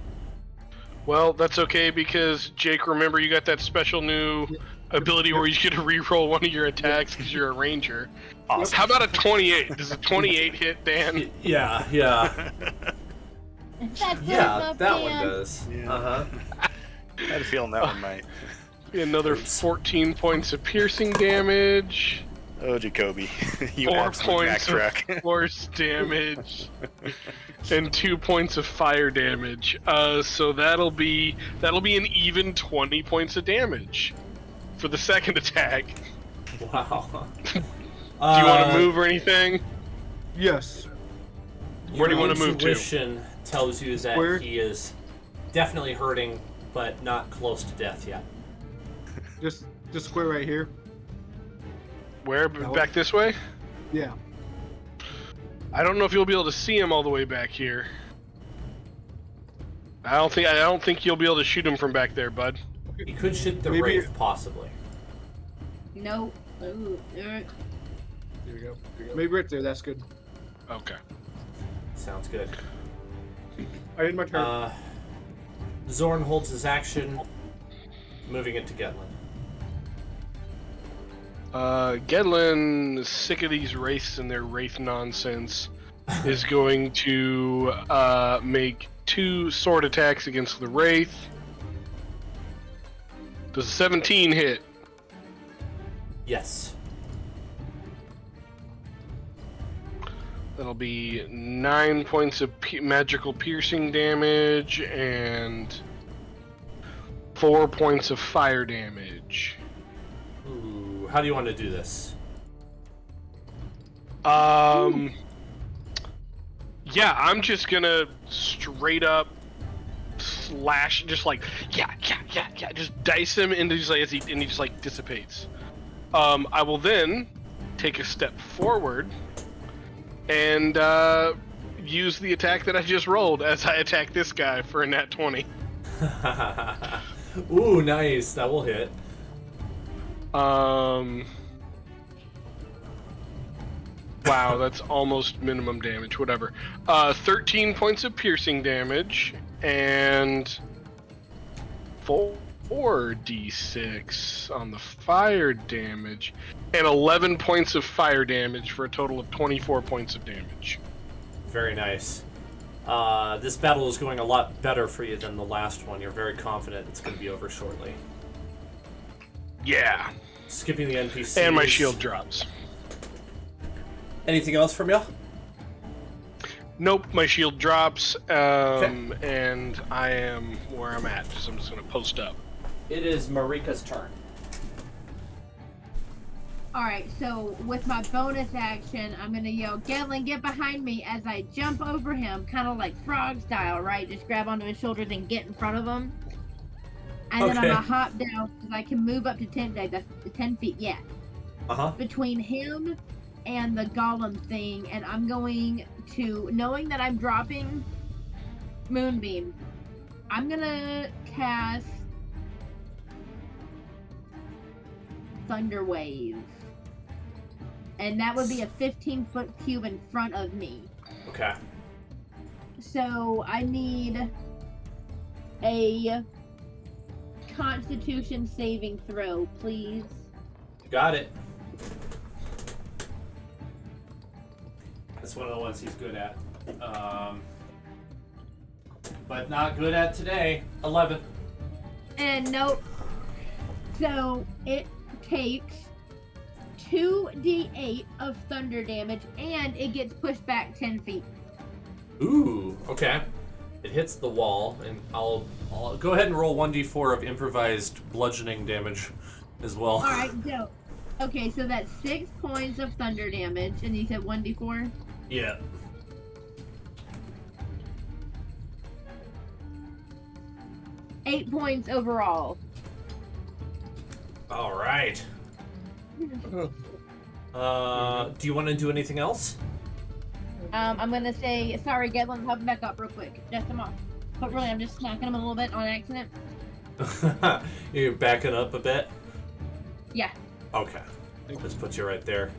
Well, that's okay because Jake, remember you got that special new ability where you get to re-roll one of your attacks because you're a ranger. Awesome. How about a 28? Does a 28 hit, Dan? Yeah. That's Yeah, enough, that one Dan. does. Yeah. Uh-huh. I had a feeling that one might. Another 14 points of piercing damage. Oh, Jacoby, you 4 absolute Mack points truck. of force damage. And 2 points of fire damage. So that'll be an even 20 points of damage for the second attack. Wow. Do you want to move or anything? Yes. Where do you want to move to? Intuition tells you that Where? he is definitely hurting, but not close to death yet. Just square right here. Where? No. Back this way? Yeah. I don't know if you'll be able to see him all the way back here. I don't think you'll be able to shoot him from back there, bud. He could shoot the Maybe- Wraith, possibly. No. Ooh, There we go. Maybe right there. That's good. Okay. Sounds good. I did my turn. Zorn holds his action, moving into Gedlin. Gedlin, sick of these wraiths and their wraith nonsense, is going to make 2 sword attacks against the wraith. Does a 17 hit? Yes. That'll be 9 points of magical piercing damage and 4 points of fire damage. Ooh, how do you want to do this? Yeah, I'm just gonna straight up slash, just like yeah, just dice him into just like he just like dissipates. I will then take a step forward and use the attack that I just rolled as I attack this guy for a nat 20. Ooh, nice. That will hit. Wow, that's almost minimum damage. Whatever. 13 points of piercing damage and 4d6 on the fire damage, and 11 points of fire damage for a total of 24 points of damage. Very nice. This battle is going a lot better for you than the last one. You're very confident it's going to be over shortly. Yeah. Skipping the NPCs. And my shield drops. Anything else from you? Nope, my shield drops, Okay. and I am where I'm at, so I'm just going to post up. It is Marika's turn. Alright, so with my bonus action, I'm gonna yell, Gedlin, get behind me as I jump over him, kind of like frog style, right? Just grab onto his shoulders and get in front of him. And then I'm Okay. gonna hop down because I can move up to 10 feet. That's 10 feet, yeah. Uh-huh. Between him and the golem thing, and I'm going to, knowing that I'm dropping Moonbeam, I'm gonna cast Thunder Wave. And that would be a 15-foot cube in front of me. Okay. So I need a Constitution saving throw, please. Got it. That's one of the ones he's good at. But not good at today. 11. And nope. So it takes 2d8 of thunder damage, and it gets pushed back 10 feet. Ooh, okay. It hits the wall, and I'll go ahead and roll 1d4 of improvised bludgeoning damage as well. Alright, dope. Okay, so that's 6 points of thunder damage, and you said 1d4? Yeah. Eight points overall. All right. Do you want to do anything else? I'm gonna say, sorry, Gedlin, help him back up real quick. Dust him off. But really, I'm just smacking him a little bit on accident. You're backing up a bit? Yeah. Okay. Just put you right there.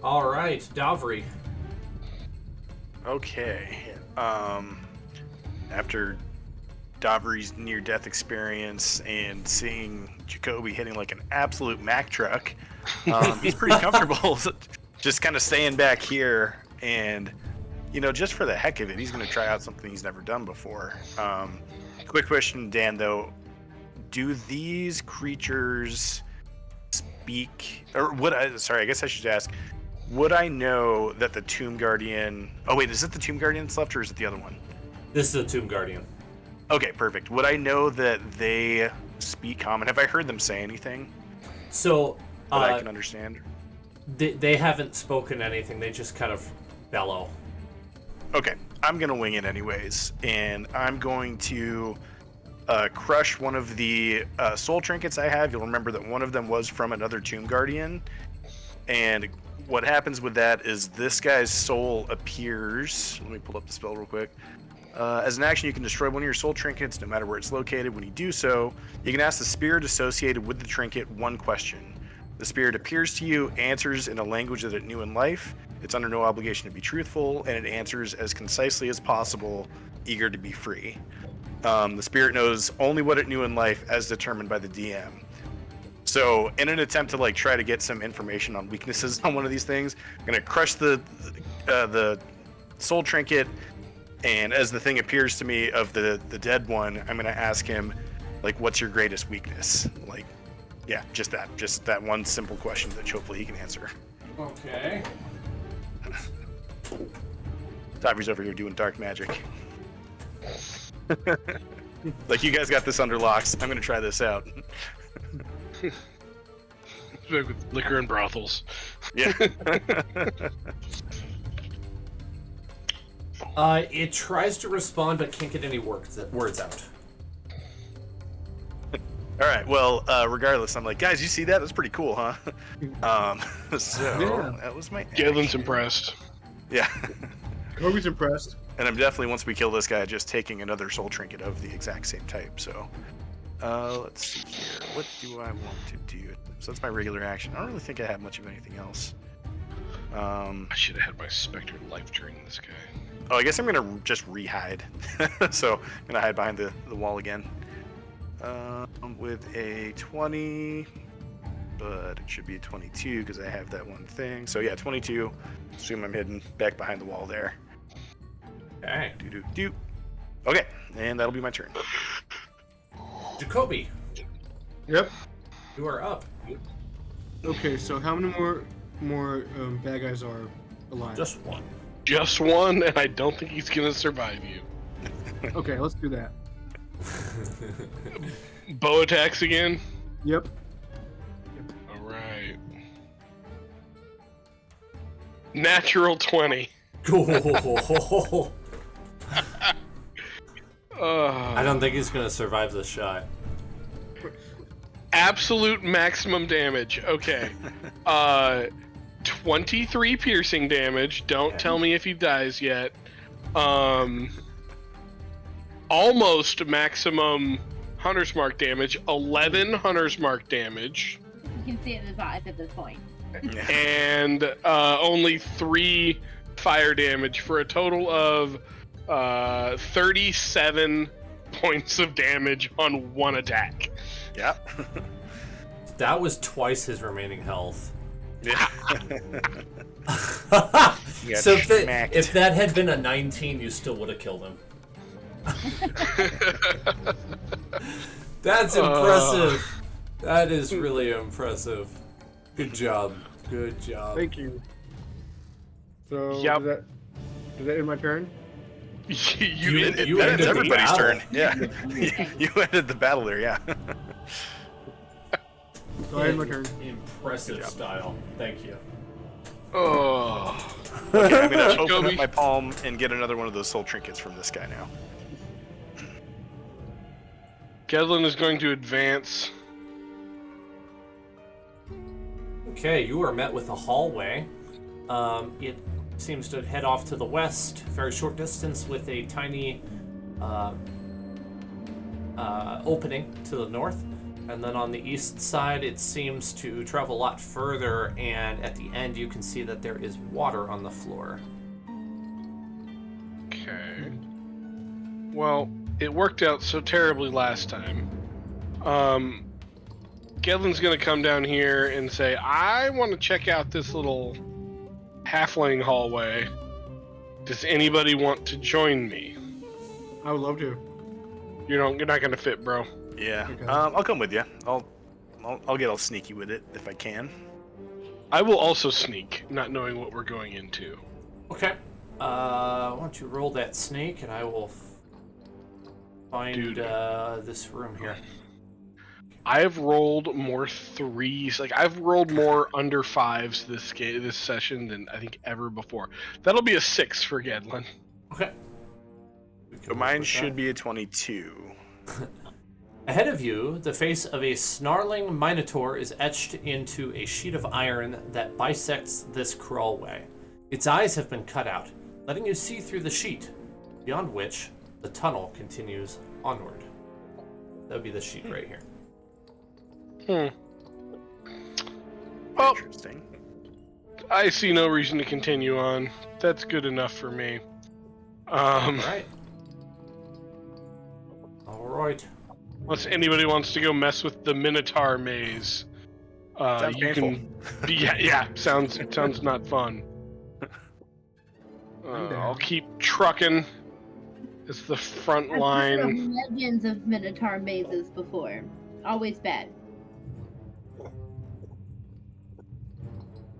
All right, Davri. Okay. After Davri's near-death experience and seeing Jacoby hitting like an absolute Mack truck, he's pretty comfortable just kind of staying back here. And, just for the heck of it, he's going to try out something he's never done before. Quick question, Dan, though. Do these creatures speak, or I guess I should ask, would I know that the Tomb Guardian... Oh, wait, is it the Tomb Guardian that's left, or is it the other one? This is a Tomb Guardian. Okay, perfect. Would I know that they speak common? Have I heard them say anything So, that I can understand? They haven't spoken anything. They just kind of bellow. Okay, I'm going to wing it anyways, and I'm going to crush one of the soul trinkets I have. You'll remember that one of them was from another Tomb Guardian, and what happens with that is this guy's soul appears. Let me pull up the spell real quick. As an action, you can destroy one of your soul trinkets, no matter where it's located. When you do so, you can ask the spirit associated with the trinket one question. The spirit appears to you, answers in a language that it knew in life. It's under no obligation to be truthful, and it answers as concisely as possible, eager to be free. The spirit knows only what it knew in life as determined by the DM. So, in an attempt to try to get some information on weaknesses on one of these things, I'm gonna crush the soul trinket, and as the thing appears to me of the dead one, I'm gonna ask him, what's your greatest weakness? Just that one simple question that hopefully he can answer. Okay. Tavi's over here doing dark magic. You guys got this under locks. I'm gonna try this out. With liquor and brothels. Yeah. It tries to respond but can't get any words out. All right. Well, regardless, I'm like, guys, you see that? That's pretty cool, huh? That was my. Galen's impressed. Yeah. Kobe's impressed. And I'm definitely, once we kill this guy, just taking another soul trinket of the exact same type. So, let's see here. What do I want to do? So that's my regular action. I don't really think I have much of anything else. I should have had my Spectre life drain this guy. Oh, I guess I'm gonna just re-hide. So I'm gonna hide behind the wall again. With a 20, but it should be a 22 because I have that one thing. So yeah, 22. Assume I'm hidden back behind the wall there. Okay. Do. Okay, and that'll be my turn. Jacoby, Yep. you are up. Okay, so how many more bad guys are alive? Just one. Just one, and I don't think he's gonna survive you. Okay, let's do that. Bow attacks again? Yep. Alright. Natural 20. Cool. I I don't think he's gonna survive this shot. Absolute maximum damage. Okay. 23 piercing damage. Don't tell me if he dies yet. Almost maximum Hunter's Mark damage. 11 Hunter's Mark damage. You can see it in his eyes at this point. And only 3 fire damage for a total of 37 points of damage on one attack. Yeah. That was twice his remaining health. Yeah. So if that had been a 19, you still would have killed him. That's impressive. That is really impressive. Good job. Good job. Thank you. So Yep. Did that end my turn? You That's ended the everybody's battle. turn. Yeah. You ended the battle there, yeah. So I end my turn. Impressive style. Thank you. Oh. Okay, I'm gonna open Jacoby. up my palm and get another one of those soul trinkets from this guy now. Gedlin is going to advance. Okay, you are met with a hallway. It seems to head off to the west, very short distance, with a tiny opening to the north. And then on the east side, it seems to travel a lot further, and at the end, you can see that there is water on the floor. Okay. Well, it worked out so terribly last time. Gedlin's gonna come down here and say, I want to check out this little halfling hallway. Does anybody want to join me? I would love to. You're not gonna fit, bro. Yeah. Okay. I'll come with you. I'll get all sneaky with it if I can. I will also sneak, not knowing what we're going into. Okay. Why don't you roll that snake, and I will find Dude. this room here. I have rolled more threes. Like I've rolled more under fives this session than I think ever before. That'll be a 6 for Gedlin. Okay. So mine should be a 22. Ahead of you, the face of a snarling minotaur is etched into a sheet of iron that bisects this crawlway. Its eyes have been cut out, letting you see through the sheet, beyond which the tunnel continues onward. That would be the sheet right here. Well, Interesting. I see no reason to continue on. That's good enough for me. Alright. Alright. Unless anybody wants to go mess with the Minotaur maze, Sounds you painful. can. Yeah. Sounds not fun. I'm down. I'll keep trucking. It's the front I've heard line. of legends of Minotaur mazes before. Always bad.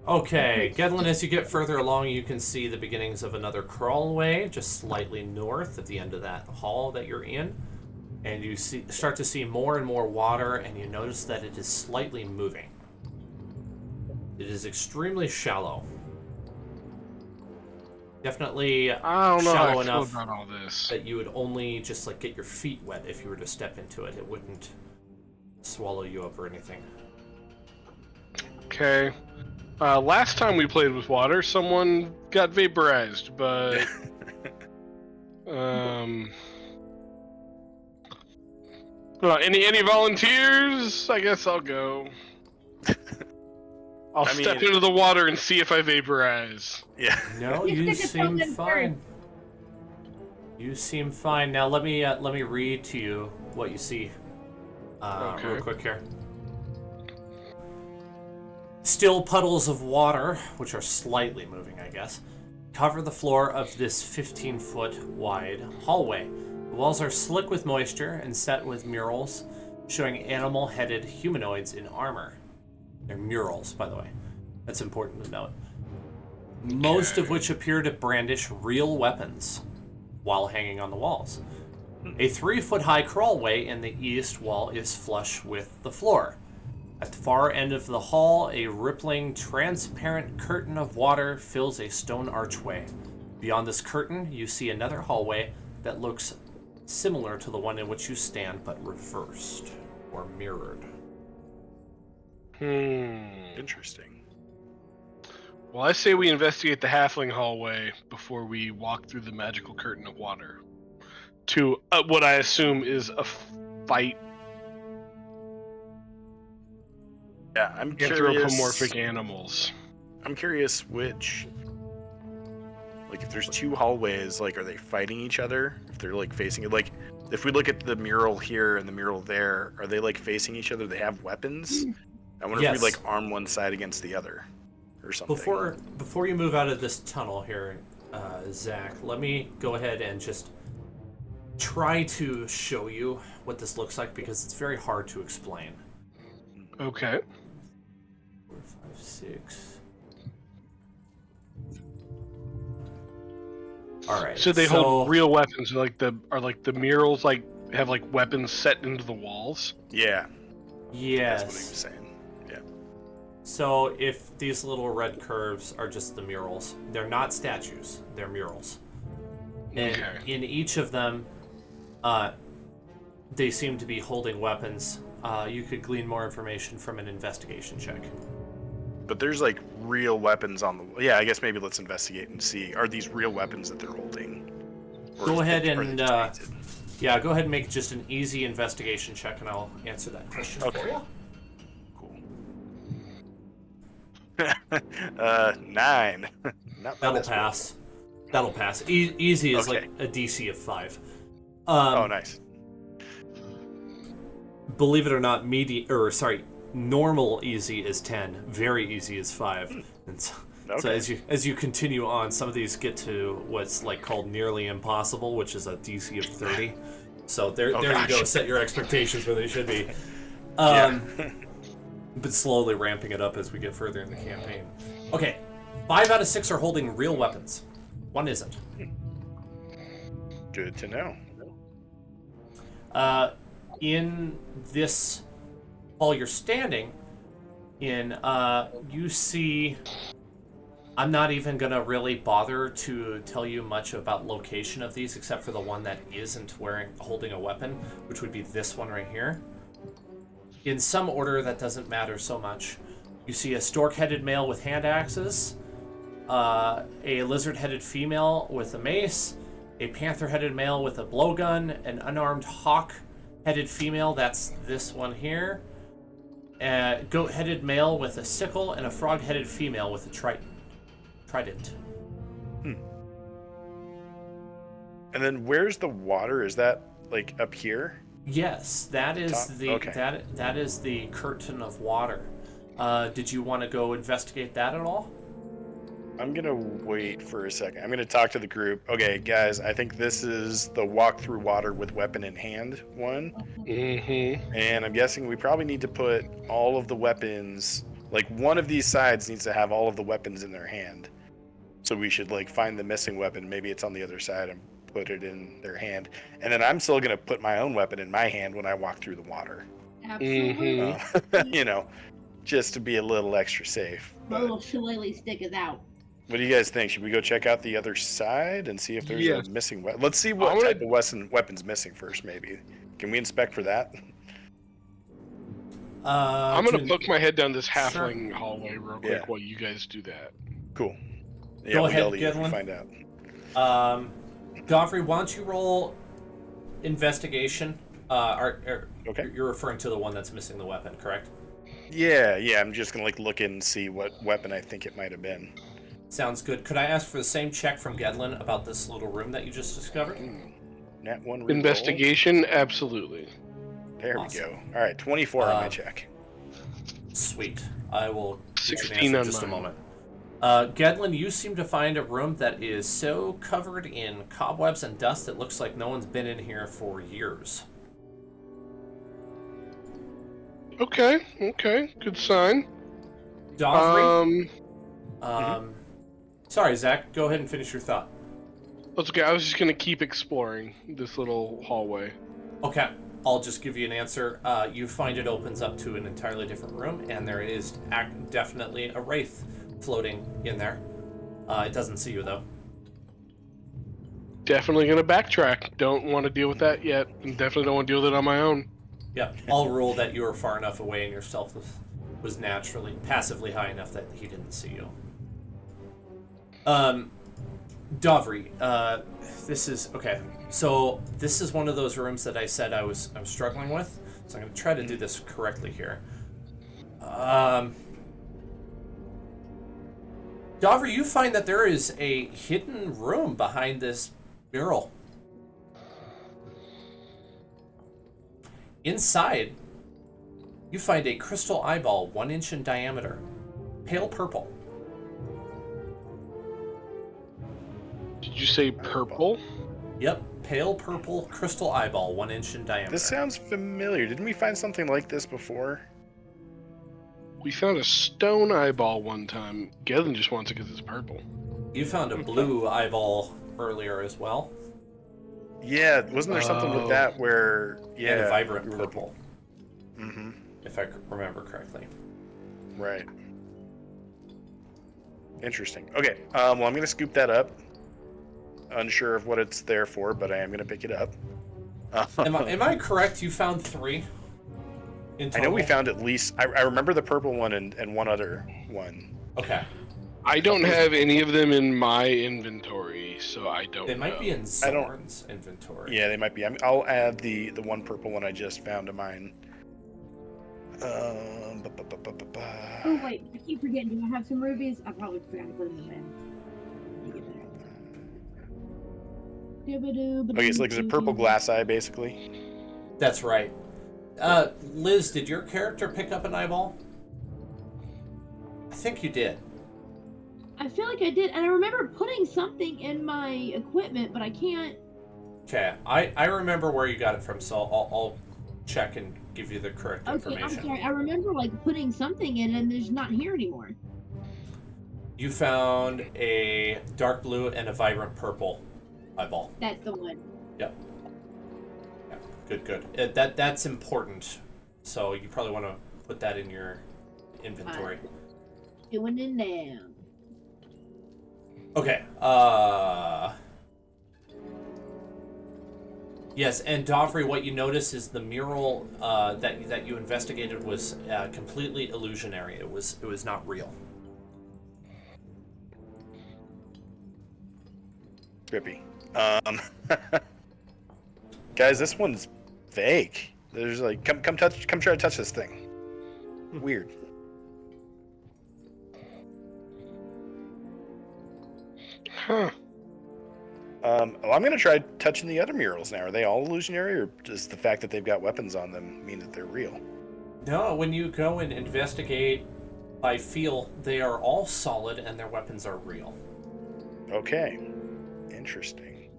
Okay, Gedlin, as you get further along, you can see the beginnings of another crawlway just slightly north at the end of that hall that you're in. And you start to see more and more water, and you notice that it is slightly moving. It is extremely shallow. Definitely I don't know how shallow I feel enough about all this. that you would only just like get your feet wet if you were to step into it. It wouldn't swallow you up or anything. Okay. Last time we played with water, someone got vaporized, but any volunteers? I guess I'll go. I'll step into the water and see if I vaporize. Yeah. No, You you stick a seem token fine. You seem fine. Now let me read to you what you see. Okay. Real quick here. Still puddles of water, which are slightly moving, I guess, cover the floor of this 15-foot wide hallway. The walls are slick with moisture and set with murals showing animal-headed humanoids in armor. They're murals, by the way. That's important to note. Most of which appear to brandish real weapons while hanging on the walls. A 3-foot-high crawlway in the east wall is flush with the floor. At the far end of the hall, a rippling, transparent curtain of water fills a stone archway. Beyond this curtain, you see another hallway that looks similar to the one in which you stand, but reversed or mirrored. Interesting. Well, I say we investigate the halfling hallway before we walk through the magical curtain of water to what I assume is a fight. Yeah, I'm curious. Anthropomorphic animals. I'm curious which. Like, if there's two hallways, like, are they fighting each other? If they're like facing it, like, if we look at the mural here and the mural there, are they like facing each other? They have weapons. I wonder if we like arm one side against the other, or something. Before you move out of this tunnel here, Zach, let me go ahead and just try to show you what this looks like because it's very hard to explain. Okay. 4, 5, 6. All right. So they hold real weapons. Are the murals like have like weapons set into the walls? Yeah. Yes. That's what he was saying. Yeah. So if these little red curves are just the murals, they're not statues. They're murals. And in each of them, they seem to be holding weapons. You could glean more information from an investigation check. But there's like real weapons on the. Yeah, I guess maybe let's investigate and see. Are these real weapons that they're holding? Go ahead are they and just painted? yeah, go ahead and make just an easy investigation check, and I'll answer that question for you. Cool. 9. That'll pass. That'll pass. Easy is Okay. like a DC of 5. Oh, nice. Believe it or not, normal easy is 10, very easy is 5. And so Okay. as you continue on, some of these get to what's like called nearly impossible, which is a DC of 30. So there you go. gosh. Set your expectations where they should be. Yeah. But slowly ramping it up as we get further in the campaign. Okay, 5 out of 6 are holding real weapons. 1 isn't. Good to know. In this hall you're standing in, you see. I'm not even gonna really bother to tell you much about location of these, except for the one that isn't holding a weapon, which would be this one right here. In some order that doesn't matter so much. You see a stork-headed male with hand axes, a lizard-headed female with a mace, a panther-headed male with a blowgun, an unarmed hawk-headed female, that's this one here, a goat-headed male with a sickle, and a frog-headed female with a trident. And then where's the water? Is that like up here? Yes, that is Top? the Okay. that is the curtain of water. Did you want to go investigate that at all? I'm gonna wait for a second. I'm gonna talk to the group. Okay, guys, I think this is the walk through water with weapon in hand one. Mm-hmm. And I'm guessing we probably need to put all of the weapons, like one of these sides needs to have all of the weapons in their hand. So we should like find the missing weapon. Maybe it's on the other side and put it in their hand. And then I'm still gonna put my own weapon in my hand when I walk through the water. Absolutely. You know, just to be a little extra safe. My But little shillelagh stick is out. what do you guys think? Should we go check out the other side and see if there's Yes. a missing weapon? Let's see what type of weapon's missing first, maybe. Can we inspect for that? I'm gonna poke my head down this Sure. halfling hallway real quick Yeah. while you guys do that. Cool. Yeah, Go we'll ahead, yell at you if we Gidlin. find out. Godfrey, why don't you roll investigation? Okay. You're referring to the one that's missing the weapon, correct? Yeah, I'm just gonna like look in and see what weapon I think it might have been. Sounds good. Could I ask for the same check from Gedlin about this little room that you just discovered? Nat 1 reroll. Investigation, absolutely. There Awesome. we go. All right, 24 on my check. Sweet. I will get you an 16 answer in on just a mine. moment. Gedlin, you seem to find a room that is so covered in cobwebs and dust it looks like no one's been in here for years. Okay, good sign. Dovry, sorry, Zach, go ahead and finish your thought. That's okay. I was just gonna keep exploring this little hallway. Okay, I'll just give you an answer. You find it opens up to an entirely different room, and there is definitely a wraith floating in there. It doesn't see you, though. Definitely gonna backtrack. Don't want to deal with that yet, and definitely don't want to deal with it on my own. Yeah, I'll rule that you were far enough away and your stealth was naturally, passively high enough that he didn't see you. Dovry, this is, okay, so this is one of those rooms that I said I'm struggling with, so I'm going to try to do this correctly here. Dovry, you find that there is a hidden room behind this mural. Inside, you find a crystal eyeball 1 inch in diameter, pale purple. Did you say purple? Yep, pale purple crystal eyeball 1 inch in diameter. This sounds familiar. Didn't we find something like this before? We found a stone eyeball one time. Gavin just wants it because it's purple. You found a blue eyeball earlier as well. Yeah, wasn't there something with that where And a vibrant we were purple, Mm-hmm. if I remember correctly. Right. Interesting. Okay. Well, I'm gonna scoop that up. Unsure of what it's there for, but I am gonna pick it up. Am I correct? You found 3 in I total? know we found at least. I remember the purple one and one other one. Okay. I don't have any of them in my inventory, so I don't They might know. be in Zorn's inventory. Yeah, they might be. I'll add the one purple one I just found to mine. Oh wait, I keep forgetting. Do I have some rubies? I probably forgot to put them in. Okay, so like it's a purple glass eye, basically. That's right. Liz, did your character pick up an eyeball? I think you did. I feel like I did, and I remember putting something in my equipment, but I can't. Okay, I remember where you got it from, so I'll check and give you the correct Okay, information. I'm sorry. I remember like putting something in, and it's not here anymore. You found a dark blue and a vibrant purple eyeball. That's the one. Yep. Yeah, good. That's important. So you probably want to put that in your inventory. Doing it now. Okay. Yes, and Dovry, what you notice is the mural that you investigated was completely illusionary. It was not real. Trippy. Guys, this one's fake. There's like, come try to touch this thing. Weird. Huh. I'm gonna try touching the other murals now. Are they all illusionary, or does the fact that they've got weapons on them mean that they're real? No, when you go and investigate by feel, they are all solid and their weapons are real. Okay. Interesting.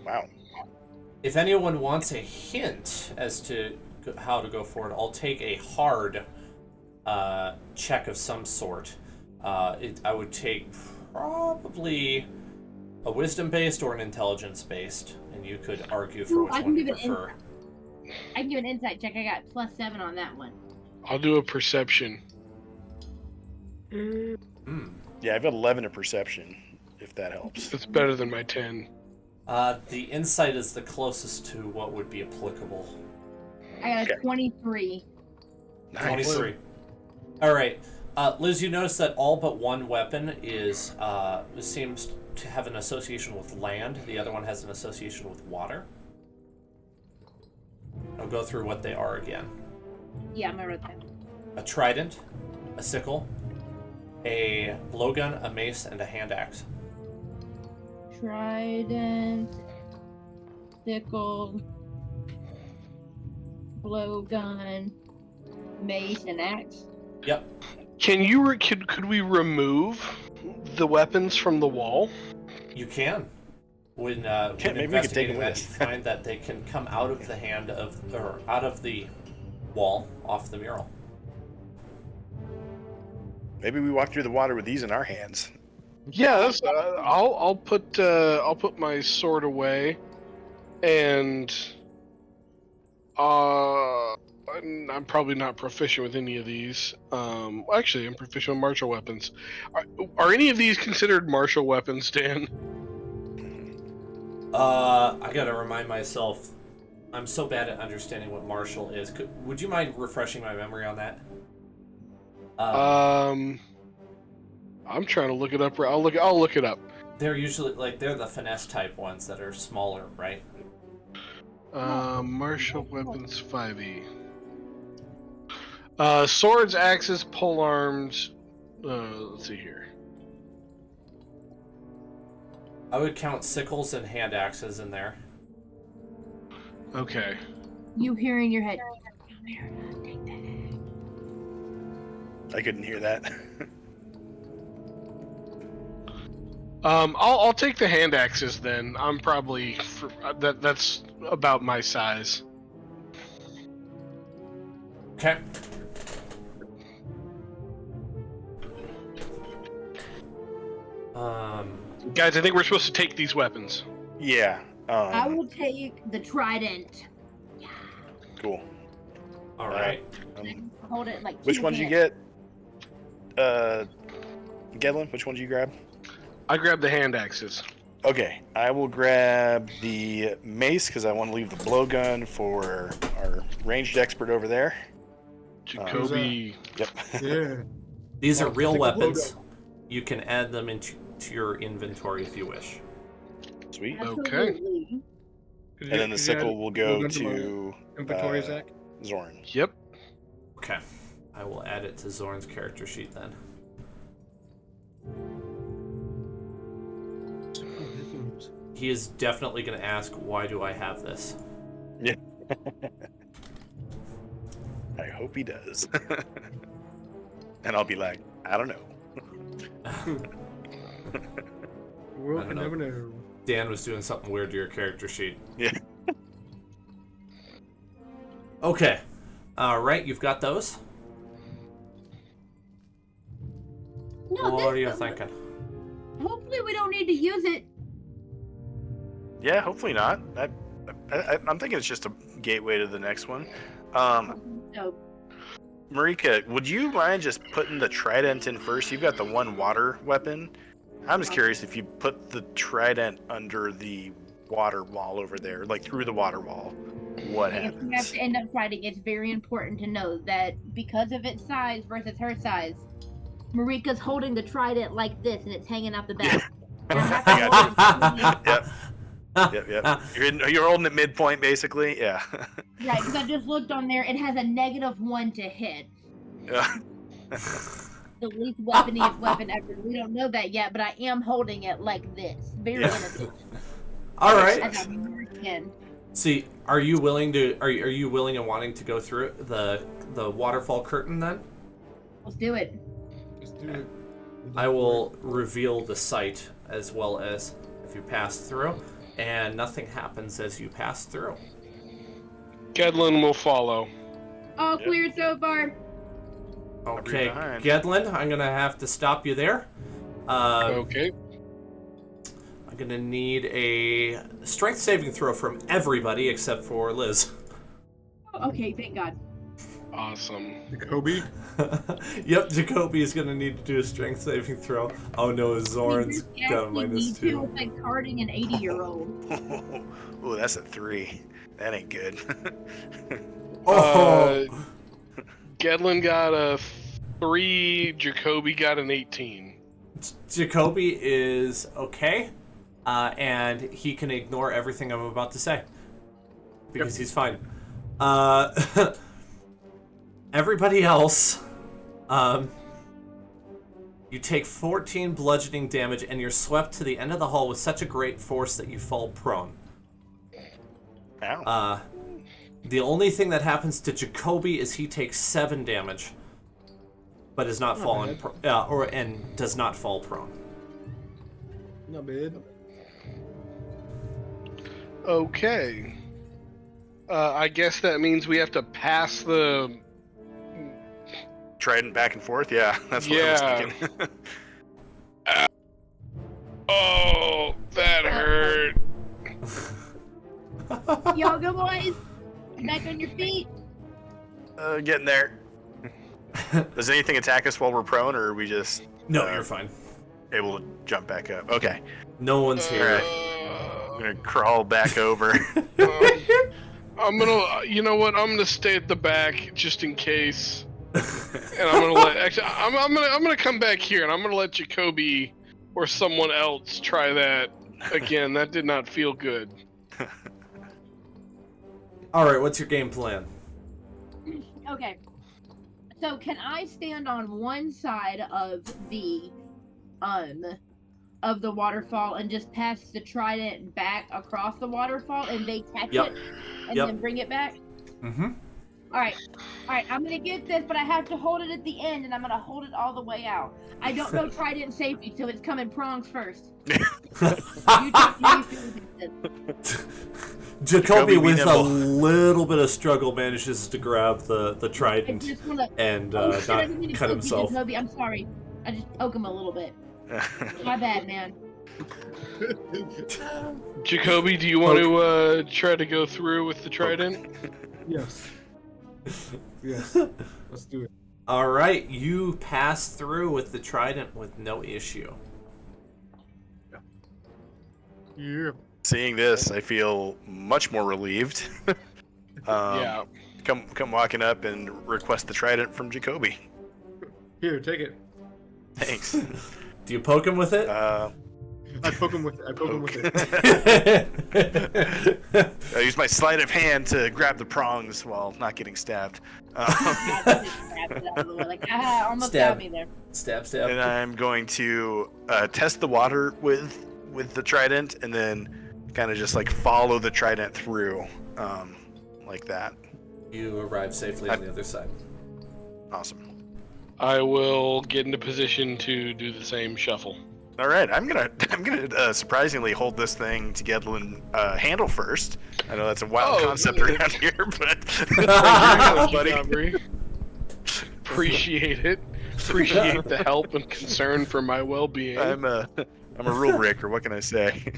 Wow. If anyone wants a hint as to how to go forward, I'll take a hard check of some sort. I would take probably a wisdom-based or an intelligence-based, and you could argue for which one you prefer. I can give an insight check. I got +7 on that one. I'll do a perception. Yeah, I've got 11 in perception, if that helps. That's better than my 10. The insight is the closest to what would be applicable. I got a 23. Nice. 23. All right. Liz, you notice that all but one weapon seems to have an association with land. The other one has an association with water. I'll go through what they are again. Yeah, I'm gonna write that. A trident, a sickle, a blowgun, a mace, and a hand axe. Trident, sickle, blowgun, mace, and axe. Yep. Could we remove the weapons from the wall? You can. When maybe we could take investigating them that, with you us. find that they can come out of the hand of, or out of the wall, off the mural. Maybe we walk through the water with these in our hands. Yeah, I'll put my sword away, and I'm probably not proficient with any of these. Actually, I'm proficient with martial weapons. Are any of these considered martial weapons, Dan? I gotta remind myself. I'm so bad at understanding what martial is. Would you mind refreshing my memory on that? I'm trying to look it up. I'll look it up. They're usually they're the finesse type ones that are smaller, right? Martial weapons 5e. Swords, axes, pole arms. Let's see here. I would count sickles and hand axes in there. Okay. You hear in your head. Take that. I couldn't hear that. I'll take the hand axes then. I'm probably that's about my size. Okay. Guys, I think we're supposed to take these weapons. Yeah. I will take the trident. Cool. All right. Hold it like. Which ones you get? Gedlin, which ones you grab? I grabbed the hand axes. Okay, I will grab the mace because I want to leave the blowgun for our ranged expert over there. Jacoby. Yep. Yeah. These are I'll real take a weapons. You can add them into your inventory if you wish. Sweet. Absolutely. And then the sickle will go to inventory, Zach. Zorn. Yep. Okay. I will add it to Zorn's character sheet then. he is definitely going to ask, why do I have this? Yeah. I hope he does. And I'll be like, I don't know. We'll I don't know. never know. Dan was doing something weird to your character sheet. Yeah. Okay. Alright, you've got those? No, What are you this, thinking? hopefully we don't need to use it. Yeah, hopefully not. I'm thinking it's just a gateway to the next one. So, Marika, would you mind just putting the trident in first? You've got the one water weapon. I'm just curious if you put the trident under the water wall over there, like through the water wall, what if we have happens? to end up fighting, it's very important to know that because of its size versus her size, Marika's holding the trident like this and it's hanging out the back. And I have to I hold it- Yep. You're holding it midpoint, basically. Yeah. Right, because I just looked on there. It has a -1 to hit. The least weaponiest weapon ever. We don't know that yet, but I am holding it like this. Very innocent. Alright. As a merchant. See, are you willing and wanting to go through the waterfall curtain then? Let's do it. Let's do it. I will reveal the site as well as if you pass through, and nothing happens as you pass through. Gedlin will follow. All clear so far. Okay, behind. Gedlin, I'm gonna have to stop you there. Okay. I'm gonna need a strength saving throw from everybody except for Liz. Oh, okay, thank God. Awesome. Jacoby. Yep, Jacoby is gonna need to do a strength saving throw. Oh no, Zorn's got a It's -2. like carding an 80-year-old. Oh, that's a 3. That ain't good. Oh, Gedlin got a 3. Jacoby got an 18. Jacoby is okay, and he can ignore everything I'm about to say because he's fine. Everybody else, you take 14 bludgeoning damage, and you're swept to the end of the hall with such a great force that you fall prone. Ow. The only thing that happens to Jacoby is he takes 7 damage, but is not fallen, and does not fall prone. Not bad. Okay. I guess that means we have to pass the. Trident back and forth? Yeah, that's what Yeah. I was thinking. Oh, that hurt. Y'all go, boys. Back on your feet. Getting there. Does anything attack us while we're prone, or are we just No, you're fine. able to jump back up? Okay. No one's here. I'm gonna crawl back over. I'm gonna. You know what? I'm gonna stay at the back just in case. And I'm gonna let. Actually, I'm gonna come back here, and I'm gonna let Jacoby or someone else try that again. That did not feel good. All right, what's your game plan? Okay. So can I stand on one side of the waterfall and just pass the trident back across the waterfall and they catch Yep. it and Yep. then bring it back? Mm-hmm. All right, I'm gonna get this, but I have to hold it at the end, and I'm gonna hold it all the way out. I don't know trident safety, so it's coming prongs first. You take me through this. Jacoby, be with a nimble. little bit of struggle, manages to grab the I trident just wanna. and Oh shit! I not didn't mean to cut poke himself. you, Jacoby. I'm sorry. I just poke him a little bit. My bad, man. Jacoby, do you want to try to go through with the trident? Yes. Yes. Let's do it. All right, you pass through with the trident with no issue. Yeah. Seeing this, I feel much more relieved. Yeah. Come walking up and request the trident from Jacoby. Here, take it. Thanks. Do you poke him with it? I poke him with it. I poke him with it. I use my sleight of hand to grab the prongs while not getting stabbed. I just grabbed it out of the way, like, almost Stab. got me there. Stab, stab. And I'm going to test the water with the trident, and then kind of just like follow the trident through, like that. You arrive safely on the other side. Awesome. I will get into position to do the same shuffle. All right, I'm gonna surprisingly hold this thing together and handle first. I know that's a wild concept around here, but buddy. Appreciate it. Appreciate the help and concern for my well-being. I'm a rule breaker. What can I say?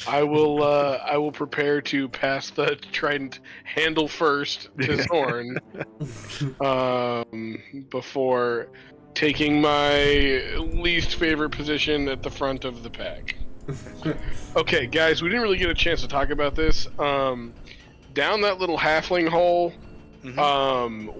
I will prepare to pass the trident handle first to Zorn, before taking my least favorite position at the front of the pack. Okay, guys, we didn't really get a chance to talk about this. Down that little halfling hole,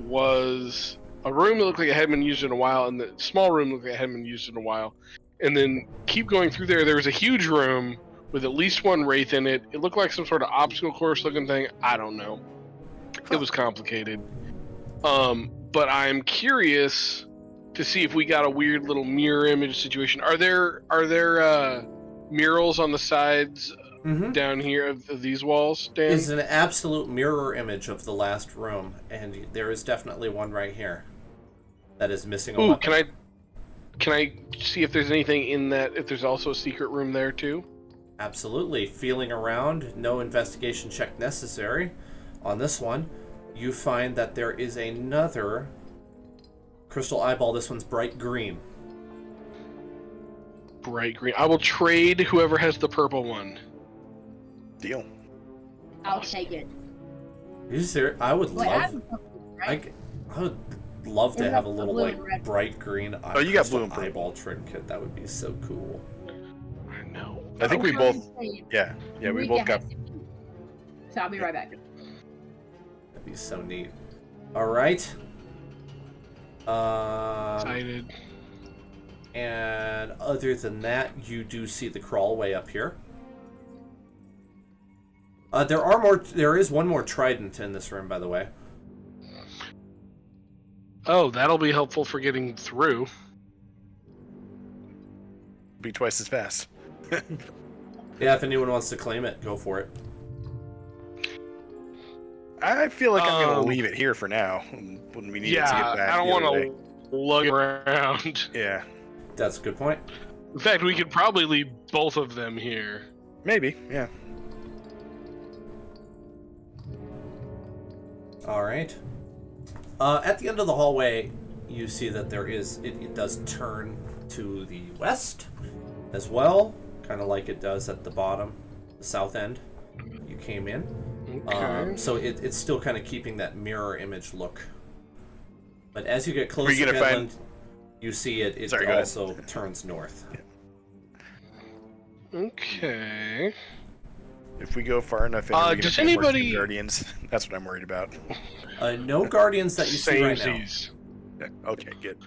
was a room that looked like it hadn't been used in a while, and the small room looked like it hadn't been used in a while. And then keep going through there. There was a huge room with at least one wraith in it. It looked like some sort of obstacle course looking thing. I don't know. It was complicated. But I'm curious to see if we got a weird little mirror image situation. Are there murals on the sides down here of these walls, Dan? It's an absolute mirror image of the last room, and there is definitely one right here that is missing a weapon. Can I see if there's anything in that, if there's also a secret room there too? Absolutely. Feeling around, no investigation check necessary. On this one, you find that there is another crystal eyeball. This one's bright green. Bright green. I will trade whoever has the purple one. Deal. I'll take it. Are you serious? I would Wait, love. I have a purple, right? I would love to There's have a a little blue like and red. bright green. Oh, you got blue and crystal purple. eyeball trinket. That would be so cool. I know. I think we Okay. both. Yeah, we both got. So I'll be right back. That'd be so neat. All right. Excited. And other than that, you do see the crawlway up here. There is one more trident in this room, by the way. Oh, that'll be helpful for getting through. Be twice as fast. Yeah, if anyone wants to claim it, go for it. I feel like I'm gonna leave it here for now. When we need it to get back. I don't want to lug it around. Yeah, That's a good point. In fact, we could probably leave both of them here. maybe. Yeah. All right. At the end of the hallway, you see that there is it does turn to the west as well, kind of like it does at the bottom, the south end. You came in. Okay. So it's still kind of keeping that mirror image look. But as you get Are closer you to gonna Midland, find- you see it Sorry, go ahead. also turns north. Okay. If we go far enough in, are we gonna does find more anybody- Tomb Guardians? That's what I'm worried about. No guardians that you see right now. Samesies. Yeah, okay, good.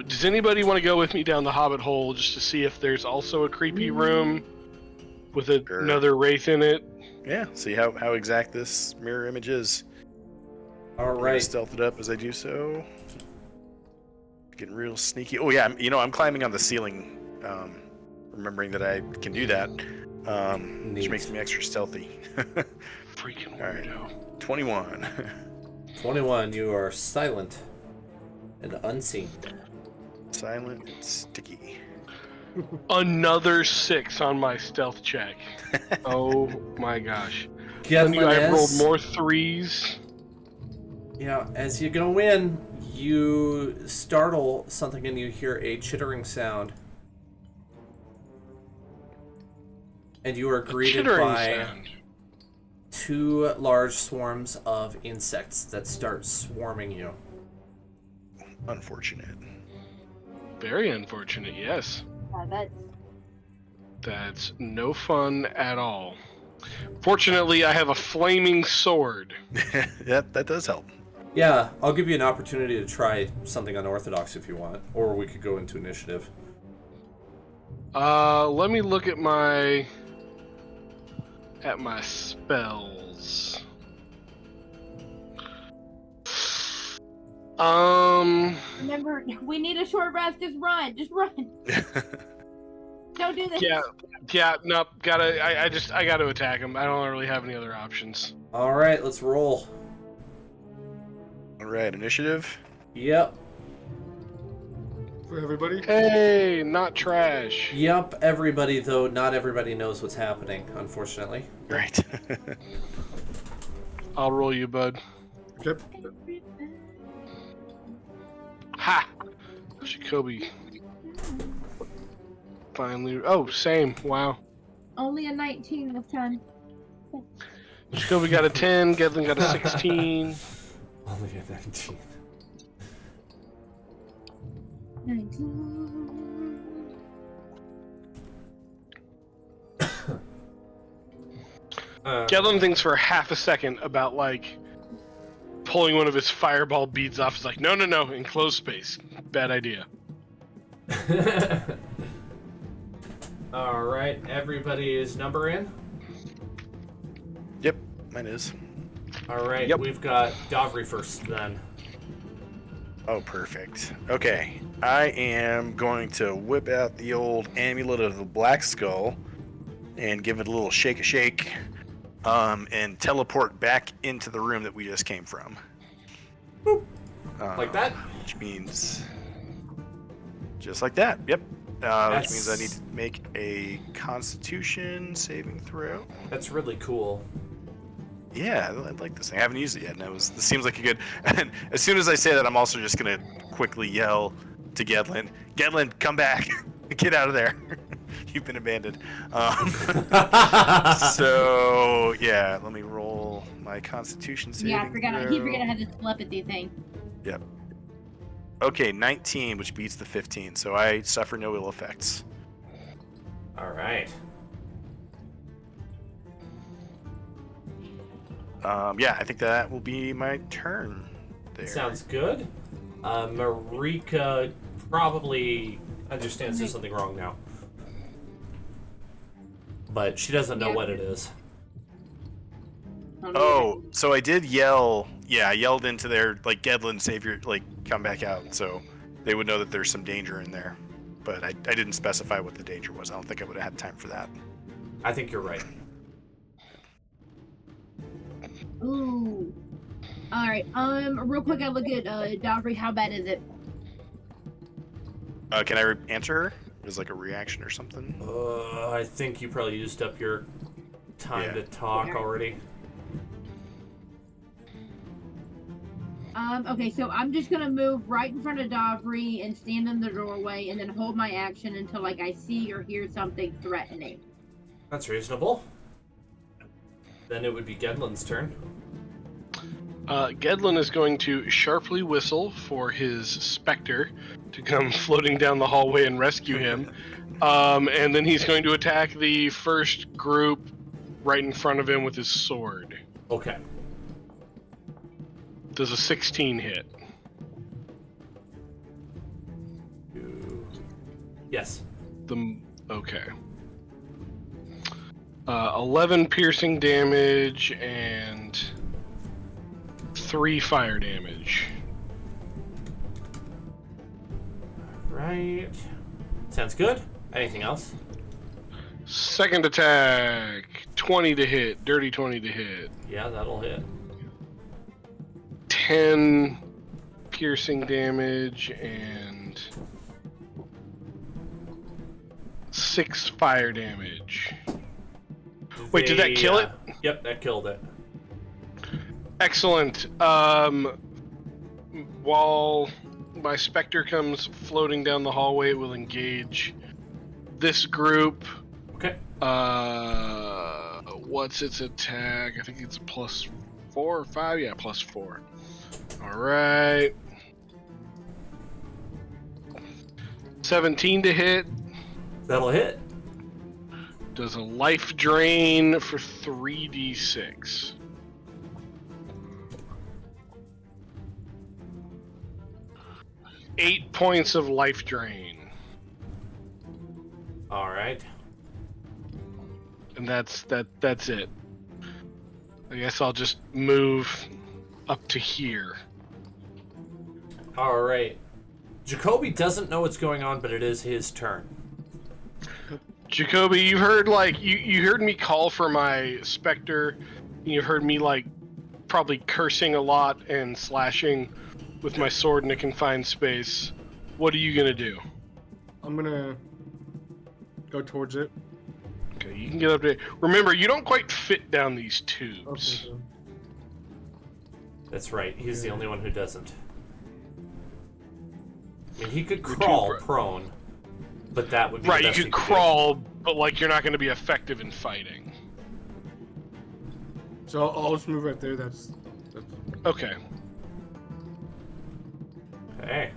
Does anybody want to go with me down the Hobbit hole just to see if there's also a creepy room with Sure. another wraith in it? Yeah, see how exact this mirror image is. All I'm gonna right. stealth it up as I do so. Getting real sneaky. Oh yeah, I'm climbing on the ceiling. Remembering that I can do that, which Neat. makes me extra stealthy. Freaking All right. weirdo. 21. 21. You are silent and unseen. Silent and sticky. Another 6 on my stealth check. Oh my gosh. Get I've rolled more 3s. Yeah, as you go in, you startle something and you hear a chittering sound. And you are greeted Chittering by sound. 2 large swarms of insects that start swarming you. Unfortunate. Very unfortunate, yes. That's That's no fun at all. Fortunately, I have a flaming sword. Yep, that does help. Yeah, I'll give you an opportunity to try something unorthodox if you want, or we could go into initiative. Let me look at my spells. remember, we need a short rest. Just run. Don't do this. Yeah, no, I gotta attack him. I don't really have any other options. All right, let's roll. All right, initiative. Yep. For everybody. Hey, not trash. Yep, everybody, though not everybody knows what's happening, unfortunately. Right. I'll roll you, bud. Okay. Ha! Jacoby. Finally. Oh, same. Wow. Only a 19 this time. Jacoby got a 10. Gedlin got a 16. Only a 19. 19. Gedlin thinks for half a second about, like, pulling one of his fireball beads off. He's like, no, enclosed space. Bad idea. All right, everybody's number in. Yep, mine is. All right, Yep. we've got Davri first then. Oh, perfect. Okay, I am going to whip out the old amulet of the Black Skull and give it a little shake, and teleport back into the room that we just came from. Like that? Which means just like that. Yep. Which means I need to make a Constitution saving throw. That's really cool. Yeah, I like this thing. I haven't used it yet, and this seems like a good. And as soon as I say that, I'm also just gonna quickly yell to Gedlin, "Gedlin, come back! Get out of there! You've been abandoned." So yeah, let me roll my Constitution saving Yeah, I forgot. throw. He forgot I had this telepathy thing. Yep. Okay, 19, which beats the 15, so I suffer no ill effects. All right. Yeah, I think that will be my turn there. Sounds good. Marika probably understands there's something wrong now. But she doesn't know Yeah. what it is. Oh, so I did yell. Yeah, I yelled into their, like, Gedlin, save your, like, come back out. So they would know that there's some danger in there. But I didn't specify what the danger was. I don't think I would have had time for that. I think you're right. Ooh. All right. Real quick, I look at Davri. How bad is it? Can I answer her? As like a reaction or something? I think you probably used up your time to talk Okay. already. Okay, so I'm just gonna move right in front of Davri and stand in the doorway, and then hold my action until like I see or hear something threatening. That's reasonable. Then it would be Gedlin's turn. Gedlin is going to sharply whistle for his specter to come floating down the hallway and rescue him. And then he's going to attack the first group right in front of him with his sword. Okay. Does a 16 hit? Yes. Okay. 11 piercing damage and 3 fire damage. Right. Sounds good. Anything else? Second attack, 20 to hit, dirty 20 to hit. Yeah, that'll hit. 10 piercing damage and 6 fire damage. Wait, did that kill it? Yep, that killed it. Excellent. While my specter comes floating down the hallway, it will engage this group. Okay. What's its attack? I think it's a +4 or 5. Yeah, +4. All right. 17 to hit. That'll hit. Does a life drain for 3d6. Eight points of life drain. All right. And that's it. I guess I'll just move up to here. All right. Jacoby doesn't know what's going on, but it is his turn. Jacoby, you've heard you heard me call for my specter, and you've heard me probably cursing a lot and slashing with my sword in a confined space. What are you gonna do? I'm gonna go towards it. Okay, you can get up there. Remember, you don't quite fit down these tubes. Okay. That's right. He's the only one who doesn't. I mean, he could You're crawl too prone, but that would be Right, the you best he could could do. crawl, but you're not going to be effective in fighting. So I'll just move right there. That's Okay. Okay.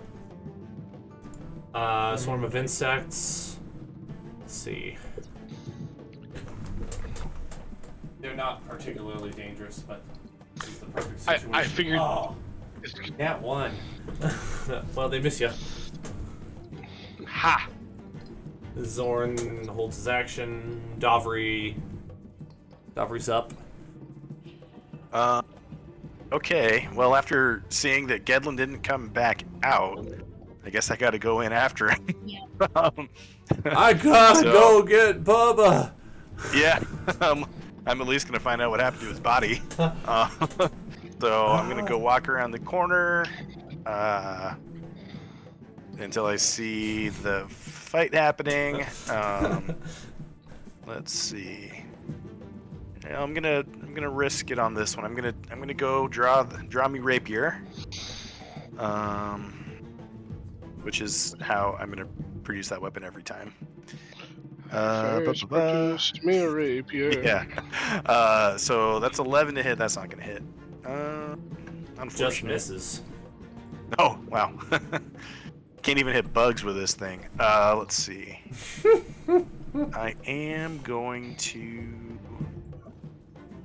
Swarm of insects. Let's see. They're not particularly dangerous, but this is the perfect situation. I figured. Oh, that one. Well, they miss you. Ha! Zorn holds his action. Dovry's up. Okay. Well, after seeing that Gedlin didn't come back out, I guess I got to go in after him. Yeah. I gotta go get Bubba. Yeah. I'm at least gonna find out what happened to his body. So I'm gonna go walk around the corner until I see the fight happening. Let's see. Yeah, I'm gonna risk it on this one. I'm gonna go draw me rapier, which is how I'm gonna produce that weapon every time. First produced me a rapier. Yeah. So that's 11 to hit. That's not gonna hit. Unfortunate. Just misses. Oh wow. Can't even hit bugs with this thing. Let's see. I am going to.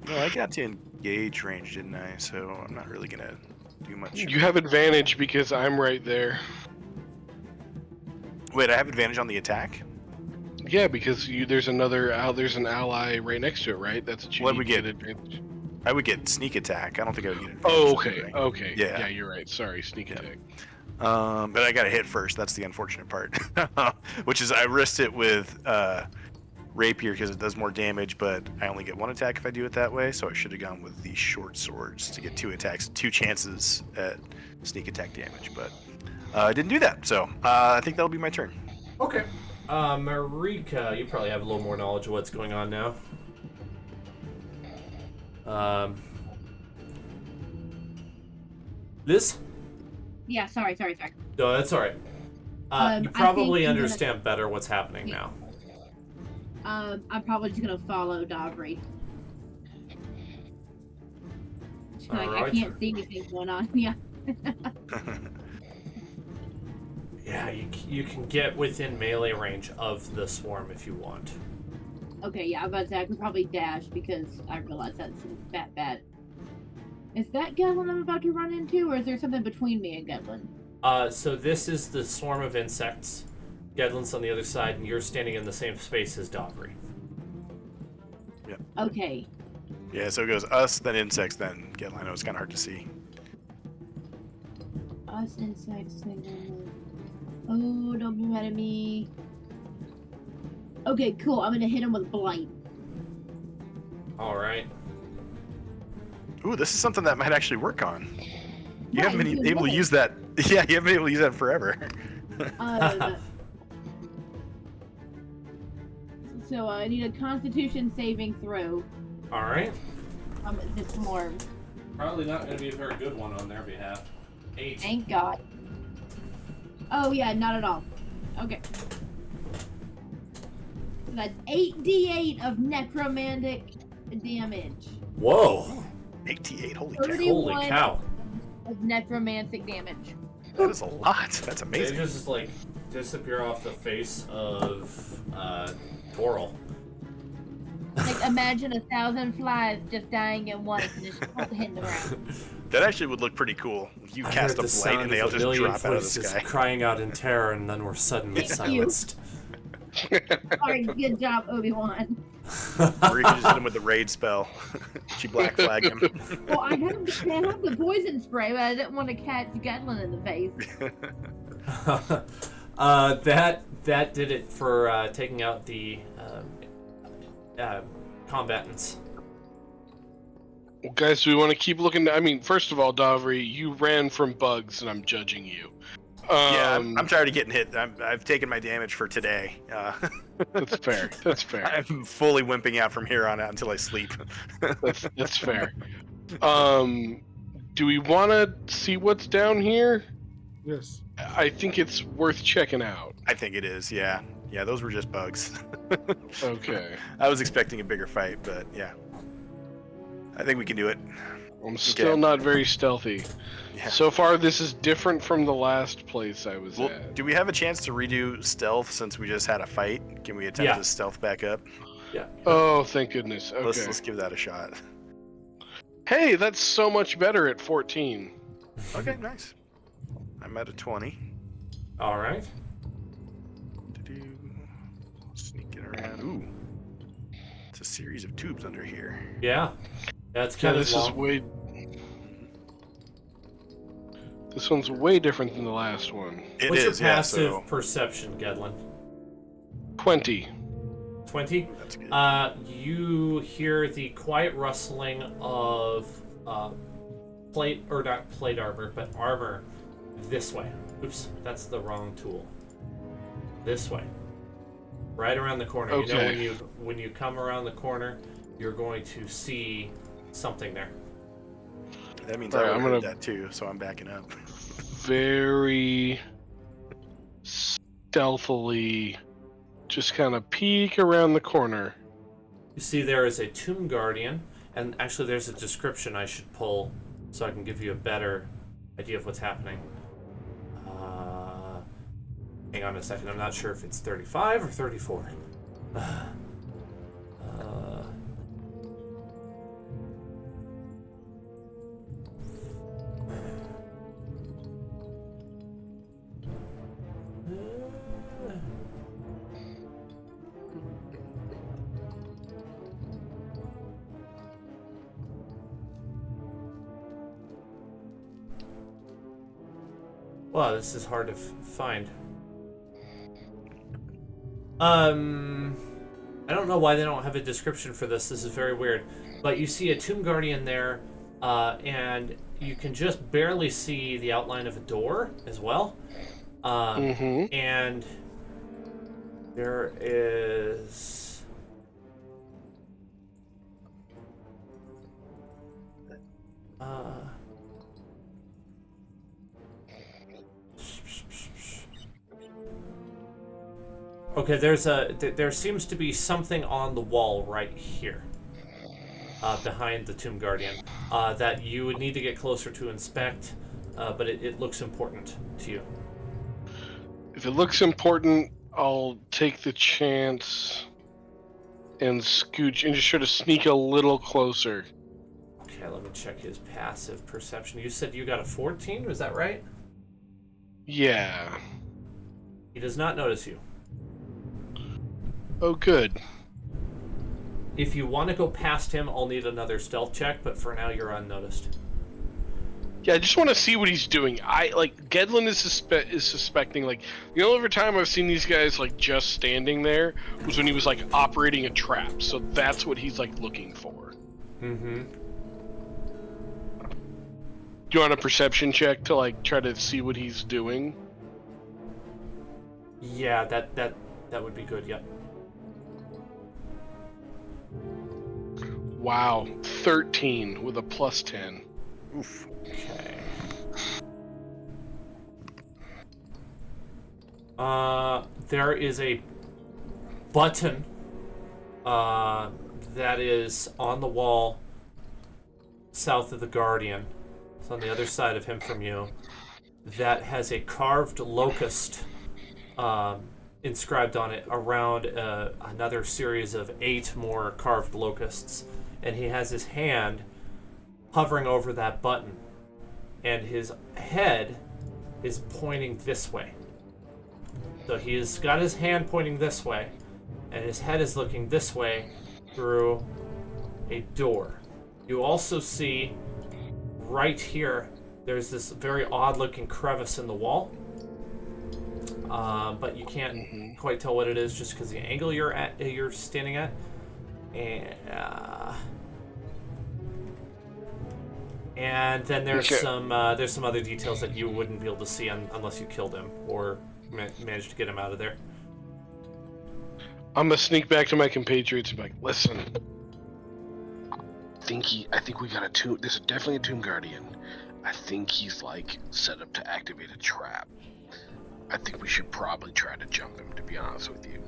No, I got to engage range, didn't I? So I'm not really gonna do much. You have advantage because I'm right there. Wait, I have advantage on the attack? Yeah, because there's an ally right next to it, right? That's what you What need we to get? advantage. I would get sneak attack. I don't think I would get advantage. Oh, on okay, anything. okay. Yeah. Yeah, you're right. Sorry, sneak attack. But I gotta hit first. That's the unfortunate part. Which is I risked it with rapier because it does more damage, but I only get one attack if I do it that way. So I should have gone with the short swords to get 2 attacks, 2 chances at sneak attack damage. But I didn't do that, so I think that'll be my turn. Okay. Marika, you probably have a little more knowledge of what's going on now. Liz? Yeah, sorry. No, that's all right. I You think probably I'm gonna- understand better what's happening now. I'm probably just gonna follow Dovry. Like, I Alright. can't see anything going on. Yeah. Yeah, you can get within melee range of the swarm if you want. Okay, yeah, I was about to say I could probably dash because I realize that's that bad. Is that Gedlin I'm about to run into, or is there something between me and Gedlin? So this is the swarm of insects. Gedlin's on the other side, and you're standing in the same space as Dovry. Okay. Yeah, so it goes us, then insects, then Gedlin. I know it's kind of hard to see. Us insects. Oh, don't be mad at me. Okay, cool. I'm gonna hit him with blight. All right. Ooh, this is something that might actually work on. You Right, haven't been you able to would. use that. Yeah, you haven't been able to use that forever. So I need a Constitution saving throw. All right. This more. Probably not going to be a very good one on their behalf. 8. Thank God. Oh yeah, not at all. Okay. So that's 8d8 of necromantic damage. Whoa! 88, holy cow. 31 Holy cow! of necromantic damage. That is a lot. That's They amazing. just like disappear off the face of Toral. Like imagine 1,000 flies just dying at once and just hitting the ground. That actually would look pretty cool. You I cast heard a the blight sound and they all of a just million drop out of the voices sky. crying out in terror, and then we're suddenly Thank you. silenced. Alright, good job, Obi-Wan. Or you can just hit him with the raid spell. She black flagged him. Well, I have the poison spray, but I didn't want to catch Gedlin in the face. That did it for taking out the combatants. Well, guys, do we want to keep looking? I mean, first of all, Davri, you ran from bugs, and I'm judging you. Yeah, I'm tired of getting hit. I've taken my damage for today. That's fair. That's fair. I'm fully wimping out from here on out until I sleep. That's fair. Do we want to see what's down here? Yes. I think it's worth checking out. I think it is, yeah. Yeah, those were just bugs. Okay. I was expecting a bigger fight, but yeah. I think we can do it. I'm still not very stealthy. Yeah. So far, this is different from the last place I was Well, at. do we have a chance to redo stealth since we just had a fight? Can we attempt Yeah. to stealth back up? Yeah. Oh, thank goodness. Okay. Let's give that a shot. Hey, that's so much better at 14. Okay, nice. I'm at a 20. All right. Sneaking around. Ooh. It's a series of tubes under here. Yeah. That's Yeah, kind of this long. is way. This one's way different than the last one. It What's is, your yeah, passive so... perception, Gedlin? 20. 20. That's good. You hear the quiet rustling of plate, or not plate armor, but armor this way. Oops, that's the wrong tool. This way. Right around the corner. Okay. You know when you come around the corner, you're going to see something there. That means Alright, I I'm heard gonna- that too, so I'm backing up. Very stealthily just kind of peek around the corner. You see there is a tomb guardian, and actually there's a description I should pull so I can give you a better idea of what's happening. Hang on a second, I'm not sure if it's 35 or 34. Wow, this is hard to find. I don't know why they don't have a description for this. This is very weird. But you see a Tomb Guardian there, and you can just barely see the outline of a door as well. And there is... Okay, there seems to be something on the wall right here, behind the Tomb Guardian, that you would need to get closer to inspect, but it looks important to you. If it looks important, I'll take the chance and scooch and just try to sneak a little closer. Okay, let me check his passive perception. You said you got a 14, was that right? Yeah. He does not notice you. Oh, good. If you want to go past him, I'll need another stealth check, but for now you're unnoticed. Yeah, I just want to see what he's doing. Gedlin is suspecting, like, the only other time I've seen these guys, like, just standing there was when he was, like, operating a trap. So that's what he's, like, looking for. Mm-hmm. Do you want a perception check to, like, try to see what he's doing? Yeah, that would be good, yep. Wow, 13 with a plus 10. Oof. Okay. There is a button that is on the wall south of the Guardian. It's on the other side of him from you. That has a carved locust inscribed on it around another series of 8 more carved locusts. And he has his hand hovering over that button. And his head is pointing this way. So he's got his hand pointing this way, and his head is looking this way through a door. You also see right here, there's this very odd looking crevice in the wall. but you can't quite tell what it is just because the angle you're standing at. And then there's some other details that you wouldn't be able to see unless you killed him or managed to get him out of there. I'm gonna sneak back to my compatriots and be like, listen. I think we got a tomb. There's definitely a tomb guardian. I think he's like set up to activate a trap. I think we should probably try to jump him, to be honest with you.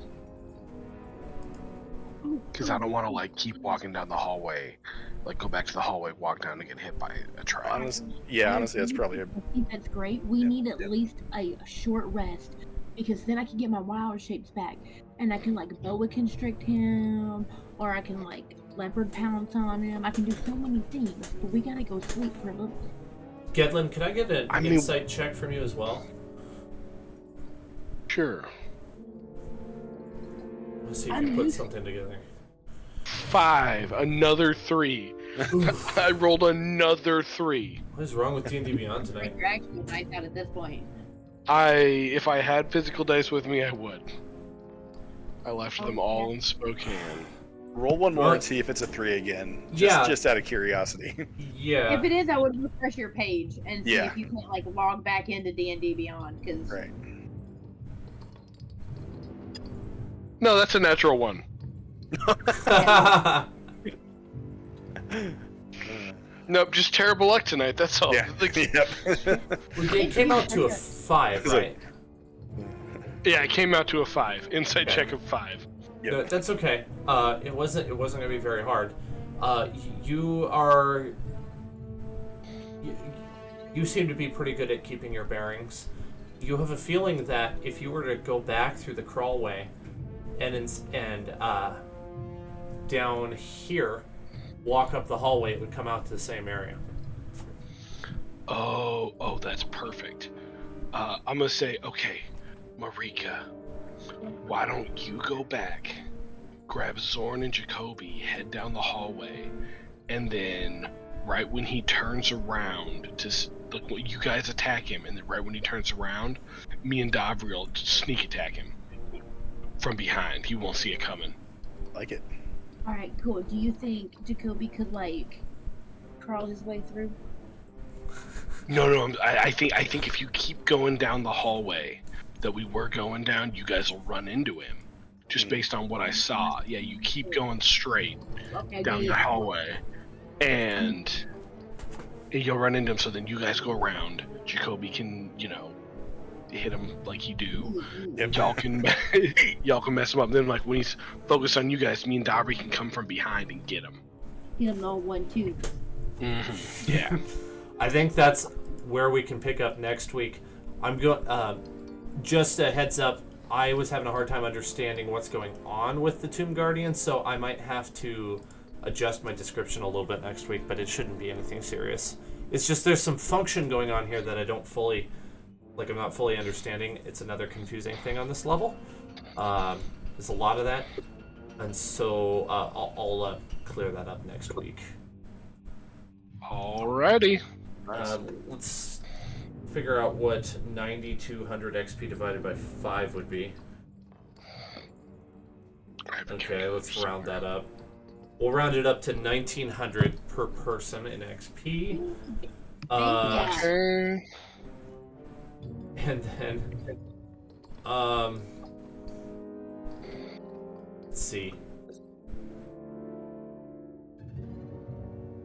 Because I don't want to like keep walking down the hallway, like go back to the hallway, walk down and get hit by a trap. Honestly, that's probably a... I think that's great. We need at least a short rest, because then I can get my wild shapes back, and I can like boa constrict him, or I can like leopard pounce on him. I can do so many things, but we gotta go sleep for a little bit. Gedlin, can I get an insight check from you as well? Sure. Let's see if you put something together. 5, another 3. I rolled another 3. What is wrong with D&D Beyond tonight? You're actually nice out at this point. If I had physical dice with me, I would. I left them all in Spokane. Roll one more and see if it's a 3 again. Just out of curiosity. Yeah. If it is, I would refresh your page and see if you can like log back into D&D Beyond. Cause... Right. No, that's a natural 1. Nope, just terrible luck tonight. That's all. Yeah. It came out to a 5, right? Yeah, it came out to a 5. Insight check of 5. Yep. No, that's okay. It wasn't gonna be very hard. You seem to be pretty good at keeping your bearings. You have a feeling that if you were to go back through the crawlway and down here, walk up the hallway, it would come out to the same area. Oh, that's perfect. I'm gonna say, okay, Marika, why don't you go back, grab Zorn and Jacoby, head down the hallway, and then right when he turns around you guys attack him, and then right when he turns around, me and Davri will sneak attack him from behind. He won't see it coming. Like it. All right, cool. Do you think Jacoby could like crawl his way through? No. I think if you keep going down the hallway that we were going down, you guys will run into him. Just based on what I saw. Yeah, you keep going straight down the hallway, and you'll run into him. So then you guys go around. Jacoby can, hit him like you do. Y'all can mess him up. Then, like when he's focused on you guys, me and Dobry can come from behind and get him. He'll know 1-2. Mm-hmm. Yeah. I think that's where we can pick up next week. I'm going. Just a heads up. I was having a hard time understanding what's going on with the Tomb Guardians, so I might have to adjust my description a little bit next week, but it shouldn't be anything serious. It's just there's some function going on here that I don't fully, I'm not fully understanding. It's another confusing thing on this level. There's a lot of that, and so I'll clear that up next week. Alrighty. Let's figure out what 9200 XP divided by 5 would be. Okay, let's round that up. We'll round it up to 1900 per person in XP. And then, let's see.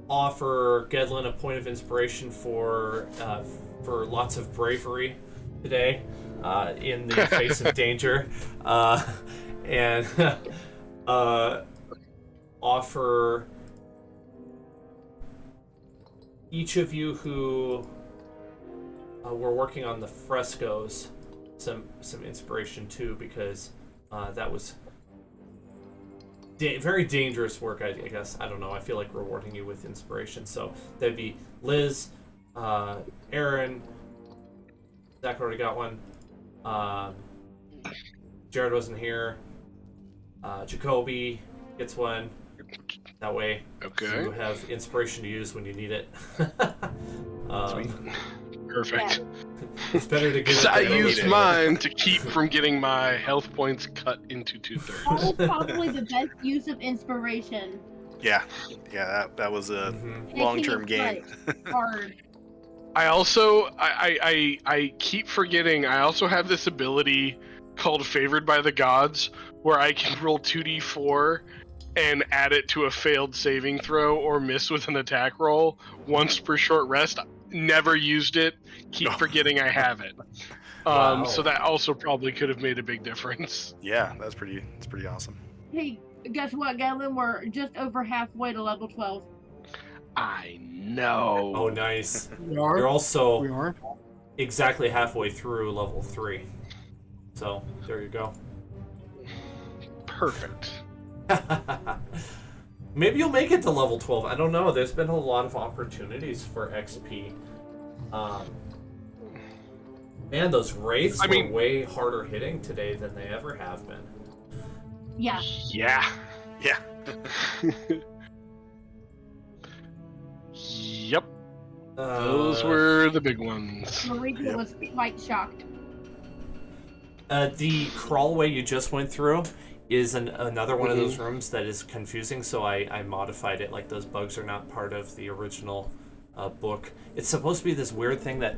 Offer Gedlin a point of inspiration for lots of bravery today in the face of danger, and offer each of you who were working on the frescoes some inspiration too, because that was very dangerous work, I guess. I don't know. I feel like rewarding you with inspiration. So that'd be Liz, Aaron, Zach already got one. Jared wasn't here. Jacoby gets one. That way you have inspiration to use when you need it. Sweet. Perfect. Yeah. It's better to give Because it I than to used leave it. mine to keep from getting my health points cut into 2/3. That was probably the best use of inspiration. Yeah, that was a Mhm. long-term Making it gain. cut hard. I also I keep forgetting I also have this ability called Favored by the Gods where I can roll 2d4 and add it to a failed saving throw or miss with an attack roll once per short rest. Never used it. Keep forgetting I have it. Wow. So that also probably could have made a big difference. Yeah, that's pretty awesome. Hey, guess what, Galen? We're just over halfway to level 12. I know. Oh, nice. We are. You're also We are. exactly halfway through level 3. So, there you go. Perfect. Maybe you'll make it to level 12. I don't know. There's been a lot of opportunities for XP. Man, those wraiths were way harder hitting today than they ever have been. Yeah. Yeah. Yeah. Yep. Those were the big ones. Marika was quite shocked. The crawlway you just went through is another one of those rooms that is confusing, so I modified it. Like, those bugs are not part of the original book. It's supposed to be this weird thing that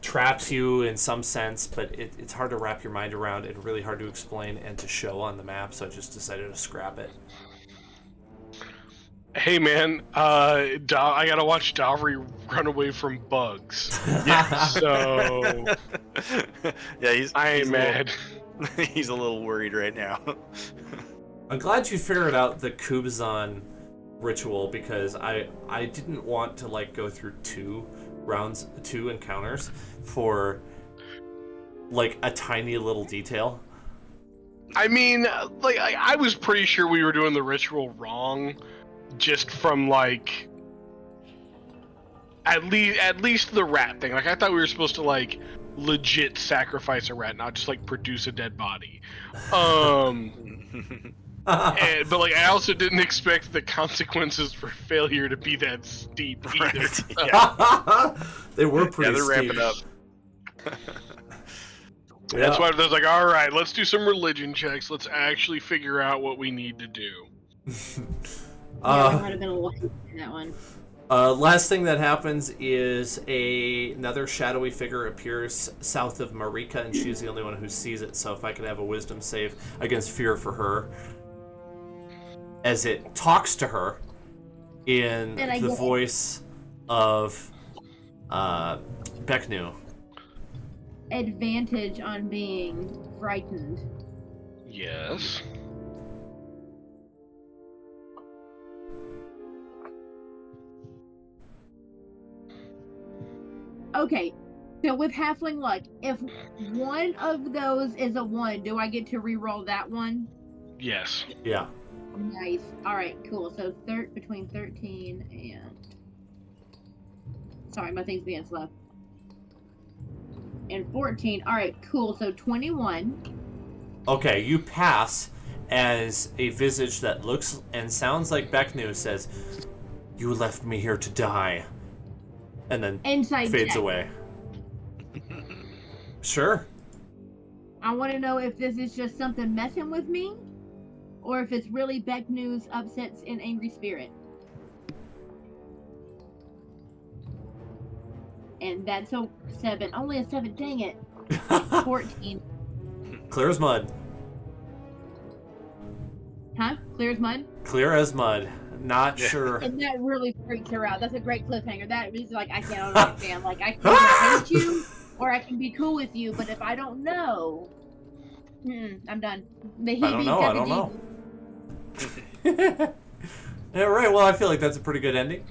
traps you in some sense, but it's hard to wrap your mind around and really hard to explain and to show on the map, so I just decided to scrap it. Hey man, I gotta watch Dowry run away from bugs. Yeah. So Yeah, I ain't mad. He's a little worried right now. I'm glad you figured out the Kubazan ritual, because I didn't want to like go through two encounters for like a tiny little detail. I mean, like I was pretty sure we were doing the ritual wrong, just from like at least the rat thing. Like I thought we were supposed to like legit sacrifice a rat, not just like produce a dead body. But like I also didn't expect the consequences for failure to be that steep either. Right, So- yeah. They were pretty Yeah, they're ramping up. That's why there's like, all right, let's do some religion checks. Let's actually figure out what we need to do. Yeah, there might have been a lot in that one. Last thing that happens is another shadowy figure appears south of Marika, and she's the only one who sees it. So if I could have a wisdom save against fear for her, as it talks to her in the voice of Beknu. Advantage on being frightened. Yes. Okay, so with Halfling Luck, if one of those is a 1, do I get to re-roll that one? Yes. Yeah. Nice. Alright, cool. So between 13 and... Sorry, my thing's being slow. And 14. Alright, cool. So 21. Okay, you pass as a visage that looks and sounds like Beknu says, "You left me here to die," and then Inside fades check. away. Sure. I want to know if this is just something messing with me, or if it's really Beknu's upsets and angry spirit. And that's a 7. Only a 7. Dang it. 14. Clear as mud. Huh? Clear as mud? Clear as mud. Not sure. And that really freaks her out. That's a great cliffhanger. That is like, I can't understand. Like, I can hate you, or I can be cool with you, but if I don't know, I'm done. I don't know. Yeah, right. Well, I feel like that's a pretty good ending.